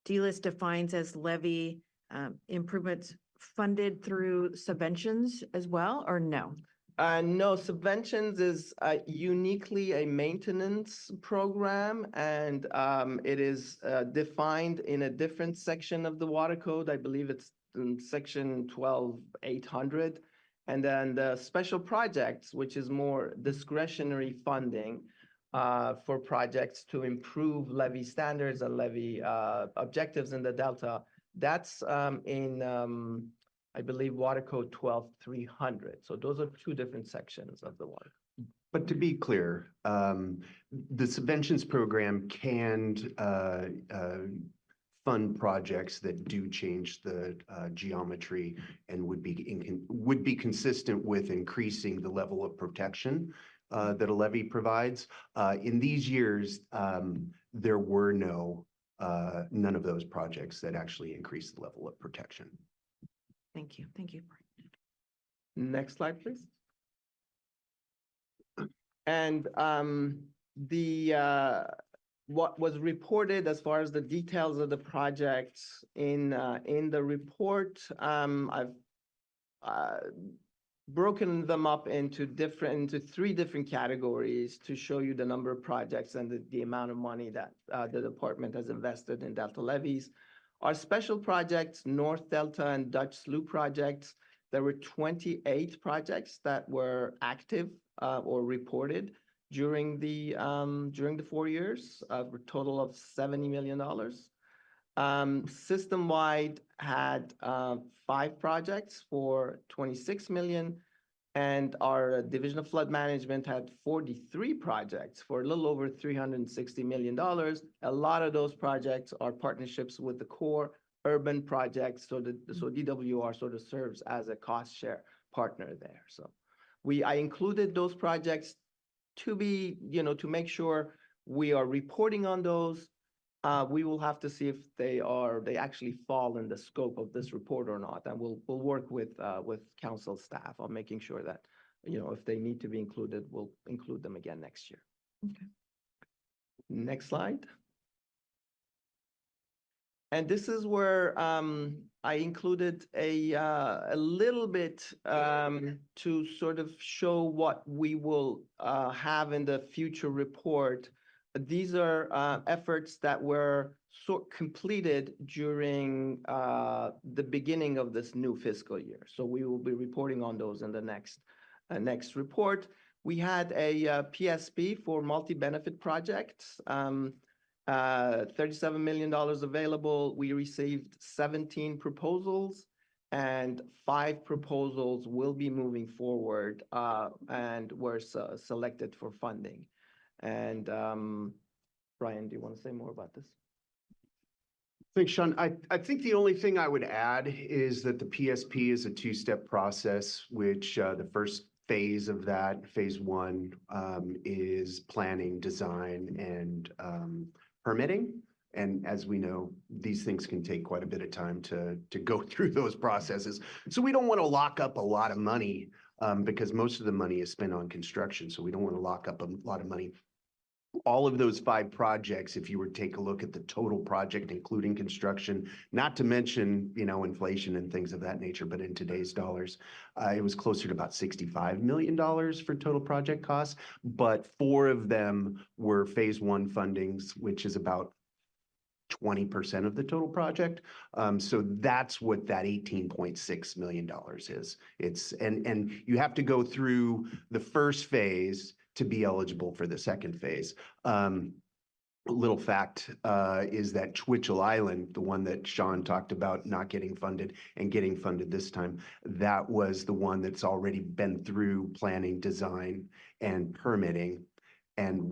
DLIS defines as levy improvements funded through subventions as well, or no? No, subventions is uniquely a maintenance program, and it is defined in a different section of the water code. I believe it's in section 12,800. And then the special projects, which is more discretionary funding for projects to improve levy standards and levy objectives in the Delta. That's I believe Water Code 12,300. So those are 2 different sections of the water. But to be clear, the subventions program can fund projects that do change the geometry and would be consistent with increasing the level of protection that a levy provides. In these years, there were none of those projects that actually increased the level of protection. Thank you. Thank you. Next slide, please. And what was reported as far as the details of the projects in the report, I've broken them up into 3 different categories to show you the number of projects and the amount of money that the department has invested in Delta levies. Our special projects, North Delta and Dutch Slough projects, there were 28 projects that were active or reported during the 4 years, a total of $70 million. System-wide had 5 projects for $26 million, and our Division of Flood Management had 43 projects for a little over $360 million. A lot of those projects are partnerships with the core urban projects, so DWR sort of serves as a cost share partner there. So I included those projects to be, to make sure we are reporting on those We will have to see if they actually fall in the scope of this report or not. And we'll work with council staff on making sure that, if they need to be included, we'll include them again next year. Okay. Next slide. And this is where I included a little bit to sort of show what we will have in the future report. These are efforts that were completed during the beginning of this new fiscal year. So we will be reporting on those in the next report. We had a PSP for multi-benefit projects. $37 million available. We received 17 proposals, and 5 proposals will be moving forward and were selected for funding. And Brian, do you want to say more about this? Thanks, Sean. I think the only thing I would add is that the PSP is a 2-step process, which the first phase of that, phase 1, is planning, design, and permitting. And as we know, these things can take quite a bit of time to go through those processes. So we don't want to lock up a lot of money because most of the money is spent on construction. So we don't want to lock up a lot of money. All of those 5 projects, if you were to take a look at the total project, including construction, not to mention, inflation and things of that nature, but in today's dollars, it was closer to about $65 million for total project costs. But 4 of them were phase 1 fundings, which is about 20% of the total project. So that's what that $18.6 million is. And you have to go through the first phase to be eligible for the second phase. Little fact is that Twitchell Island, the one that Sean talked about not getting funded and getting funded this time, that was the one that's already been through planning, design, and permitting, and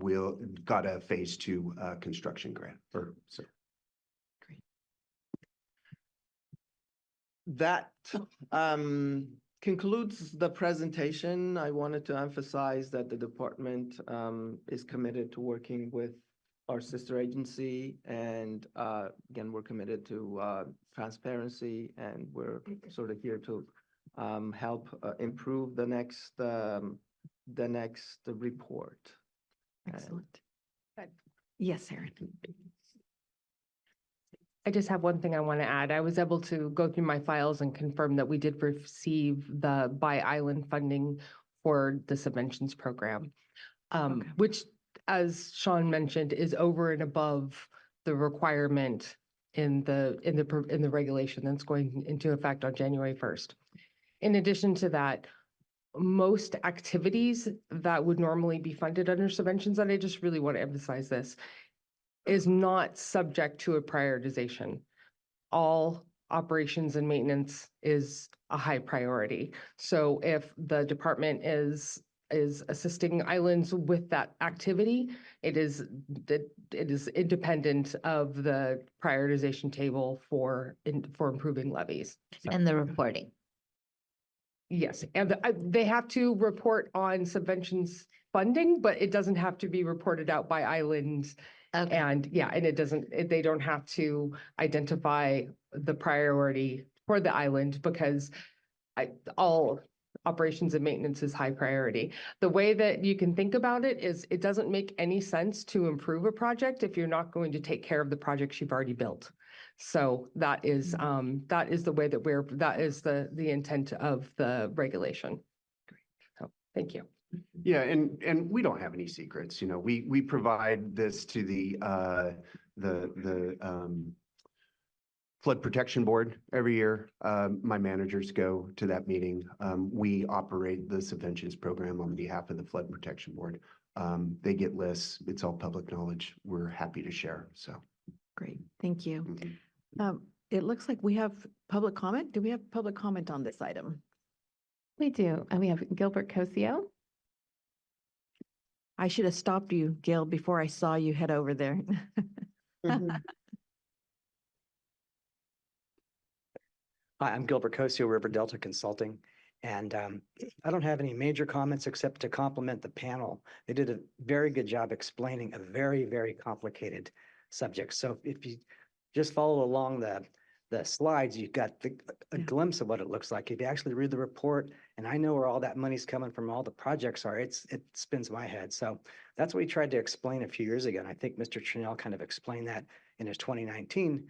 got a phase 2 construction grant. Great. That concludes the presentation. I wanted to emphasize that the department is committed to working with our sister agency, and again, we're committed to transparency, and we're sort of here to help improve the next report. Excellent. Yes, Erin. I just have one thing I want to add. I was able to go through my files and confirm that we did receive the by-island funding for the subventions program, which, as Sean mentioned, is over and above the requirement in the regulation that's going into effect on January 1st. In addition to that, most activities that would normally be funded under subventions, and I just really want to emphasize this, is not subject to a prioritization. All operations and maintenance is a high priority. So if the department is assisting islands with that activity, it is independent of the prioritization table for improving levies. And the reporting. Yes, and they have to report on subventions funding, but it doesn't have to be reported out by islands. Okay. And yeah, and they don't have to identify the priority for the island because all operations and maintenance is high priority. The way that you can think about it is it doesn't make any sense to improve a project if you're not going to take care of the projects you've already built. So that is the way that is the intent of the regulation. So thank you. Yeah, and we don't have any secrets. We provide this to the Flood Protection Board every year. My managers go to that meeting. We operate the subventions program on behalf of the Flood Protection Board. They get lists. It's all public knowledge. We're happy to share. So Great, thank you. It looks like we have public comment. Do we have public comment on this item? We do, and we have Gilbert Cosio. I should have stopped you, Gil, before I saw you head over there. Hi, I'm Gilbert Cosio, River Delta Consulting, and I don't have any major comments except to compliment the panel. They did a very good job explaining a very, very complicated subjects. So if you just follow along the slides, you've got a glimpse of what it looks like. If you actually read the report, and I know where all that money's coming from, all the projects are, it spins my head. So that's what we tried to explain a few years ago. And I think Mr. Trinnell kind of explained that in his 2019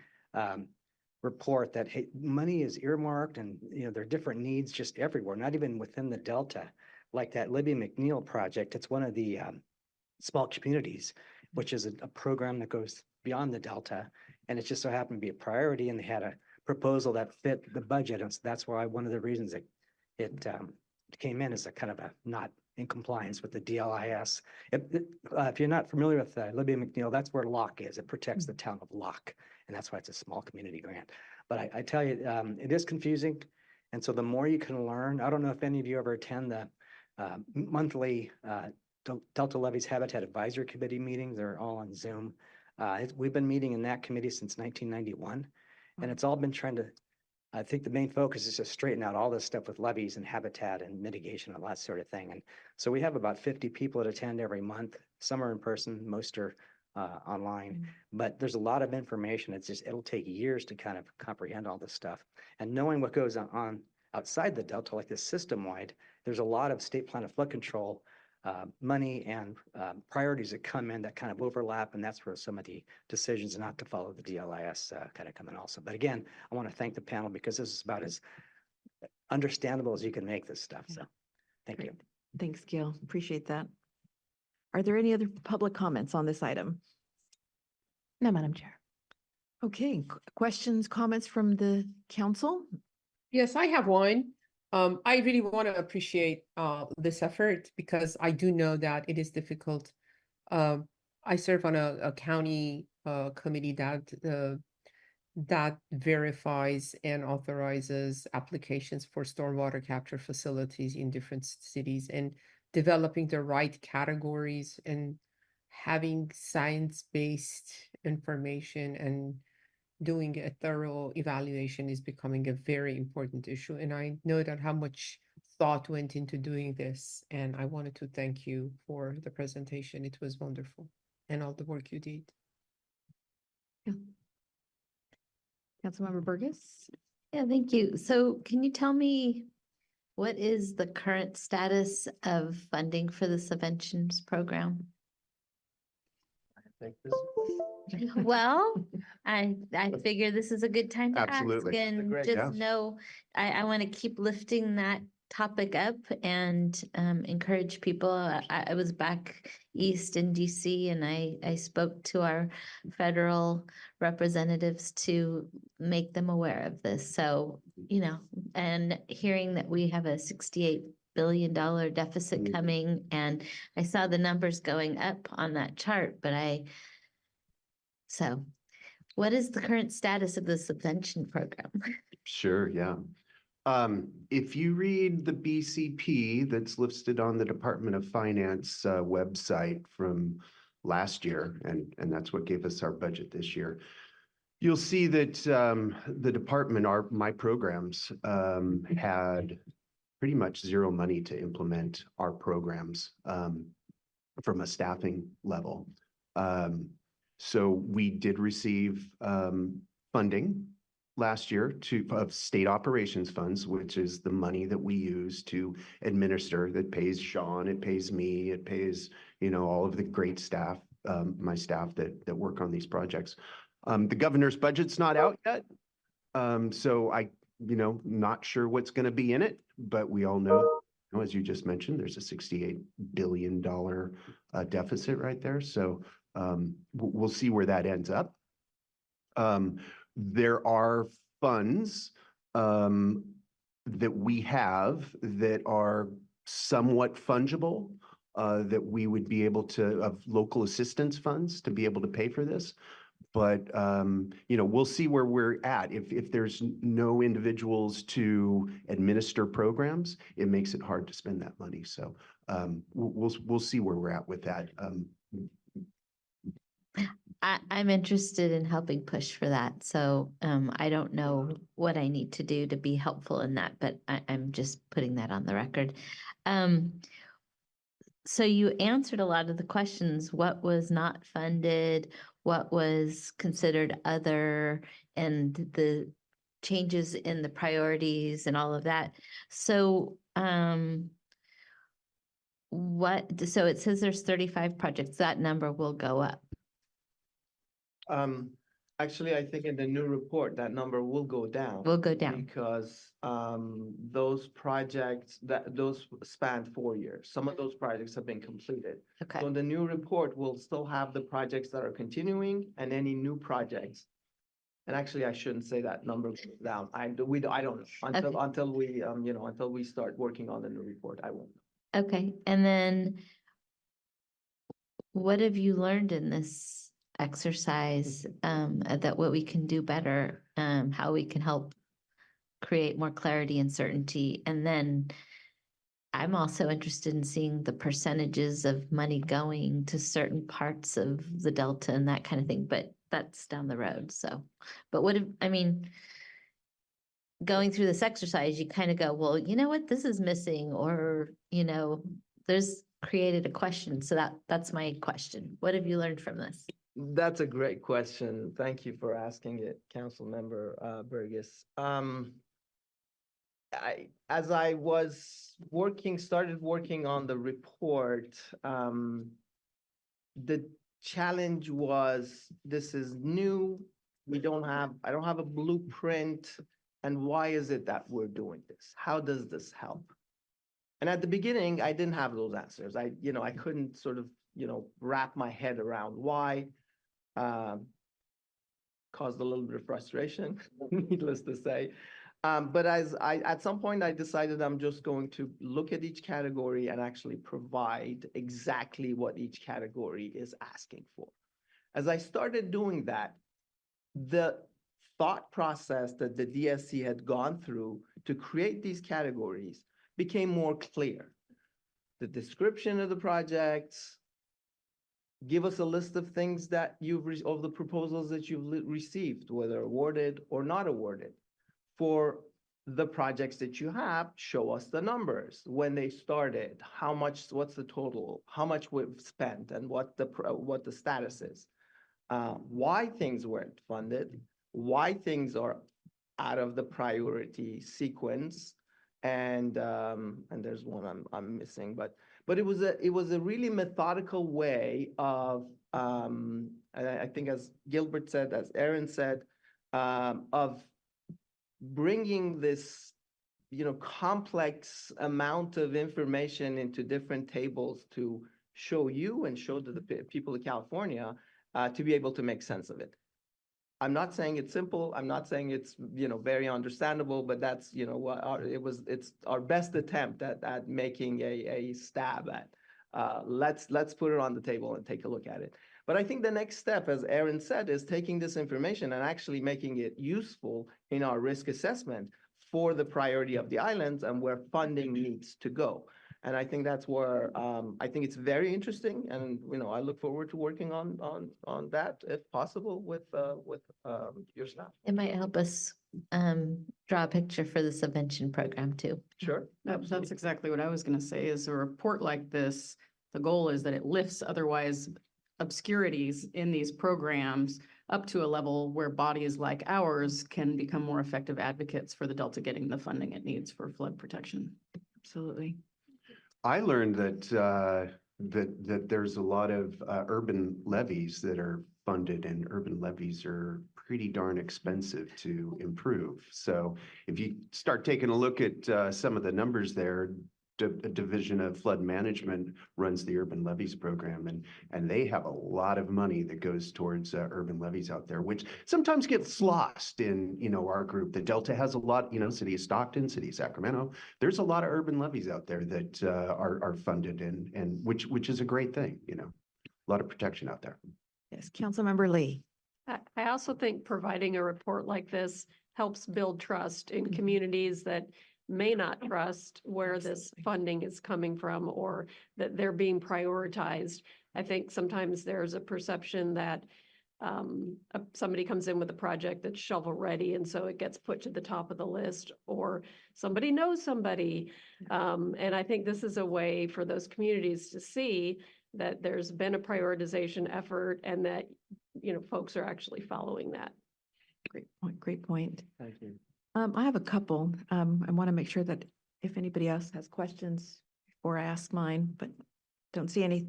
report, that hey, money is earmarked, and there are different needs just everywhere, not even within the Delta. Like that Libby McNeil project, it's one of the small communities, which is a program that goes beyond the Delta. And it just so happened to be a priority, and they had a proposal that fit the budget. And so that's why one of the reasons it came in as a kind of a not in compliance with the DLIS. If you're not familiar with Libby McNeil, that's where Locke is. It protects the town of Locke, and that's why it's a small community grant. But I tell you, it is confusing. And so the more you can learn, I don't know if any of you ever attend the monthly Delta Levees Habitat Advisory Committee meetings. They're all on Zoom. We've been meeting in that committee since 1991, and it's all been trying to, I think the main focus is to straighten out all this stuff with levees and habitat and mitigation and that sort of thing. And so we have about 50 people that attend every month. Some are in person, most are online, but there's a lot of information. It'll take years to kind of comprehend all this stuff. And knowing what goes on outside the Delta, like this system-wide, there's a lot of state plan of flood control money and priorities that come in that kind of overlap, and that's where some of the decisions not to follow the DLIS kind of come in also. But again, I want to thank the panel, because this is about as understandable as you can make this stuff. So thank you. Thanks, Gil. Appreciate that. Are there any other public comments on this item? No, Madam Chair. Okay, questions, comments from the council? Yes, I have one. I really want to appreciate this effort, because I do know that it is difficult. I serve on a county committee that verifies and authorizes applications for stormwater capture facilities in different cities, and developing the right categories and having science-based information and doing a thorough evaluation is becoming a very important issue. And I know that how much thought went into doing this. And I wanted to thank you for the presentation. It was wonderful, and all the work you did. Yeah. Councilmember Burgess? Yeah, thank you. So can you tell me what is the current status of funding for the subventions program? Well, I figure this is a good time to Absolutely. ask, and Great, just yeah. know I want to keep lifting that topic up and encourage people. I was back east in DC, and I spoke to our federal representatives to make them aware of this. So, and hearing that we have a $68 billion deficit coming, and I saw the numbers going up on that chart, but so what is the current status of the subvention program? Sure, yeah. If you read the BCP that's listed on the Department of Finance website from last year, and that's what gave us our budget this year, you'll see that the department, my programs, had pretty much zero money to implement our programs from a staffing level. So we did receive funding last year of state operations funds, which is the money that we use to administer, that pays Sean, it pays me, it pays, all of the great staff, my staff that work on these projects. The governor's budget's not out yet. So not sure what's going to be in it, but we all know, as you just mentioned, there's a $68 billion deficit right there. So we'll see where that ends up. There are funds that we have that are somewhat fungible, that we would be able to, of local assistance funds, to be able to pay for this. But, we'll see where we're at. If there's no individuals to administer programs, it makes it hard to spend that money. So we'll see where we're at with that. I'm interested in helping push for that. So I don't know what I need to do to be helpful in that, but I'm just putting that on the record. So you answered a lot of the questions. What was not funded? what was considered other and the changes in the priorities and all of that. So, so it says there's 35 projects, that number will go up. Actually, I think in the new report, that number will go down. Will go down. Because those projects, those span 4 years. Some of those projects have been completed. Okay. So in the new report, we'll still have the projects that are continuing and any new projects. And actually, I shouldn't say that number goes down. I don't know until we, until we start working on the new report, I won't. Okay, and then what have you learned in this exercise, that what we can do better, how we can help create more clarity and certainty? And then I'm also interested in seeing the percentages of money going to certain parts of the Delta and that kind of thing, but that's down the road, so. But what if, I mean, going through this exercise, you kind of go, well, you know what, this is missing, or, there's created a question. So that's my question. What have you learned from this? That's a great question. Thank you for asking it, Councilmember Burgess. As I was started working on the report, the challenge was, this is new. I don't have a blueprint. And why is it that we're doing this? How does this help? And at the beginning, I didn't have those answers. I couldn't sort of, wrap my head around why. Caused a little bit of frustration, needless to say. But at some point, I decided I'm just going to look at each category and actually provide exactly what each category is asking for. As I started doing that, the thought process that the DSC had gone through to create these categories became more clear. The description of the projects, give us a list of things that of the proposals that you've received, whether awarded or not awarded. For the projects that you have, show us the numbers, when they started, how much, what's the total, how much we've spent, and what the status is. Why things weren't funded, why things are out of the priority sequence, and there's one I'm missing, but it was a really methodical way of, and I think as Gilbert said, as Aaron said, of bringing this, complex amount of information into different tables to show you and show to the people of California to be able to make sense of it. I'm not saying it's simple. I'm not saying it's, very understandable, but that's, it's our best attempt at making a stab at. Let's put it on the table and take a look at it. But I think the next step, as Aaron said, is taking this information and actually making it useful in our risk assessment for the priority of the islands and where funding needs to go. And I think that's where I think it's very interesting, and I look forward to working on that if possible with your staff. It might help us draw a picture for the subvention program too. Sure. That's exactly what I was going to say, is a report like this, the goal is that it lifts otherwise obscurities in these programs up to a level where bodies like ours can become more effective advocates for the Delta getting the funding it needs for flood protection. Absolutely. I learned that there's a lot of urban levees that are funded, and urban levees are pretty darn expensive to improve. So if you start taking a look at some of the numbers there, a division of flood management runs the urban levees program, and they have a lot of money that goes towards urban levees out there, which sometimes gets lost in our group. The Delta has a lot, city of Stockton, city of Sacramento. There's a lot of urban levees out there that are funded, and which is a great thing. A lot of protection out there. Yes, Councilmember Lee. I also think providing a report like this helps build trust in communities that may not trust where this funding is coming from, or that they're being prioritized. I think sometimes there's a perception that somebody comes in with a project that's shovel ready, and so it gets put to the top of the list, or somebody knows somebody. And I think this is a way for those communities to see that there's been a prioritization effort, and that folks are actually following that. Great point, great point. Thank you. I have a couple. I want to make sure that if anybody else has questions before I ask mine, but don't see any.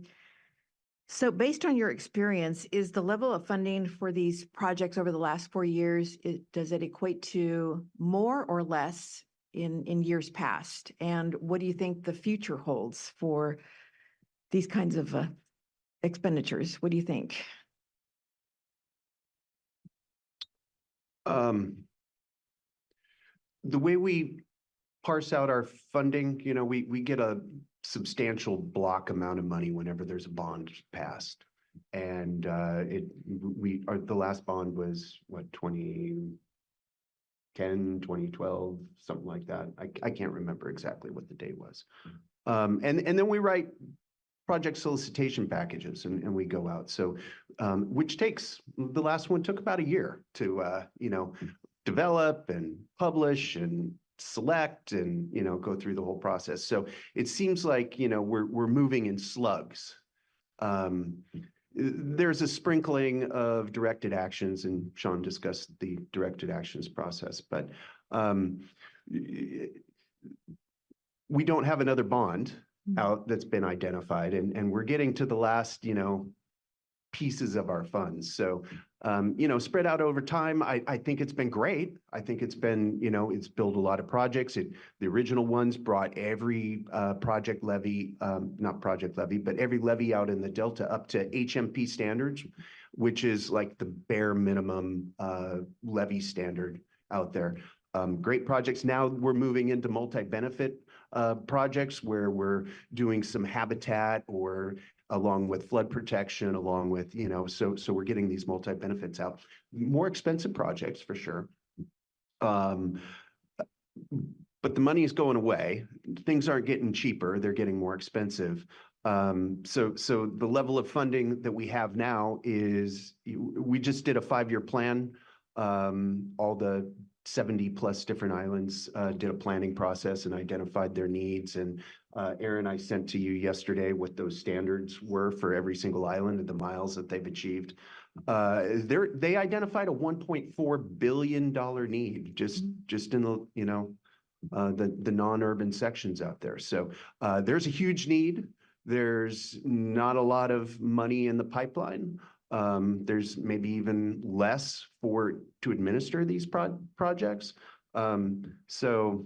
So based on your experience, is the level of funding for these projects over the last 4 years, does it equate to more or less in years past? And what do you think the future holds for these kinds of expenditures? What do you think? The way we parse out our funding, we get a substantial block amount of money whenever there's a bond passed. And the last bond was what, 2010, 2012, something like that. I can't remember exactly what the date was. And then we write project solicitation packages and we go out. So, which the last one took about a year to, develop and publish and select and, go through the whole process. So it seems like, we're moving in slugs. There's a sprinkling of directed actions, and Sean discussed the directed actions process, but we don't have another bond out that's been identified, and we're getting to the last, pieces of our funds. So, spread out over time, I think it's been great. I think it's been, it's built a lot of projects. The original ones brought every project levy, not project levy, but every levy out in the Delta up to HMP standards, which is like the bare minimum levy standard out there. Great projects. Now we're moving into multi-benefit projects where we're doing some habitat or along with flood protection, along with, so we're getting these multi-benefits out. More expensive projects for sure. But the money is going away. Things aren't getting cheaper, they're getting more expensive. So the level of funding that we have now is, we just did a 5-year plan. All the 70 plus different islands did a planning process and identified their needs. And Aaron, I sent to you yesterday what those standards were for every single island and the miles that they've achieved. They identified a $1.4 billion need just in the, the non-urban sections out there. So there's a huge need. There's not a lot of money in the pipeline. There's maybe even less to administer these projects. So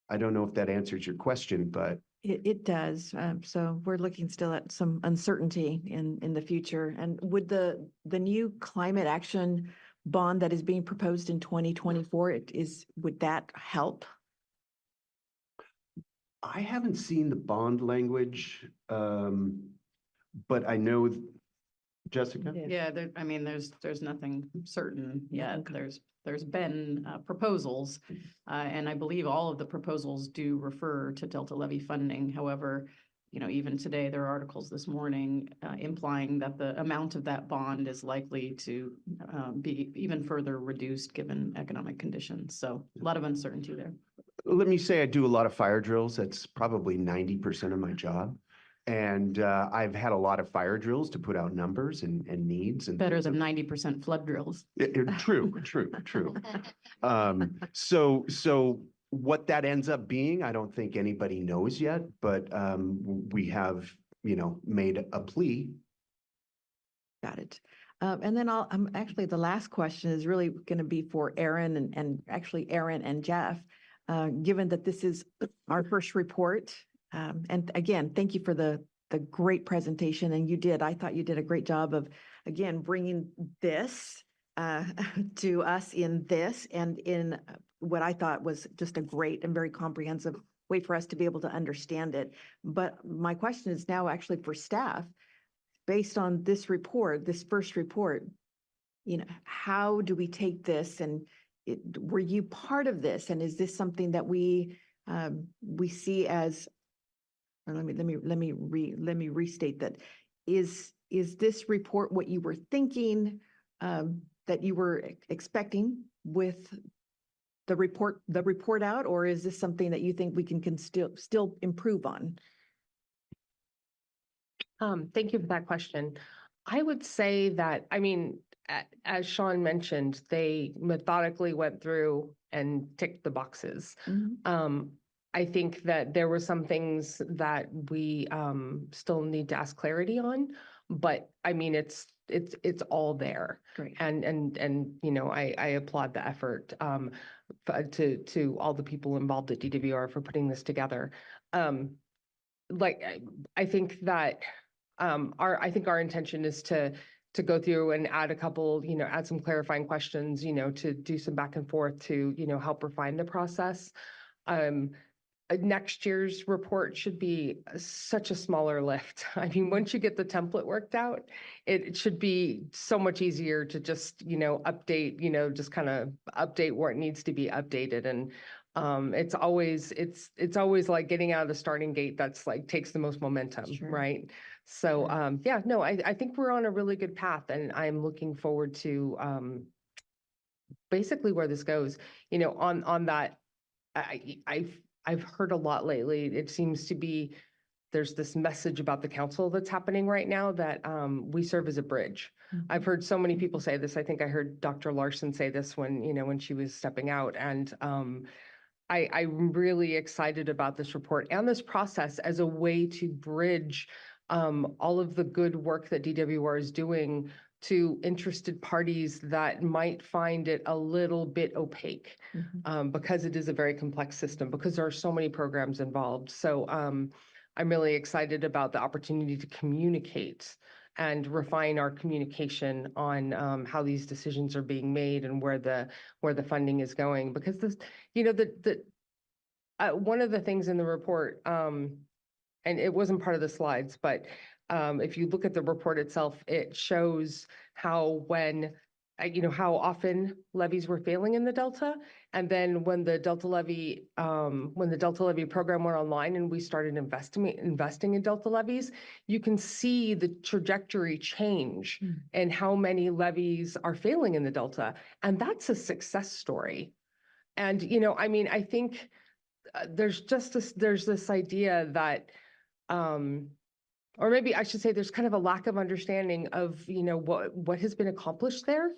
I don't know if that answers your question, but It does. So we're looking still at some uncertainty in the future. And would the new climate action bond that is being proposed in 2024, would that help? I haven't seen the bond language, but I know, Jessica? Yeah, there's nothing certain yet. There's been proposals, and I believe all of the proposals do refer to Delta levy funding. However, even today, there are articles this morning implying that the amount of that bond is likely to be even further reduced given economic conditions. So a lot of uncertainty there. Let me say I do a lot of fire drills. That's probably 90% of my job. And I've had a lot of fire drills to put out numbers and needs. And better than 90% flood drills. True. So what that ends up being, I don't think anybody knows yet, but we have, made a plea. Got it. And then actually the last question is really going to be for Aaron and actually Aaron and Jeff, given that this is our first report. And again, thank you for the great presentation. And I thought you did a great job of, again, bringing this to us in this and in what I thought was just a great and very comprehensive way for us to be able to understand it. But my question is now actually for staff, based on this report, this first report, how do we take this, and were you part of this? And is this something that we see as, or let me restate that. Is this report what you were thinking, that you were expecting with the report out, or is this something that you think we can still improve on? Thank you for that question. I would say that, as Sean mentioned, they methodically went through and ticked the boxes. I think that there were some things that we still need to ask clarity on, but I mean, it's all there. Great. And, you know, I applaud the effort to all the people involved at DWR for putting this together. Like, I think that I think our intention is to go through and add a couple, you know, add some clarifying questions, you know, to do some back and forth to, you know, help refine the process. Next year's report should be such a smaller lift. I mean, once you get the template worked out, it should be so much easier to just, you know, update, you know, just kind of update where it needs to be updated. And it's always like getting out of the starting gate that's like takes the most momentum, right? So yeah, no, I think we're on a really good path, and I'm looking forward to basically where this goes. You know, on that, I've heard a lot lately. It seems to be there's this message about the council that's happening right now that we serve as a bridge. I've heard so many people say this. I think I heard Dr. Larson say this when, you know, when she was stepping out. And I'm really excited about this report and this process as a way to bridge all of the good work that DWR is doing to interested parties that might find it a little bit opaque because it is a very complex system, because there are so many programs involved. So I'm really excited about the opportunity to communicate and refine our communication on how these decisions are being made and where the funding is going. Because this, you know, one of the things in the report, and it wasn't part of the slides, but if you look at the report itself, it shows how you know, how often levies were failing in the Delta. And then when the Delta levy program went online and we started investing in Delta levies, you can see the trajectory change and how many levies are failing in the Delta. And that's a success story. And, you know, I mean, I think there's this idea that, or maybe I should say there's kind of a lack of understanding of, you know, what has been accomplished there,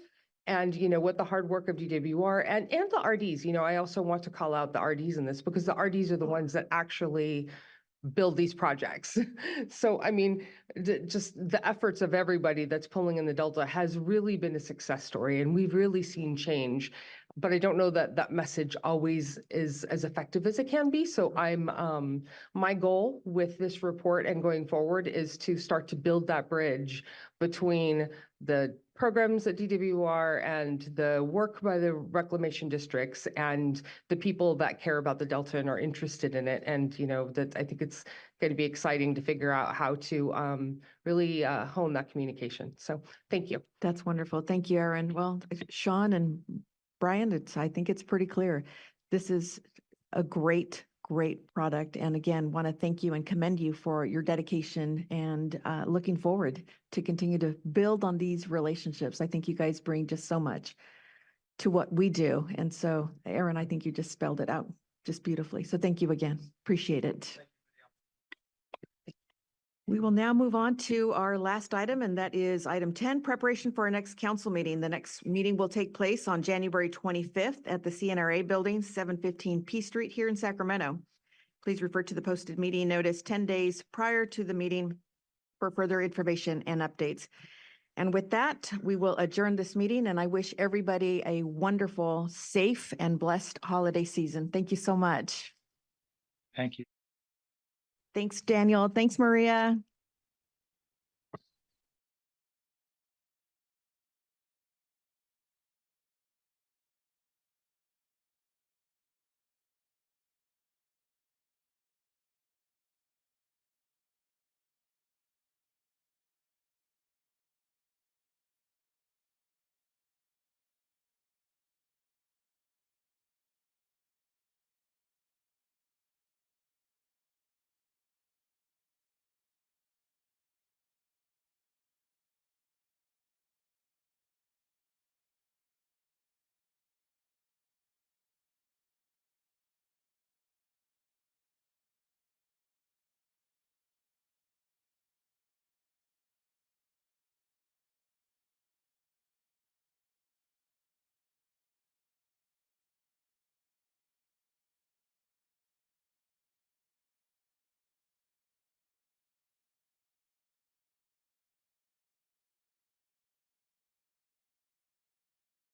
and, you know, what the hard work of DWR and the RDs, you know, I also want to call out the RDs in this, because the RDs are the ones that actually build these projects. So, I mean, just the efforts of everybody that's pulling in the Delta has really been a success story, and we've really seen change. But I don't know that that message always is as effective as it can be. So my goal with this report and going forward is to start to build that bridge between the programs at DWR and the work by the reclamation districts and the people that care about the Delta and are interested in it. And, you know, that I think it's going to be exciting to figure out how to really hone that communication. So thank you. That's wonderful. Thank you, Erin. Well, Sean and Brian, I think it's pretty clear. This is a great product. And again, want to thank you and commend you for your dedication, and looking forward to continue to build on these relationships. I think you guys bring just so much to what we do. And so, Erin, I think you just spelled it out just beautifully. So thank you again. Appreciate it. We will now move on to our last item, and that is item 10, preparation for our next council meeting. The next meeting will take place on January 25th at the CNRA building, 715 P Street here in Sacramento. Please refer to the posted meeting notice 10 days prior to the meeting for further information and updates. And with that, we will adjourn this meeting, and I wish everybody a wonderful, safe, and blessed holiday season. Thank you so much. Thank you. Thanks, Daniel. Thanks, Maria.